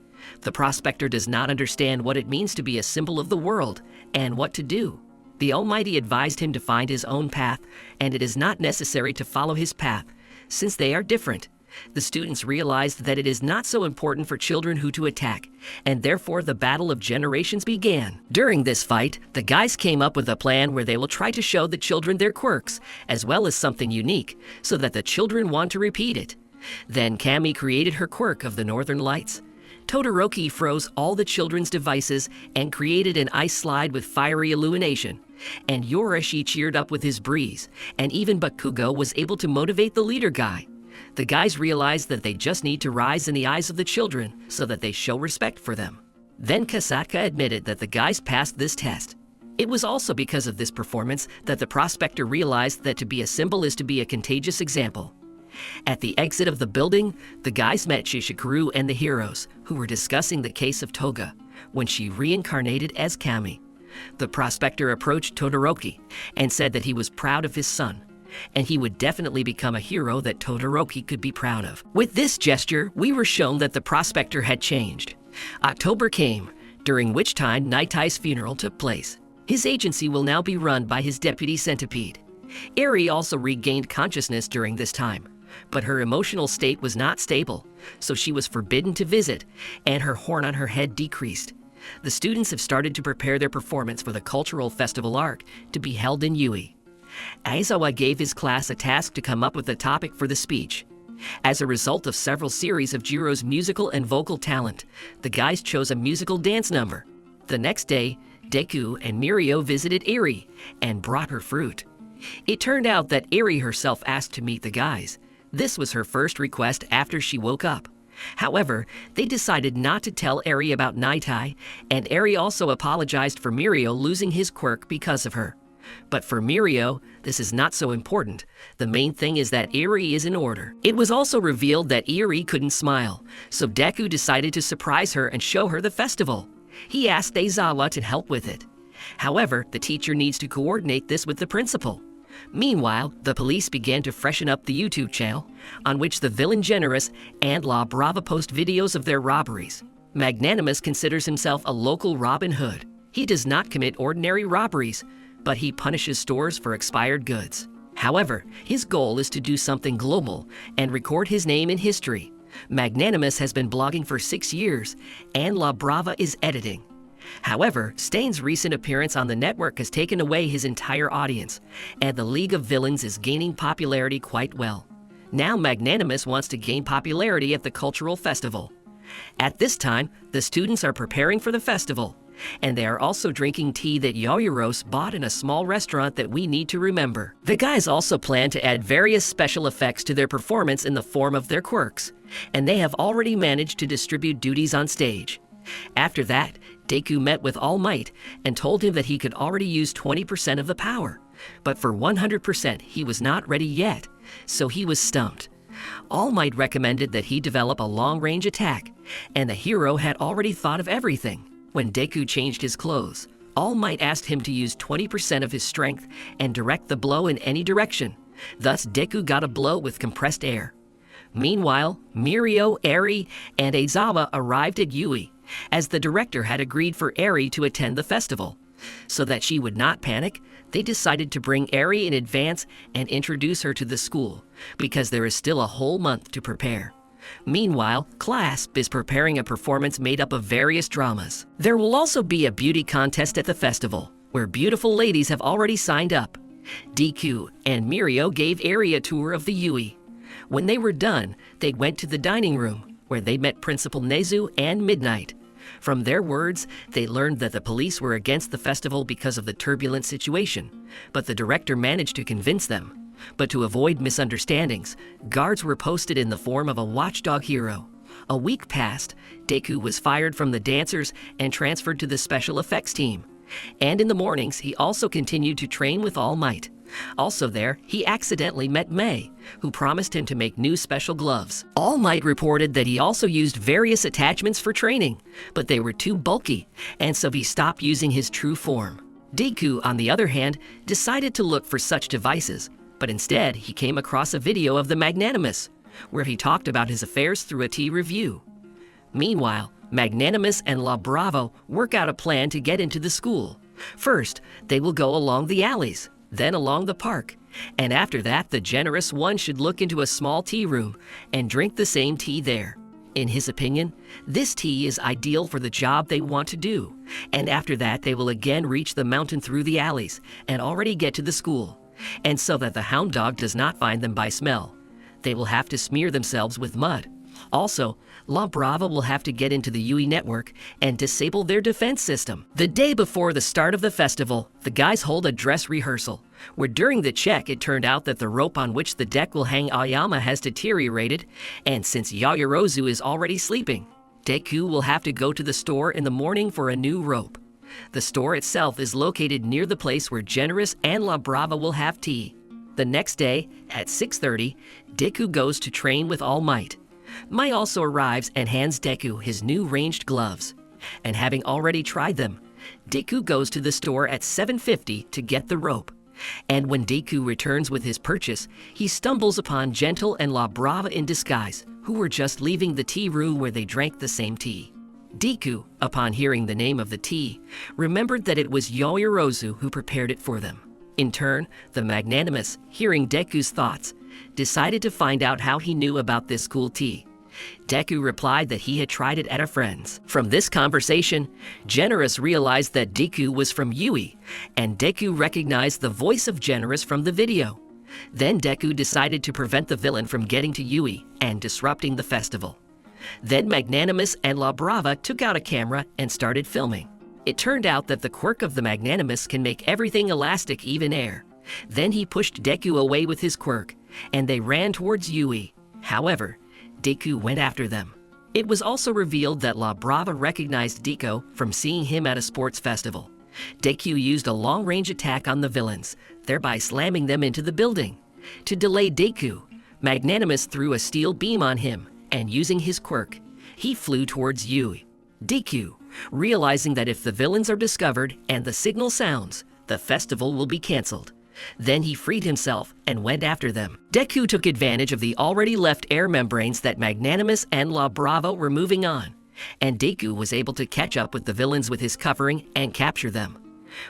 The Prospector does not understand what it means to be a symbol of the world and what to do. The Almighty advised him to find his own path, and it is not necessary to follow his path, since they are different. The students realized that it is not so important for children who to attack, and therefore the battle of generations began. During this fight, the guys came up with a plan where they will try to show the children their quirks, as well as something unique, so that the children want to repeat it. Then Kami created her quirk of the Northern Lights. Todoroki froze all the children's devices and created an ice slide with fiery illumination. And Yorashi cheered up with his breeze, and even Bakugo was able to motivate the leader guy. The guys realized that they just need to rise in the eyes of the children so that they show respect for them. Then Kasaka admitted that the guys passed this test. It was also because of this performance that the Prospector realized that to be a symbol is to be a contagious example. At the exit of the building, the guys met Shishikuru and the heroes, who were discussing the case of Toga, when she reincarnated as Kami. The Prospector approached Todoroki and said that he was proud of his son, and he would definitely become a hero that Todoroki could be proud of. With this gesture, we were shown that the Prospector had changed. October came, during which time Nightai's funeral took place. His agency will now be run by his deputy centipede. Eri also regained consciousness during this time, but her emotional state was not stable, so she was forbidden to visit, and her horn on her head decreased. The students have started to prepare their performance for the cultural festival arc to be held in Yui. Aizawa gave his class a task to come up with a topic for the speech. As a result of several series of Jiro's musical and vocal talent, the guys chose a musical dance number. The next day, Deku and Mirio visited Eri and brought her fruit. It turned out that Eri herself asked to meet the guys. This was her first request after she woke up. However, they decided not to tell Eri about Naitai, and Eri also apologized for Mirio losing his quirk because of her. But for Mirio, this is not so important. The main thing is that Eri is in order. It was also revealed that Eri couldn't smile, so Deku decided to surprise her and show her the festival. He asked Aizawa to help with it. However, the teacher needs to coordinate this with the principal. Meanwhile, the police began to freshen up the YouTube channel, on which the villain Generous and La Brava post videos of their robberies. Magnanimous considers himself a local Robin Hood. He does not commit ordinary robberies, but he punishes stores for expired goods. However, his goal is to do something global and record his name in history. Magnanimous has been blogging for 6 years, and La Brava is editing. However, Stain's recent appearance on the network has taken away his entire audience, and the League of Villains is gaining popularity quite well. Now Magnanimous wants to gain popularity at the cultural festival. At this time, the students are preparing for the festival, and they are also drinking tea that Yaoyoro's bought in a small restaurant that we need to remember. The guys also plan to add various special effects to their performance in the form of their quirks, and they have already managed to distribute duties on stage. After that, Deku met with All Might and told him that he could already use 20% of the power, but for 100% he was not ready yet, so he was stumped. All Might recommended that he develop a long-range attack, and the hero had already thought of everything. When Deku changed his clothes, All Might asked him to use 20% of his strength and direct the blow in any direction. Thus, Deku got a blow with compressed air. Meanwhile, Mirio, Eri, and Aizawa arrived at Yui, as the director had agreed for Eri to attend the festival. So that she would not panic, they decided to bring Eri in advance and introduce her to the school, because there is still a whole month to prepare. Meanwhile, Clasp is preparing a performance made up of various dramas. There will also be a beauty contest at the festival, where beautiful ladies have already signed up. Deku and Mirio gave Eri a tour of the Yui. When they were done, they went to the dining room, where they met Principal Nezu and Midnight. From their words, they learned that the police were against the festival because of the turbulent situation, but the director managed to convince them. But to avoid misunderstandings, guards were posted in the form of a watchdog hero. A week passed, Deku was fired from the dancers and transferred to the special effects team. And in the mornings, he also continued to train with All Might. Also there, he accidentally met Mei, who promised him to make new special gloves. All Might reported that he also used various attachments for training, but they were too bulky, and so he stopped using his true form. Deku, on the other hand, decided to look for such devices, but instead he came across a video of the Magnanimous, where he talked about his affairs through a tea review. Meanwhile, Magnanimous and La Bravo work out a plan to get into the school. First, they will go along the alleys, then along the park, and after that the generous one should look into a small tea room and drink the same tea there. In his opinion, this tea is ideal for the job they want to do, and after that they will again reach the mountain through the alleys and already get to the school. And so that the hound dog does not find them by smell, they will have to smear themselves with mud. Also, La Brava will have to get into the Yui network and disable their defense system. The day before the start of the festival, the guys hold a dress rehearsal, where during the check it turned out that the rope on which the deck will hang Aoyama has deteriorated, and since Yaoyorozu is already sleeping, Deku will have to go to the store in the morning for a new rope. The store itself is located near the place where Generous and La Brava will have tea. The next day, at 6:30, Deku goes to train with All Might. Mai also arrives and hands Deku his new ranged gloves. And having already tried them, Deku goes to the store at 7:50 to get the rope. And when Deku returns with his purchase, he stumbles upon Gentle and La Brava in disguise, who were just leaving the tea room where they drank the same tea. Deku, upon hearing the name of the tea, remembered that it was Yoirozu who prepared it for them. In turn, the magnanimous, hearing Deku's thoughts, decided to find out how he knew about this cool tea. Deku replied that he had tried it at a friend's. From this conversation, Generous realized that Deku was from Yui, and Deku recognized the voice of Generous from the video. Then Deku decided to prevent the villain from getting to Yui and disrupting the festival. Then Magnanimous and La Brava took out a camera and started filming. It turned out that the quirk of the Magnanimous can make everything elastic, even air. Then he pushed Deku away with his quirk, and they ran towards Yui. However, Deku went after them. It was also revealed that La Brava recognized Deku from seeing him at a sports festival. Deku used a long-range attack on the villains, thereby slamming them into the building. To delay Deku, Magnanimous threw a steel beam on him, and using his quirk, he flew towards Yui. Deku, realizing that if the villains are discovered and the signal sounds, the festival will be cancelled. Then he freed himself and went after them. Deku took advantage of the already left air membranes that Magnanimous and La Brava were moving on, and Deku was able to catch up with the villains with his covering and capture them.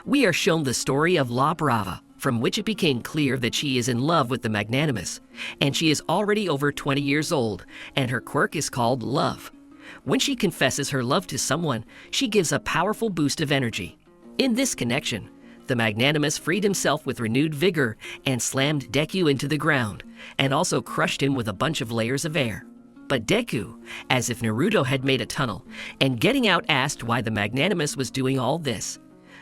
We are shown the story of La Brava, from which it became clear that she is in love with the Magnanimous, and she is already over 20 years old, and her quirk is called Love. When she confesses her love to someone, she gives a powerful boost of energy. In this connection, the Magnanimous freed himself with renewed vigor and slammed Deku into the ground, and also crushed him with a bunch of layers of air. But Deku, as if Naruto had made a tunnel, and getting out asked why the Magnanimous was doing all this.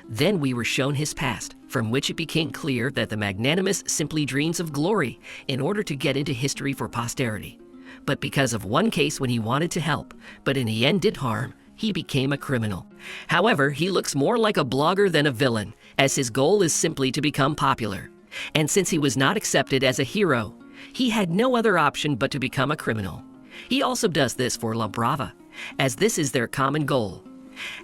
Then we were shown his past, from which it became clear that the Magnanimous simply dreams of glory in order to get into history for posterity. But because of one case when he wanted to help, but in the end did harm, he became a criminal. However, he looks more like a blogger than a villain, as his goal is simply to become popular. And since he was not accepted as a hero, he had no other option but to become a criminal. He also does this for La Brava, as this is their common goal.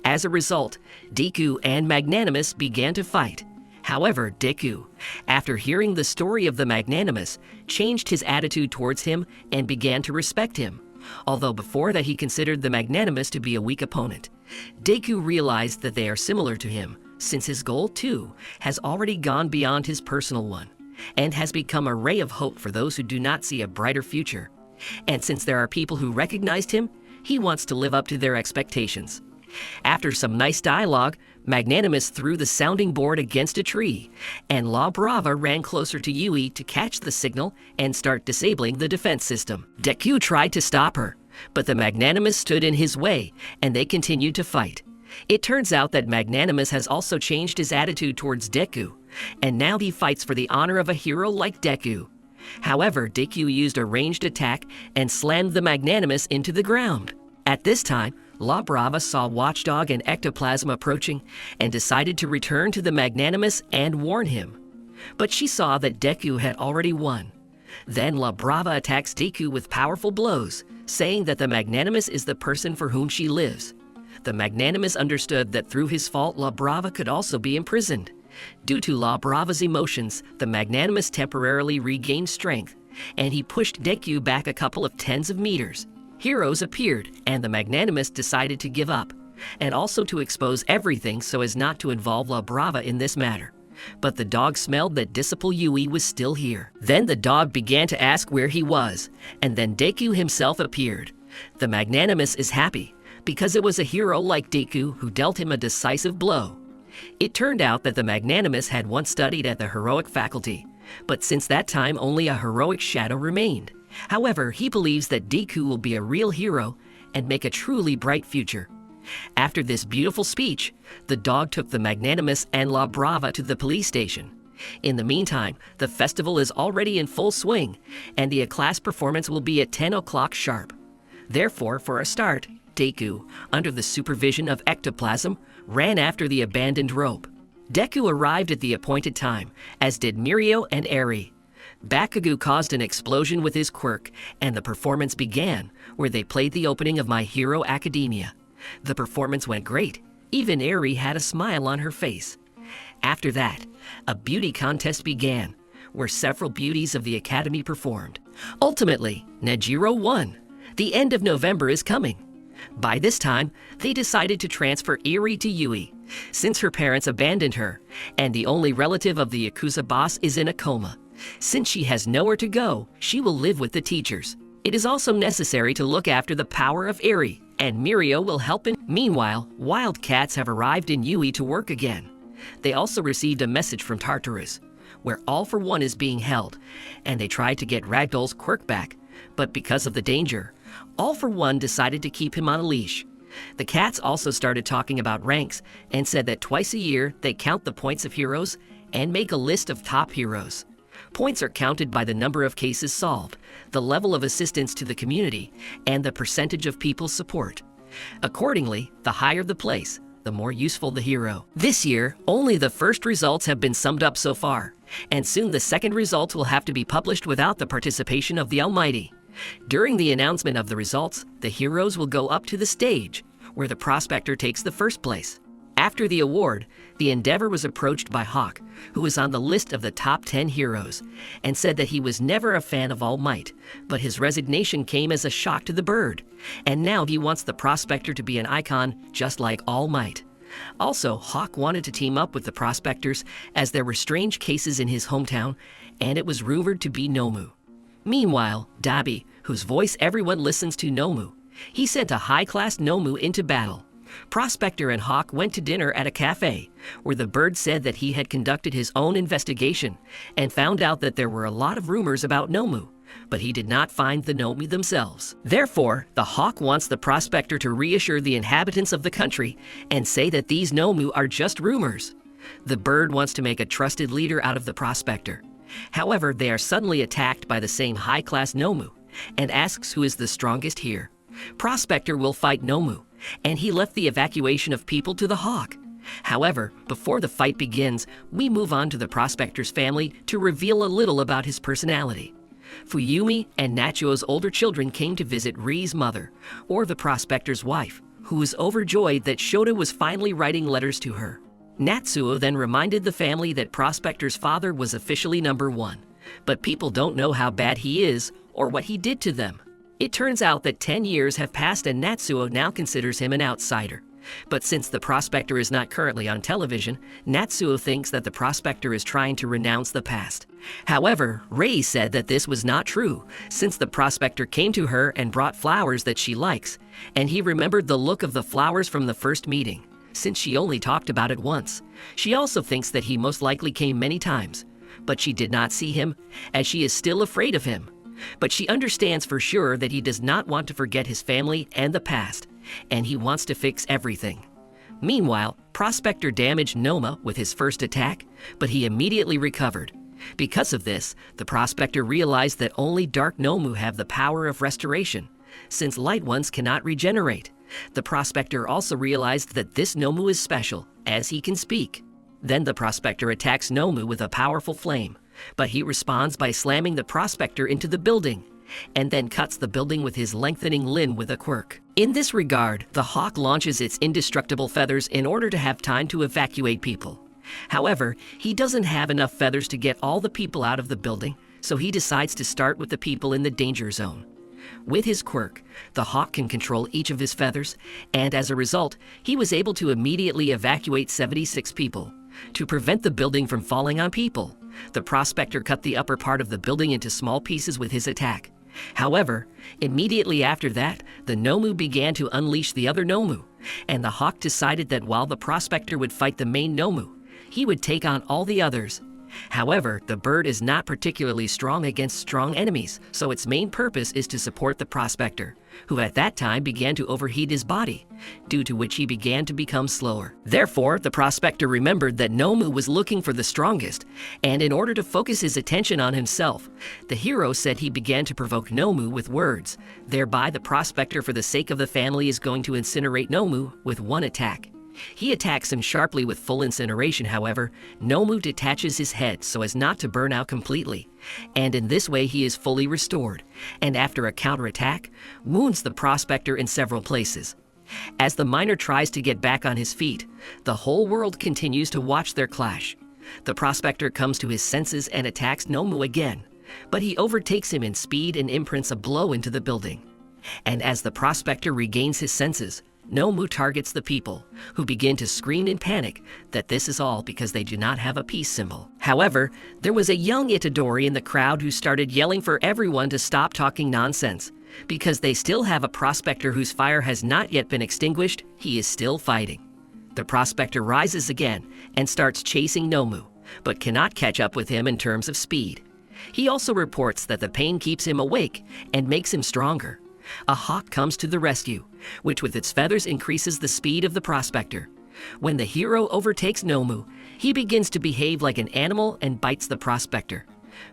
As a result, Deku and Magnanimous began to fight. However, Deku, after hearing the story of the Magnanimous, changed his attitude towards him and began to respect him. Although before that he considered the Magnanimous to be a weak opponent. Deku realized that they are similar to him, since his goal too has already gone beyond his personal one, and has become a ray of hope for those who do not see a brighter future. And since there are people who recognized him, he wants to live up to their expectations. After some nice dialogue, Magnanimous threw the sounding board against a tree, and La Brava ran closer to Yui to catch the signal and start disabling the defense system. Deku tried to stop her, but the Magnanimous stood in his way, and they continued to fight. It turns out that Magnanimous has also changed his attitude towards Deku, and now he fights for the honor of a hero like Deku. However, Deku used a ranged attack and slammed the Magnanimous into the ground. At this time, La Brava saw Watchdog and Ectoplasm approaching and decided to return to the Magnanimous and warn him. But she saw that Deku had already won. Then La Brava attacks Deku with powerful blows, saying that the Magnanimous is the person for whom she lives. The Magnanimous understood that through his fault La Brava could also be imprisoned. Due to La Brava's emotions, the Magnanimous temporarily regained strength, and he pushed Deku back a couple of tens of meters. Heroes appeared, and the Magnanimous decided to give up, and also to expose everything so as not to involve La Brava in this matter. But the dog smelled that Disciple Yui was still here. Then the dog began to ask where he was, and then Deku himself appeared. The Magnanimous is happy, because it was a hero like Deku who dealt him a decisive blow. It turned out that the Magnanimous had once studied at the heroic faculty, but since that time only a heroic shadow remained. However, he believes that Deku will be a real hero and make a truly bright future. After this beautiful speech, the dog took the Magnanimous and La Brava to the police station. In the meantime, the festival is already in full swing, and the class performance will be at 10 o'clock sharp. Therefore, for a start, Deku, under the supervision of Ectoplasm, ran after the abandoned rope. Deku arrived at the appointed time, as did Mirio and Eri. Bakugo caused an explosion with his quirk, and the performance began, where they played the opening of My Hero Academia. The performance went great. Even Eri had a smile on her face. After that, a beauty contest began, where several beauties of the academy performed. Ultimately, Nejiro won. The end of November is coming. By this time, they decided to transfer Eri to Yui, since her parents abandoned her, and the only relative of the Yakuza boss is in a coma. Since she has nowhere to go, she will live with the teachers. It is also necessary to look after the power of Eri, and Mirio will help in. Meanwhile, wildcats have arrived in Yui to work again. They also received a message from Tartarus, where All for One is being held, and they tried to get Ragdoll's quirk back, but because of the danger, All for One decided to keep him on a leash. The cats also started talking about ranks and said that twice a year they count the points of heroes and make a list of top heroes. Points are counted by the number of cases solved, the level of assistance to the community, and the percentage of people's support. Accordingly, the higher the place, the more useful the hero. This year, only the first results have been summed up so far, and soon the second results will have to be published without the participation of the Almighty. During the announcement of the results, the heroes will go up to the stage, where the prospector takes the first place. After the award, the Endeavor was approached by Hawk, who was on the list of the top 10 heroes, and said that he was never a fan of All Might, but his resignation came as a shock to the bird, and now he wants the prospector to be an icon just like All Might. Also, Hawk wanted to team up with the prospectors as there were strange cases in his hometown, and it was rumored to be Nomu. Meanwhile, Dabi, whose voice everyone listens to, Nomu, he sent a high-class Nomu into battle. Prospector and Hawk went to dinner at a cafe, where the bird said that he had conducted his own investigation and found out that there were a lot of rumors about Nomu, but he did not find the Nomu themselves. Therefore, the Hawk wants the prospector to reassure the inhabitants of the country and say that these Nomu are just rumors. The bird wants to make a trusted leader out of the prospector. However, they are suddenly attacked by the same high-class Nomu and asks who is the strongest here. Prospector will fight Nomu, and he left the evacuation of people to the Hawk. However, before the fight begins, we move on to the prospector's family to reveal a little about his personality. Fuyumi and Nachuo's older children came to visit Ri's mother, or the prospector's wife, who was overjoyed that Shota was finally writing letters to her. Natsuo then reminded the family that Prospector's father was officially number 1, but people don't know how bad he is or what he did to them. It turns out that 10 years have passed and Natsuo now considers him an outsider. But since the prospector is not currently on television, Natsuo thinks that the prospector is trying to renounce the past. However, Rei said that this was not true, since the prospector came to her and brought flowers that she likes, and he remembered the look of the flowers from the first meeting, since she only talked about it once. She also thinks that he most likely came many times, but she did not see him, as she is still afraid of him. But she understands for sure that he does not want to forget his family and the past, and he wants to fix everything. Meanwhile, Prospector damaged Noma with his first attack, but he immediately recovered. Because of this, the Prospector realized that only Dark Nomu have the power of restoration, since light ones cannot regenerate. The Prospector also realized that this Nomu is special, as he can speak. Then the Prospector attacks Nomu with a powerful flame, but he responds by slamming the Prospector into the building, and then cuts the building with his lengthening limb with a quirk. In this regard, the Hawk launches its indestructible feathers in order to have time to evacuate people. However, he doesn't have enough feathers to get all the people out of the building, so he decides to start with the people in the danger zone. With his quirk, the Hawk can control each of his feathers, and as a result, he was able to immediately evacuate 76 people. To prevent the building from falling on people, the Prospector cut the upper part of the building into small pieces with his attack. However, immediately after that, the Nomu began to unleash the other Nomu, and the Hawk decided that while the Prospector would fight the main Nomu, he would take on all the others. However, the bird is not particularly strong against strong enemies, so its main purpose is to support the Prospector, who at that time began to overheat his body, due to which he began to become slower. Therefore, the Prospector remembered that Nomu was looking for the strongest, and in order to focus his attention on himself, the hero said he began to provoke Nomu with words. Thereby, the Prospector, for the sake of the family, is going to incinerate Nomu with one attack. He attacks him sharply with full incineration. However, Nomu detaches his head so as not to burn out completely, and in this way he is fully restored, and after a counterattack, wounds the Prospector in several places. As the miner tries to get back on his feet, the whole world continues to watch their clash. The Prospector comes to his senses and attacks Nomu again, but he overtakes him in speed and imprints a blow into the building. And as the prospector regains his senses, Nomu targets the people, who begin to scream in panic that this is all because they do not have a peace symbol. However, there was a young Itadori in the crowd who started yelling for everyone to stop talking nonsense. Because they still have a prospector whose fire has not yet been extinguished, he is still fighting. The prospector rises again and starts chasing Nomu, but cannot catch up with him in terms of speed. He also reports that the pain keeps him awake and makes him stronger. A hawk comes to the rescue, which with its feathers increases the speed of the prospector. When the hero overtakes Nomu, he begins to behave like an animal and bites the prospector.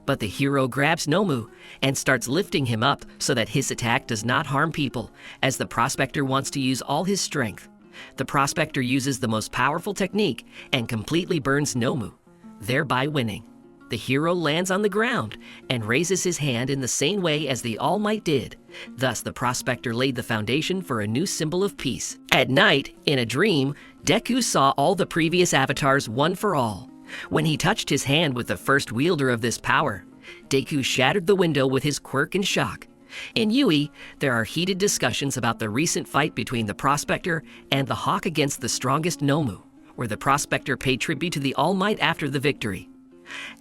But the hero grabs Nomu and starts lifting him up so that his attack does not harm people, as the prospector wants to use all his strength. The prospector uses the most powerful technique and completely burns Nomu, thereby winning. The hero lands on the ground and raises his hand in the same way as the All Might did. Thus, the prospector laid the foundation for a new symbol of peace. At night, in a dream, Deku saw all the previous avatars one for all. When he touched his hand with the first wielder of this power, Deku shattered the window with his quirk in shock. In Yui, there are heated discussions about the recent fight between the prospector and the hawk against the strongest Nomu, where the prospector paid tribute to the All Might after the victory.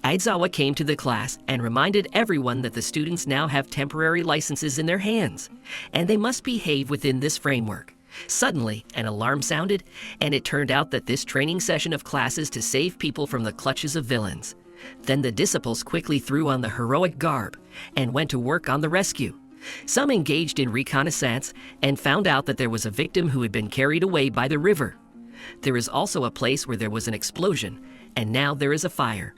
Aizawa came to the class and reminded everyone that the students now have temporary licenses in their hands, and they must behave within this framework. Suddenly, an alarm sounded, and it turned out that this training session of classes to save people from the clutches of villains. Then the disciples quickly threw on the heroic garb and went to work on the rescue. Some engaged in reconnaissance and found out that there was a victim who had been carried away by the river. There is also a place where there was an explosion, and now there is a fire.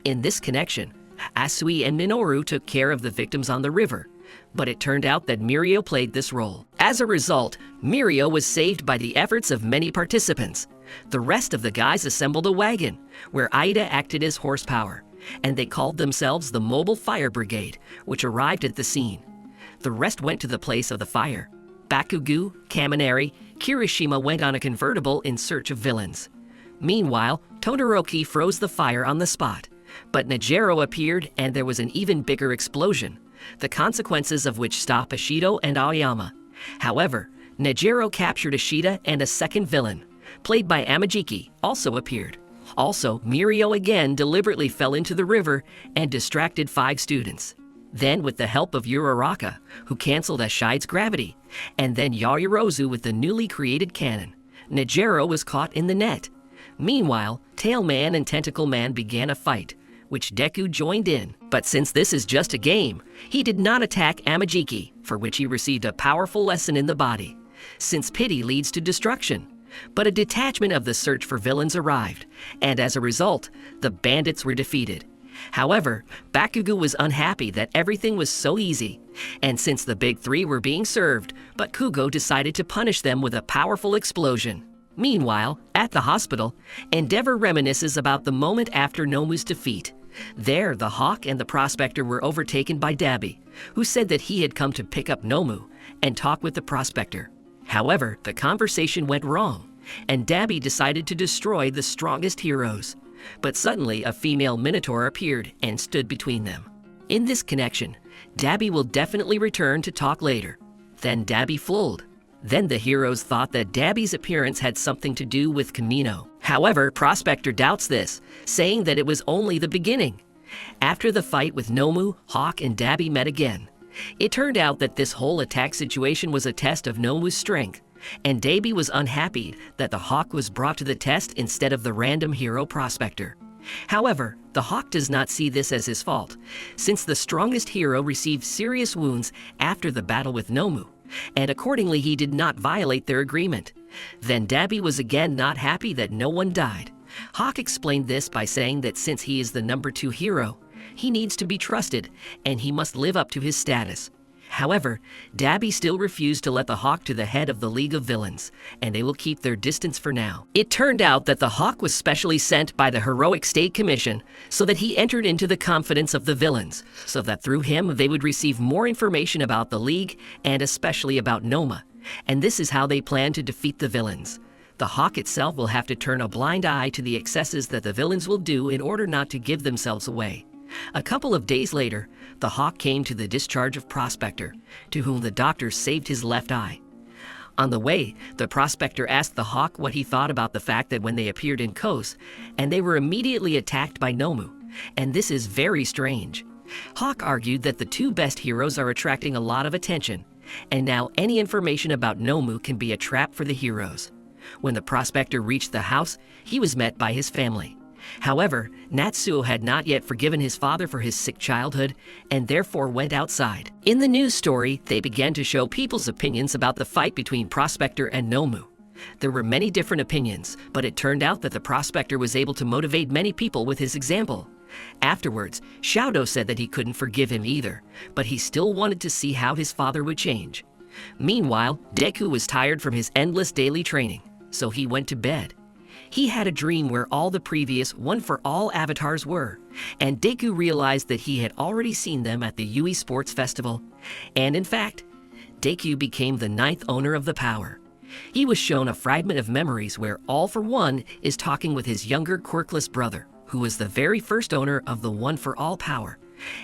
In this connection, Asui and Minoru took care of the victims on the river, but it turned out that Mirio played this role. As a result, Mirio was saved by the efforts of many participants. The rest of the guys assembled a wagon, where Aida acted as horsepower, and they called themselves the Mobile Fire Brigade, which arrived at the scene. The rest went to the place of the fire. Bakugo, Kaminari, Kirishima went on a convertible in search of villains. Meanwhile, Todoroki froze the fire on the spot. But Nejiro appeared and there was an even bigger explosion, the consequences of which stop Ashido and Aoyama. However, Nejiro captured Ashida, and a second villain, played by Amajiki, also appeared. Also, Mirio again deliberately fell into the river and distracted 5 students. Then, with the help of Uraraka, who canceled Ashide's gravity, and then Yaoyorozu with the newly created cannon, Nejiro was caught in the net. Meanwhile, Tail Man and Tentacle Man began a fight, which Deku joined in. But since this is just a game, he did not attack Amajiki, for which he received a powerful lesson in the body, since pity leads to destruction. But a detachment of the search for villains arrived, and as a result, the bandits were defeated. However, Bakugo was unhappy that everything was so easy, and since the big 3 were being served, but Kugo decided to punish them with a powerful explosion. Meanwhile, at the hospital, Endeavor reminisces about the moment after Nomu's defeat. There, the Hawk and the Prospector were overtaken by Dabi, who said that he had come to pick up Nomu and talk with the Prospector. However, the conversation went wrong, and Dabi decided to destroy the strongest heroes. But suddenly, a female Minotaur appeared and stood between them. In this connection, Dabi will definitely return to talk later. Then Dabi fled. Then the heroes thought that Dabi's appearance had something to do with Kamino. However, Prospector doubts this, saying that it was only the beginning. After the fight with Nomu, Hawk and Dabi met again. It turned out that this whole attack situation was a test of Nomu's strength, and Dabi was unhappy that the Hawk was brought to the test instead of the random hero Prospector. However, the Hawk does not see this as his fault, since the strongest hero received serious wounds after the battle with Nomu, and accordingly he did not violate their agreement. Then Dabi was again not happy that no one died. Hawk explained this by saying that since he is the number 2 hero, he needs to be trusted and he must live up to his status. However, Dabi still refused to let the Hawk to the head of the League of Villains, and they will keep their distance for now. It turned out that the Hawk was specially sent by the Heroic State Commission so that he entered into the confidence of the villains, so that through him they would receive more information about the League and especially about Noma, and this is how they plan to defeat the villains. The Hawk itself will have to turn a blind eye to the excesses that the villains will do in order not to give themselves away. A couple of days later, the hawk came to the discharge of Prospector, to whom the doctor saved his left eye. On the way, the prospector asked the hawk what he thought about the fact that when they appeared in Kos, and they were immediately attacked by Nomu, and this is very strange. Hawk argued that the two best heroes are attracting a lot of attention, and now any information about Nomu can be a trap for the heroes. When the prospector reached the house, he was met by his family. However, Natsuo had not yet forgiven his father for his sick childhood and therefore went outside. In the news story, they began to show people's opinions about the fight between Prospector and Nomu. There were many different opinions, but it turned out that the prospector was able to motivate many people with his example. Afterwards, Shaodo said that he couldn't forgive him either, but he still wanted to see how his father would change. Meanwhile, Deku was tired from his endless daily training, so he went to bed. He had a dream where all the previous one-for-all avatars were, and Deku realized that he had already seen them at the Yui Sports Festival. And in fact, Deku became the 9th owner of the power. He was shown a fragment of memories where All for One is talking with his younger quirkless brother, who was the very first owner of the one-for-all power.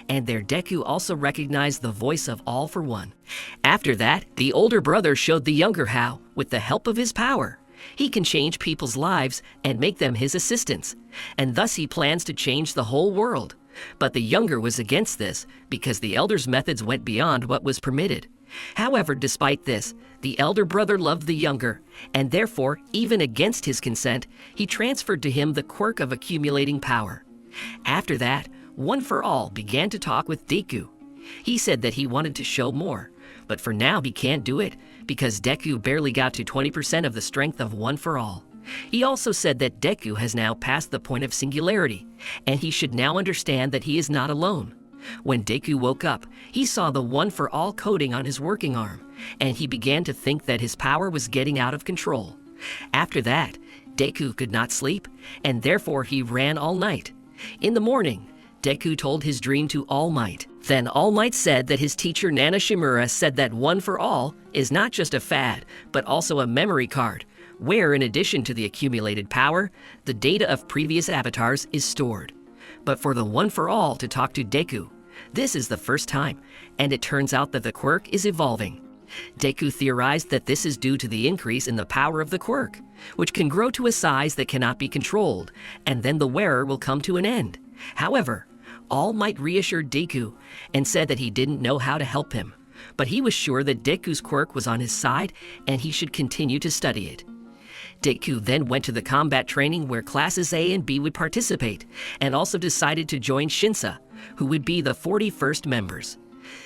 And there Deku also recognized the voice of All for One. After that, the older brother showed the younger how, with the help of his power, he can change people's lives and make them his assistants, and thus he plans to change the whole world. But the younger was against this because the elder's methods went beyond what was permitted. However, despite this, the elder brother loved the younger, and therefore, even against his consent, he transferred to him the quirk of accumulating power. After that, One for All began to talk with Deku. He said that he wanted to show more, but for now he can't do it because Deku barely got to 20% of the strength of One for All. He also said that Deku has now passed the point of singularity, and he should now understand that he is not alone. When Deku woke up, he saw the One for All coating on his working arm, and he began to think that his power was getting out of control. After that, Deku could not sleep, and therefore he ran all night. In the morning, Deku told his dream to All Might. Then All Might said that his teacher Nana Shimura said that One for All is not just a fad, but also a memory card, where in addition to the accumulated power, the data of previous avatars is stored. But for the One for All to talk to Deku, this is the first time, and it turns out that the quirk is evolving. Deku theorized that this is due to the increase in the power of the quirk, which can grow to a size that cannot be controlled, and then the wearer will come to an end. However, All Might reassured Deku and said that he didn't know how to help him, but he was sure that Deku's quirk was on his side and he should continue to study it. Deku then went to the combat training where classes A and B would participate, and also decided to join Shinsa, who would be the 41st members.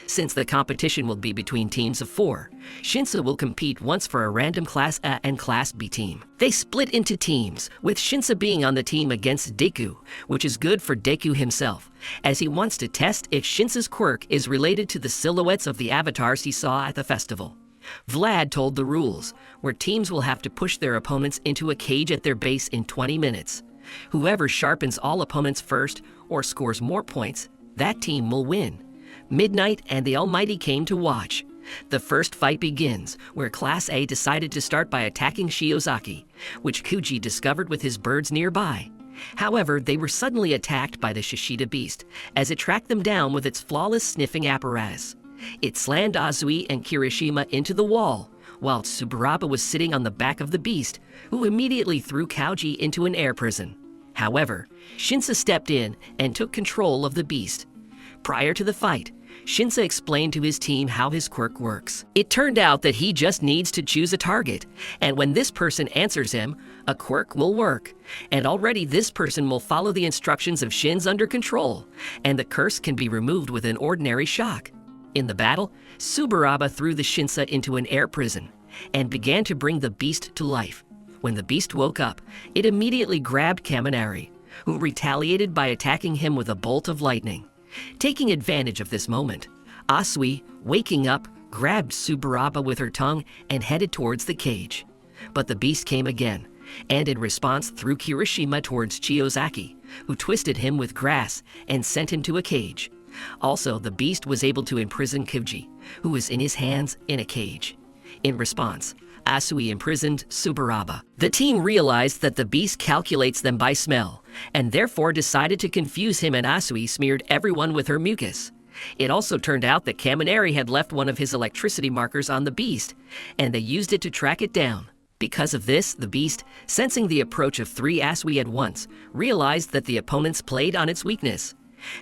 Since the competition will be between teams of 4, Shinsa will compete once for a random Class A and Class B team. They split into teams, with Shinsa being on the team against Deku, which is good for Deku himself, as he wants to test if Shinsa's quirk is related to the silhouettes of the avatars he saw at the festival. Vlad told the rules, where teams will have to push their opponents into a cage at their base in 20 minutes. Whoever sharpens all opponents first or scores more points, that team will win. Midnight and the Almighty came to watch. The first fight begins, where Class A decided to start by attacking Shiozaki, which Kuji discovered with his birds nearby. However, they were suddenly attacked by the Shishida beast, as it tracked them down with its flawless sniffing apparatus. It slammed Azui and Kirishima into the wall, while Tsuburaba was sitting on the back of the beast, who immediately threw Kauji into an air prison. However, Shinsa stepped in and took control of the beast. Prior to the fight, Shinsa explained to his team how his quirk works. It turned out that he just needs to choose a target, and when this person answers him, a quirk will work. And already this person will follow the instructions of Shin's under control, and the curse can be removed with an ordinary shock. In the battle, Tsuburaba threw the Shinsa into an air prison, and began to bring the beast to life. When the beast woke up, it immediately grabbed Kaminari, who retaliated by attacking him with a bolt of lightning. Taking advantage of this moment, Asui, waking up, grabbed Tsuburaba with her tongue and headed towards the cage. But the beast came again, and in response threw Kirishima towards Chiozaki, who twisted him with grass and sent him to a cage. Also, the beast was able to imprison Kuji, who was in his hands in a cage. In response, Asui imprisoned Tsuburaba. The team realized that the beast calculates them by smell, and therefore decided to confuse him, and Asui smeared everyone with her mucus. It also turned out that Kaminari had left one of his electricity markers on the beast, and they used it to track it down. Because of this, the beast, sensing the approach of 3 Asui at once, realized that the opponents played on its weakness.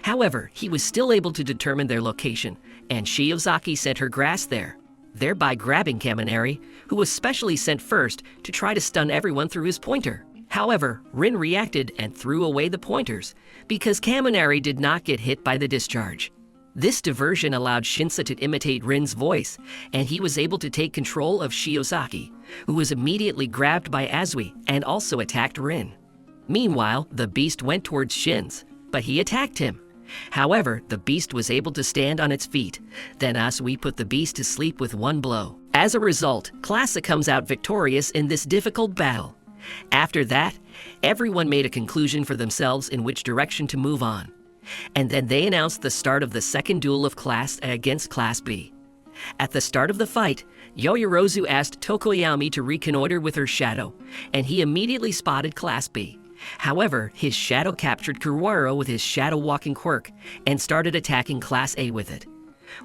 However, he was still able to determine their location, and Shiozaki sent her grass there, thereby grabbing Kaminari, who was specially sent first to try to stun everyone through his pointer. However, Rin reacted and threw away the pointers, because Kaminari did not get hit by the discharge. This diversion allowed Shinsa to imitate Rin's voice, and he was able to take control of Shiozaki, who was immediately grabbed by Asui and also attacked Rin. Meanwhile, the beast went towards Shin's, but he attacked him. However, the beast was able to stand on its feet. Then Asui put the beast to sleep with one blow. As a result, Classic comes out victorious in this difficult battle. After that, everyone made a conclusion for themselves in which direction to move on. And then they announced the start of the second duel of Class A against Class B. At the start of the fight, Yoyorozu asked Tokoyami to reconnoiter with her shadow, and he immediately spotted Class B. However, his shadow captured Kuruaro with his shadow-walking quirk and started attacking Class A with it.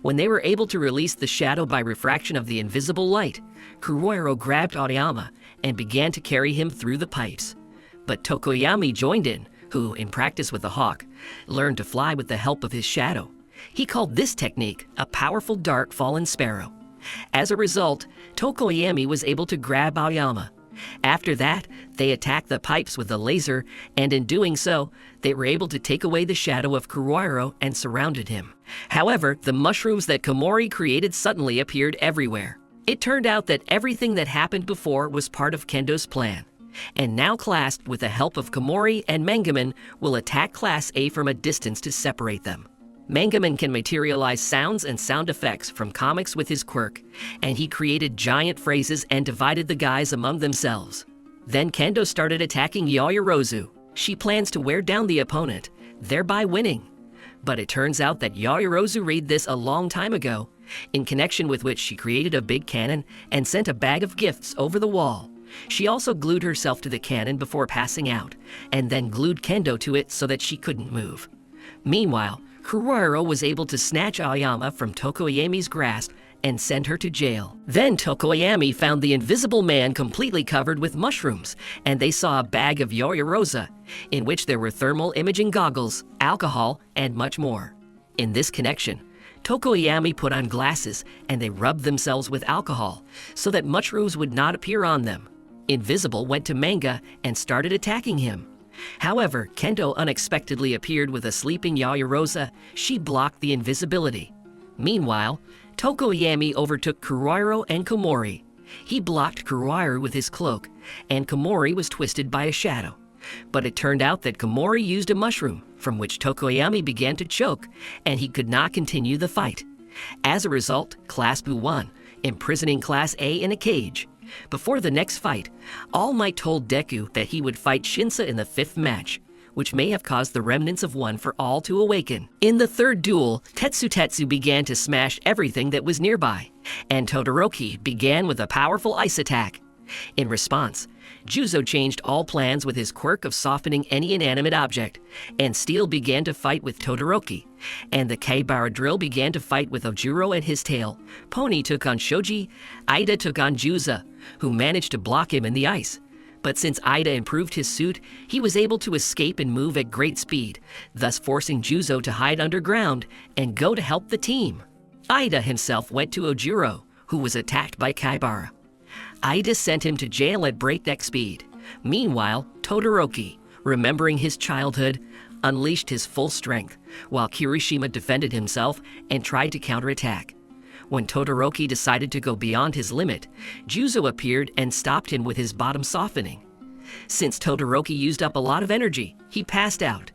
When they were able to release the shadow by refraction of the invisible light, Kuruaro grabbed Aoyama and began to carry him through the pipes. But Tokoyami joined in, who, in practice with the hawk, learned to fly with the help of his shadow. He called this technique a powerful dart fallen sparrow. As a result, Tokoyami was able to grab Aoyama. After that, they attacked the pipes with a laser, and in doing so, they were able to take away the shadow of Kuruaro and surrounded him. However, the mushrooms that Komori created suddenly appeared everywhere. It turned out that everything that happened before was part of Kendo's plan. And now Class, with the help of Komori and Mangaman, will attack Class A from a distance to separate them. Mangaman can materialize sounds and sound effects from comics with his quirk, and he created giant phrases and divided the guys among themselves. Then Kendo started attacking Yoyorozu. She plans to wear down the opponent, thereby winning. But it turns out that Yoyorozu read this a long time ago, in connection with which she created a big cannon and sent a bag of gifts over the wall. She also glued herself to the cannon before passing out, and then glued Kendo to it so that she couldn't move. Meanwhile, Kuruaro was able to snatch Aoyama from Tokoyami's grasp and send her to jail. Then Tokoyami found the invisible man completely covered with mushrooms, and they saw a bag of Yoyorosa, in which there were thermal imaging goggles, alcohol, and much more. In this connection, Tokoyami put on glasses and they rubbed themselves with alcohol so that mushrooms would not appear on them. Invisible went to Manga and started attacking him. However, Kendo unexpectedly appeared with a sleeping Yoyorosa. She blocked the invisibility. Meanwhile, Tokoyami overtook Kuruaro and Komori. He blocked Kuruaro with his cloak, and Komori was twisted by a shadow. But it turned out that Komori used a mushroom, from which Tokoyami began to choke, and he could not continue the fight. As a result, Class B won, imprisoning Class A in a cage. Before the next fight, All Might told Deku that he would fight Shinsa in the 5th match, which may have caused the remnants of one for all to awaken. In the 3rd duel, Tetsu began to smash everything that was nearby, and Todoroki began with a powerful ice attack. In response, Juzo changed all plans with his quirk of softening any inanimate object, and Steel began to fight with Todoroki, and the Kaibara drill began to fight with Ojuro and his tail. Pony took on Shoji, Ida took on Juza, who managed to block him in the ice. But since Ida improved his suit, he was able to escape and move at great speed, thus forcing Juzo to hide underground and go to help the team. Ida himself went to Ojuro, who was attacked by Kaibara. Ida sent him to jail at breakneck speed. Meanwhile, Todoroki, remembering his childhood, unleashed his full strength, while Kirishima defended himself and tried to counterattack. When Todoroki decided to go beyond his limit, Juzo appeared and stopped him with his bottom softening. Since Todoroki used up a lot of energy, he passed out.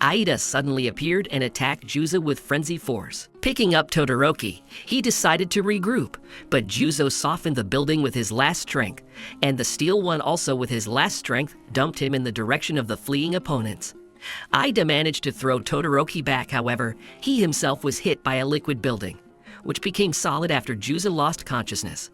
Aida suddenly appeared and attacked Juzo with frenzy force. Picking up Todoroki, he decided to regroup, but Juzo softened the building with his last strength, and the Steel One also with his last strength dumped him in the direction of the fleeing opponents. Aida managed to throw Todoroki back, however, he himself was hit by a liquid building, which became solid after Juzo lost consciousness.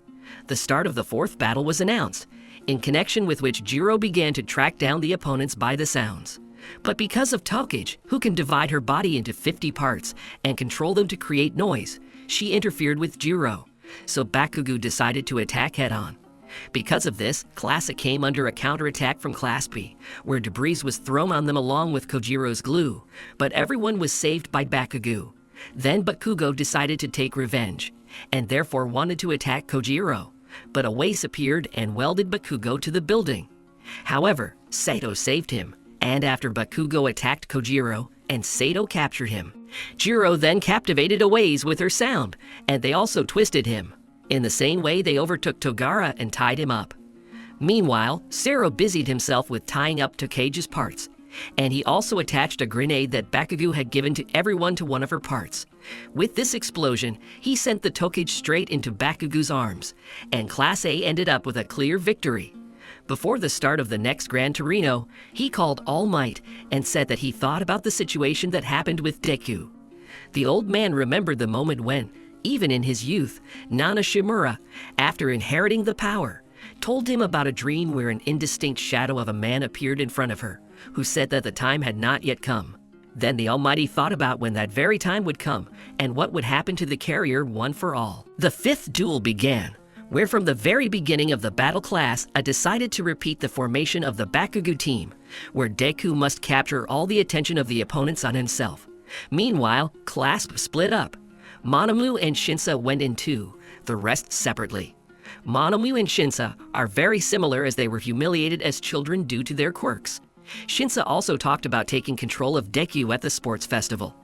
the start of the fourth battle was announced, in connection with which Jiro began to track down the opponents by the sounds. But because of Tokage, who can divide her body into 50 parts and control them to create noise, she interfered with Jiro, so Bakugo decided to attack head-on. Because of this, Class A came under a counterattack from Class B, where debris was thrown on them along with Kojiro's glue, but everyone was saved by Bakugo. Then Bakugo decided to take revenge, and therefore wanted to attack Kojiro, but a Wace appeared and welded Bakugo to the building. However, Sato saved him, and after Bakugo attacked Kojiro and Sato captured him, Jiro then captivated a Wace with her sound, and they also twisted him. In the same way, they overtook Togara and tied him up. Meanwhile, Sero busied himself with tying up Tokage's parts, and he also attached a grenade that Bakugo had given to everyone to one of her parts. With this explosion, he sent the Tokage straight into Bakugo's arms, and Class A ended up with a clear victory. Before the start of the next Grand Torino, he called All Might and said that he thought about the situation that happened with Deku. The old man remembered the moment when, even in his youth, Nana Shimura, after inheriting the power, told him about a dream where an indistinct shadow of a man appeared in front of her, who said that the time had not yet come. Then the Almighty thought about when that very time would come and what would happen to the carrier one for all. The fifth duel began, where from the very beginning of the battle Class A decided to repeat the formation of the Bakugo team, where Deku must capture all the attention of the opponents on himself. Meanwhile, Class B split up. Monomu and Shinsa went in two, the rest separately. Monomu and Shinsa are very similar as they were humiliated as children due to their quirks. Shinsa also talked about taking control of Deku at the sports festival.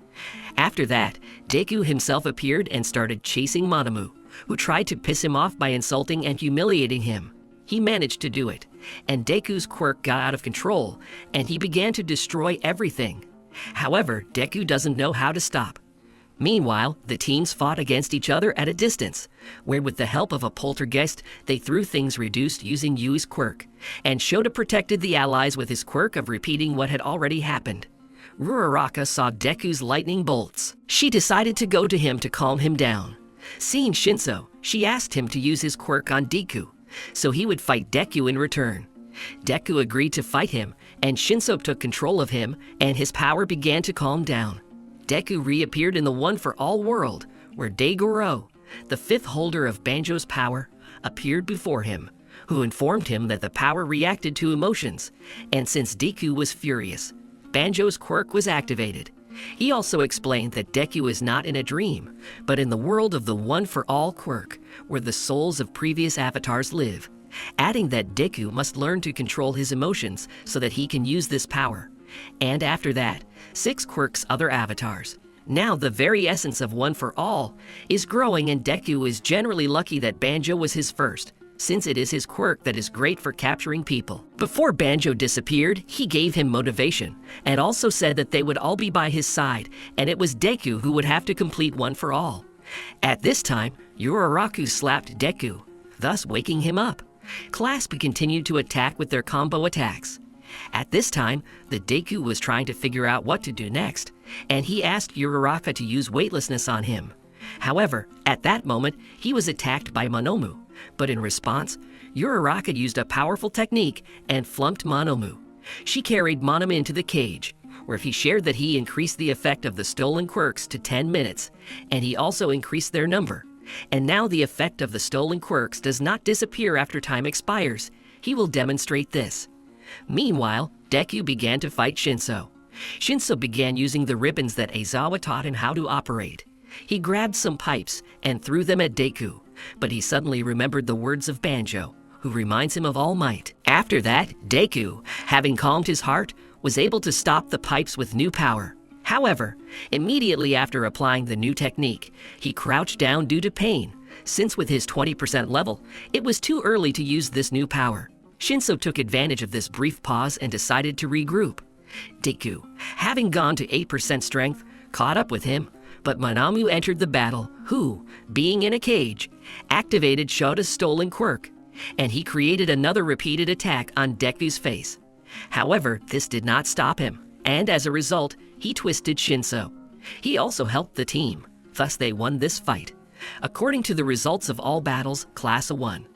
After that, Deku himself appeared and started chasing Monomu, who tried to piss him off by insulting and humiliating him. He managed to do it, and Deku's quirk got out of control, and he began to destroy everything. However, Deku doesn't know how to stop. Meanwhile, the teams fought against each other at a distance, where with the help of a poltergeist, they threw things reduced using Yui's quirk, and Shota protected the allies with his quirk of repeating what had already happened. Uraraka saw Deku's lightning bolts. She decided to go to him to calm him down. Seeing Shinso, she asked him to use his quirk on Deku, so he would fight Deku in return. Deku agreed to fight him, and Shinso took control of him, and his power began to calm down. Deku reappeared in the One for All world, where Daigoro, the fifth holder of Banjo's power, appeared before him, who informed him that the power reacted to emotions, and since Deku was furious, Banjo's quirk was activated. He also explained that Deku is not in a dream, but in the world of the One for All quirk, where the souls of previous avatars live, adding that Deku must learn to control his emotions so that he can use this power. And after that, 6 quirks other avatars. Now the very essence of One for All is growing, and Deku is generally lucky that Banjo was his first, since it is his quirk that is great for capturing people. Before Banjo disappeared, he gave him motivation, and also said that they would all be by his side, and it was Deku who would have to complete One for All. At this time, Uraraku slapped Deku, thus waking him up. Class B continued to attack with their combo attacks. At this time, the Deku was trying to figure out what to do next, and he asked Uraraka to use weightlessness on him. However, at that moment, he was attacked by Monomu, but in response, Uraraka used a powerful technique and flunked Monomu. She carried Monomu into the cage, where he shared that he increased the effect of the stolen quirks to 10 minutes, and he also increased their number. And now the effect of the stolen quirks does not disappear after time expires. He will demonstrate this. Meanwhile, Deku began to fight Shinso. Shinso began using the ribbons that Aizawa taught him how to operate. He grabbed some pipes and threw them at Deku, but he suddenly remembered the words of Banjo, who reminds him of All Might. After that, Deku, having calmed his heart, was able to stop the pipes with new power. However, immediately after applying the new technique, he crouched down due to pain, since with his 20% level, it was too early to use this new power. Shinso took advantage of this brief pause and decided to regroup. Deku, having gone to 8% strength, caught up with him, but Monomu entered the battle, who, being in a cage, activated Shota's stolen quirk, and he created another repeated attack on Deku's face. However, this did not stop him, and as a result, he twisted Shinso. He also helped the team, thus they won this fight. According to the results of all battles, Class 1,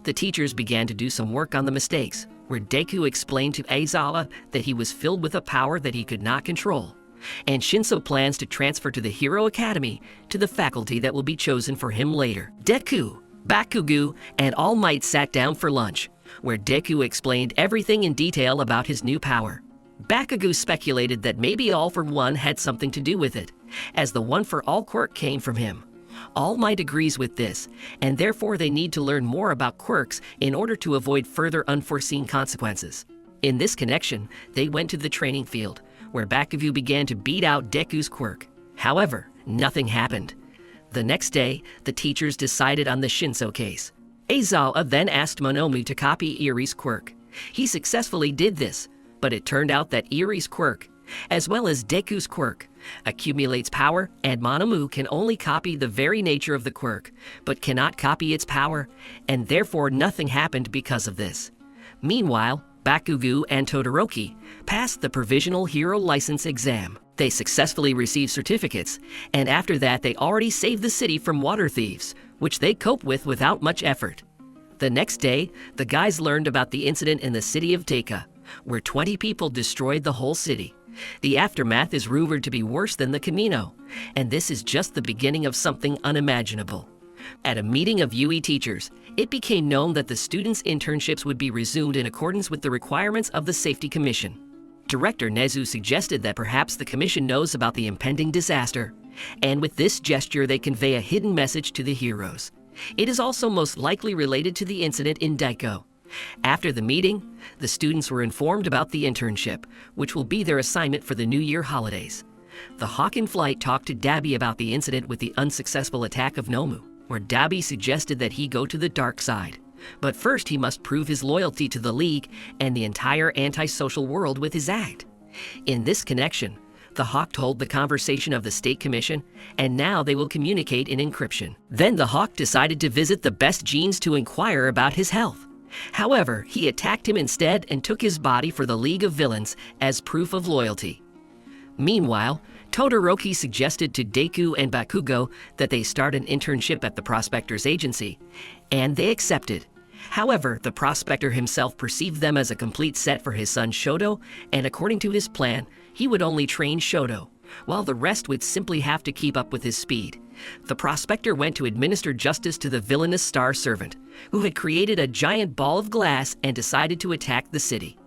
the teachers began to do some work on the mistakes, where Deku explained to Aizawa that he was filled with a power that he could not control, and Shinso plans to transfer to the Hero Academy to the faculty that will be chosen for him later. Deku, Bakugo, and All Might sat down for lunch, where Deku explained everything in detail about his new power. Bakugo speculated that maybe All for One had something to do with it, as the One for All quirk came from him. All Might agrees with this, and therefore they need to learn more about quirks in order to avoid further unforeseen consequences. In this connection, they went to the training field, where Bakugo began to beat out Deku's quirk. However, nothing happened. The next day, the teachers decided on the Shinso case. Aizawa then asked Monomu to copy Irie's quirk. He successfully did this, but it turned out that Irie's quirk, as well as Deku's quirk, accumulates power, and Monomu can only copy the very nature of the quirk, but cannot copy its power, and therefore nothing happened because of this. Meanwhile, Bakugo and Todoroki passed the Provisional Hero License exam. They successfully received certificates, and after that they already saved the city from water thieves, which they cope with without much effort. The next day, the guys learned about the incident in the city of Teika, where 20 people destroyed the whole city. The aftermath is rumored to be worse than the Camino, and this is just the beginning of something unimaginable. At a meeting of UE teachers, it became known that the students' internships would be resumed in accordance with the requirements of the Safety Commission. Director Nezu suggested that perhaps the commission knows about the impending disaster, and with this gesture they convey a hidden message to the heroes. It is also most likely related to the incident in Daiko. After the meeting, the students were informed about the internship, which will be their assignment for the New Year holidays. The Hawk in Flight talked to Dabi about the incident with the unsuccessful attack of Nomu, where Dabi suggested that he go to the dark side. But first he must prove his loyalty to the League and the entire antisocial world with his act. In this connection, the Hawk told the conversation of the State Commission, and now they will communicate in encryption. Then the Hawk decided to visit the best genes to inquire about his health. However, he attacked him instead and took his body for the League of Villains as proof of loyalty. Meanwhile, Todoroki suggested to Deku and Bakugo that they start an internship at the Prospector's agency, and they accepted. However, the Prospector himself perceived them as a complete set for his son Shoto, and according to his plan, he would only train Shoto, while the rest would simply have to keep up with his speed. The Prospector went to administer justice to the villainous Star Servant, who had created a giant ball of glass and decided to attack the city.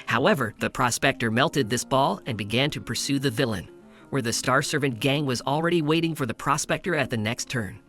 However, the Prospector melted this ball and began to pursue the villain, where the Star Servant gang was already waiting for the Prospector at the next turn.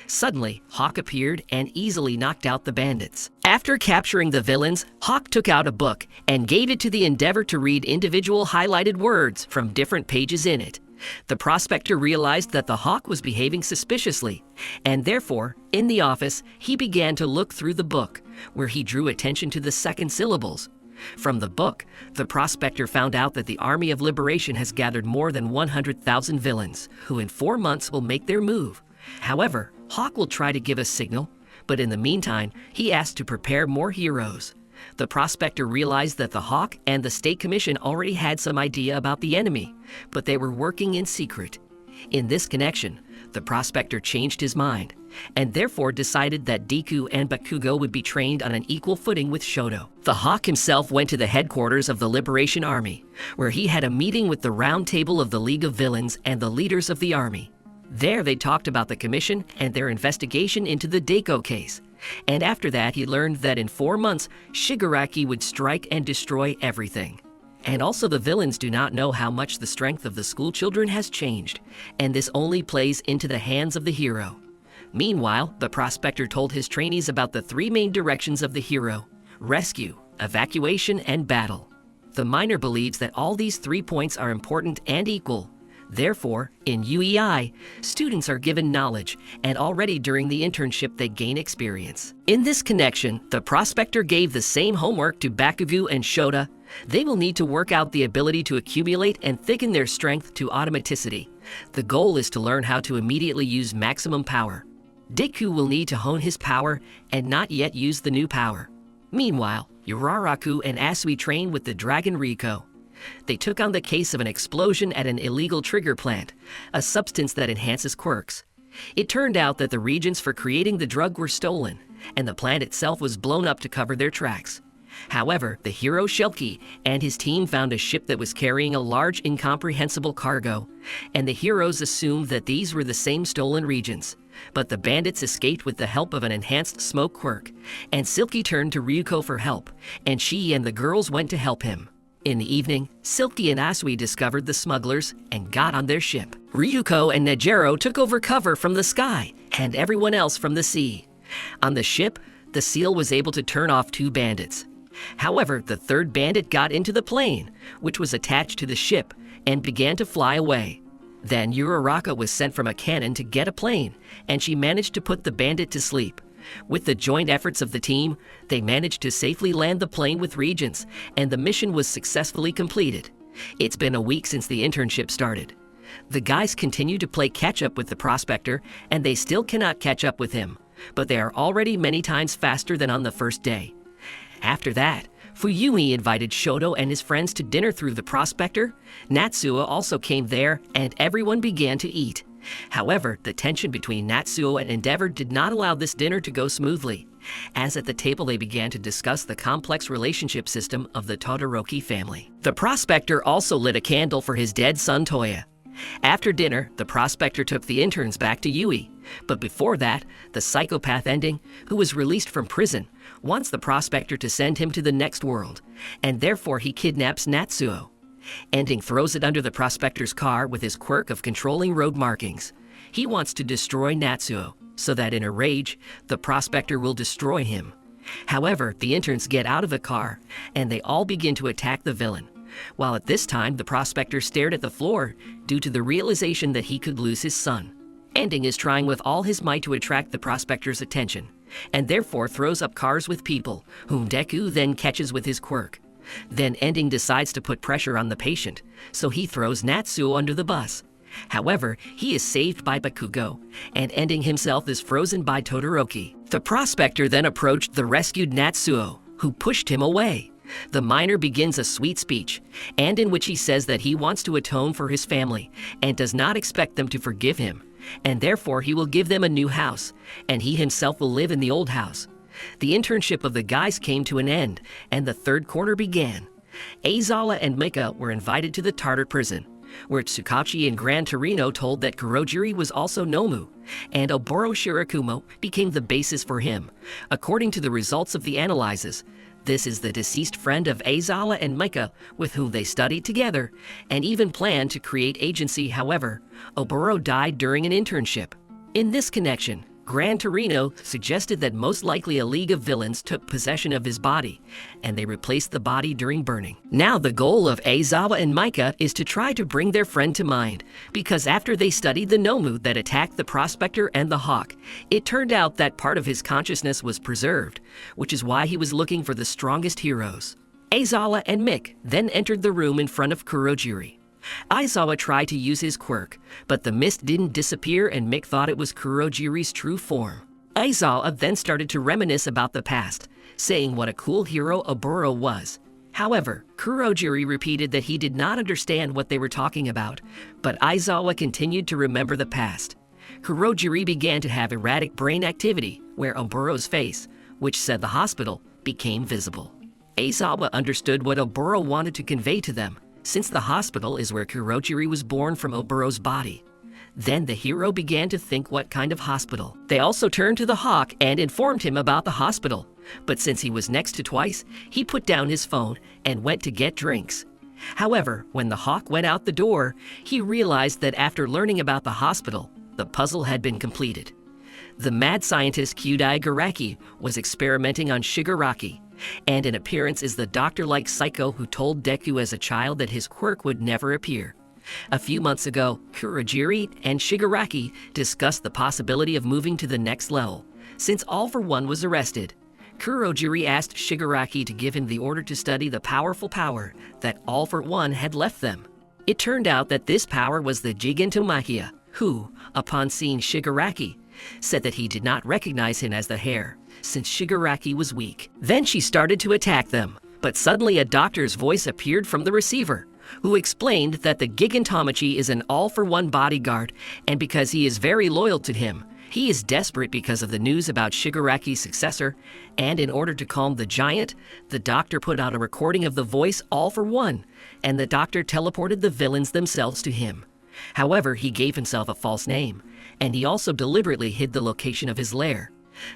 Suddenly, Hawk appeared and easily knocked out the bandits. After capturing the villains, Hawk took out a book and gave it to the Endeavor to read individual highlighted words from different pages in it. The Prospector realized that the Hawk was behaving suspiciously, and therefore, in the office, he began to look through the book, where he drew attention to the second syllables. From the book, the Prospector found out that the Army of Liberation has gathered more than 100,000 villains, who in 4 months will make their move. However, Hawk will try to give a signal, but in the meantime, he asked to prepare more heroes. The Prospector realized that the Hawk and the State Commission already had some idea about the enemy, but they were working in secret. In this connection, the Prospector changed his mind, and therefore decided that Deku and Bakugo would be trained on an equal footing with Shoto. The Hawk himself went to the headquarters of the Liberation Army, where he had a meeting with the Round Table of the League of Villains and the leaders of the army. There they talked about the commission and their investigation into the Daiko case, and after that he learned that in 4 months Shigaraki would strike and destroy everything. And also the villains do not know how much the strength of the school children has changed, and this only plays into the hands of the hero. Meanwhile, the Prospector told his trainees about the 3 main directions of the hero: rescue, evacuation, and battle. The minor believes that all these 3 points are important and equal. Therefore, in UEI, students are given knowledge, and already during the internship they gain experience. In this connection, the Prospector gave the same homework to Bakugo and Shota. They will need to work out the ability to accumulate and thicken their strength to automaticity. The goal is to learn how to immediately use maximum power. Deku will need to hone his power and not yet use the new power. Meanwhile, Uraraku and Asui train with the Dragon Riko. They took on the case of an explosion at an illegal trigger plant, a substance that enhances quirks. It turned out that the reagents for creating the drug were stolen, and the plant itself was blown up to cover their tracks. However, the hero Shulky and his team found a ship that was carrying a large incomprehensible cargo, and the heroes assumed that these were the same stolen reagents. But the bandits escaped with the help of an enhanced smoke quirk, and Silky turned to Ryuko for help, and she and the girls went to help him. In the evening, Silky and Asui discovered the smugglers and got on their ship. Ryuko and Nejiro took over cover from the sky, and everyone else from the sea. On the ship, the seal was able to turn off 2 bandits. However, the 3rd bandit got into the plane, which was attached to the ship, and began to fly away. Then Uraraka was sent from a cannon to get a plane, and she managed to put the bandit to sleep. With the joint efforts of the team, they managed to safely land the plane with reagents, and the mission was successfully completed. It's been a week since the internship started. The guys continue to play catch-up with the prospector, and they still cannot catch up with him, but they are already many times faster than on the first day. After that, Fuyumi invited Shoto and his friends to dinner through the prospector. Natsuo also came there, and everyone began to eat. However, the tension between Natsuo and Endeavor did not allow this dinner to go smoothly, as at the table they began to discuss the complex relationship system of the Todoroki family. The prospector also lit a candle for his dead son Toya. After dinner, the prospector took the interns back to Yui, but before that, the psychopath Ending, who was released from prison, wants the prospector to send him to the next world, and therefore he kidnaps Natsuo. Ending throws it under the prospector's car with his quirk of controlling road markings. He wants to destroy Natsuo, so that in a rage, the prospector will destroy him. However, the interns get out of the car, and they all begin to attack the villain. While at this time, the prospector stared at the floor due to the realization that he could lose his son. Ending is trying with all his might to attract the prospector's attention, and therefore throws up cars with people, whom Deku then catches with his quirk. Then Ending decides to put pressure on the patient, so he throws Natsuo under the bus. However, he is saved by Bakugo, and Ending himself is frozen by Todoroki. The prospector then approached the rescued Natsuo, who pushed him away. The miner begins a sweet speech, and in which he says that he wants to atone for his family, and does not expect them to forgive him, and therefore he will give them a new house, and he himself will live in the old house. The internship of the guys came to an end, and the third quarter began. Aizawa and Mika were invited to the Tartar prison, where Tsukachi and Gran Torino told that Kurojiri was also Nomu, and Oboro Shirakumo became the basis for him. According to the results of the analyses, this is the deceased friend of Aizawa and Mika, with whom they studied together, and even planned to create agency. However, Oboro died during an internship. In this connection, Gran Torino suggested that most likely a league of villains took possession of his body, and they replaced the body during burning. Now the goal of Aizawa and Mika is to try to bring their friend to mind, because after they studied the Nomu that attacked the Prospector and the Hawk, it turned out that part of his consciousness was preserved, which is why he was looking for the strongest heroes. Aizawa and Mick then entered the room in front of Kurojiri. Aizawa tried to use his quirk, but the mist didn't disappear and Mick thought it was Kurojiri's true form. Aizawa then started to reminisce about the past, saying what a cool hero Oboro was. However, Kurojiri repeated that he did not understand what they were talking about, but Aizawa continued to remember the past. Kurojiri began to have erratic brain activity, where Oboro's face, which said the hospital, became visible. Aizawa understood what Oboro wanted to convey to them, since the hospital is where Kurojiri was born from Oboro's body. Then the hero began to think what kind of hospital. They also turned to the Hawk and informed him about the hospital, but since he was next to Twice, he put down his phone and went to get drinks. However, when the Hawk went out the door, he realized that after learning about the hospital, the puzzle had been completed. The mad scientist Kyudai Garaki was experimenting on Shigaraki, and in appearance is the doctor-like psycho who told Deku as a child that his quirk would never appear. A few months ago, Kurojiri and Shigaraki discussed the possibility of moving to the next level, since All for One was arrested. Kurojiri asked Shigaraki to give him the order to study the powerful power that All for One had left them. It turned out that this power was the Gigantomachia, who, upon seeing Shigaraki, said that he did not recognize him as the Hare, since Shigaraki was weak. Then she started to attack them, but suddenly a doctor's voice appeared from the receiver, who explained that the Gigantomachy is an all-for-one bodyguard, and because he is very loyal to him, he is desperate because of the news about Shigaraki's successor, and in order to calm the giant, the doctor put out a recording of the voice All for One, and the doctor teleported the villains themselves to him. However, he gave himself a false name, and he also deliberately hid the location of his lair.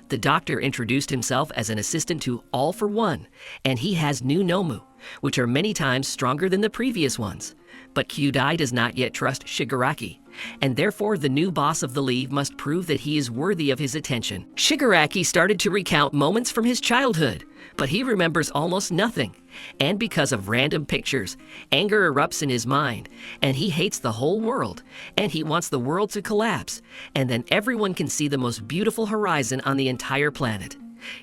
The doctor introduced himself as an assistant to All for One, and he has new Nomu, which are many times stronger than the previous ones. But Kyudai does not yet trust Shigaraki, and therefore the new boss of the League must prove that he is worthy of his attention. Shigaraki started to recount moments from his childhood, but he remembers almost nothing. And because of random pictures, anger erupts in his mind, and he hates the whole world, and he wants the world to collapse, and then everyone can see the most beautiful horizon on the entire planet.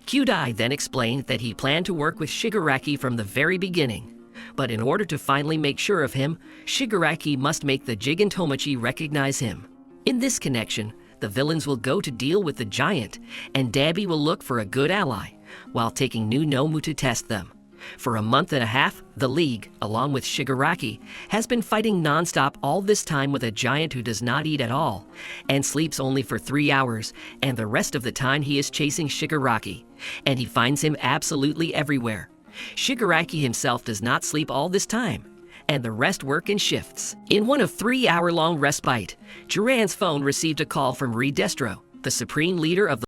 Kyudai then explained that he planned to work with Shigaraki from the very beginning. But in order to finally make sure of him, Shigaraki must make the Gigantomachy recognize him. In this connection, the villains will go to deal with the giant, and Dabi will look for a good ally, while taking new Nomu to test them. For a month and a half, the League, along with Shigaraki, has been fighting non-stop all this time with a giant who does not eat at all, and sleeps only for 3 hours, and the rest of the time he is chasing Shigaraki, and he finds him absolutely everywhere. Shigaraki himself does not sleep all this time, and the rest work in shifts. In one of 3-hour-long respite, Jiran's phone received a call from Redestro, the supreme leader of the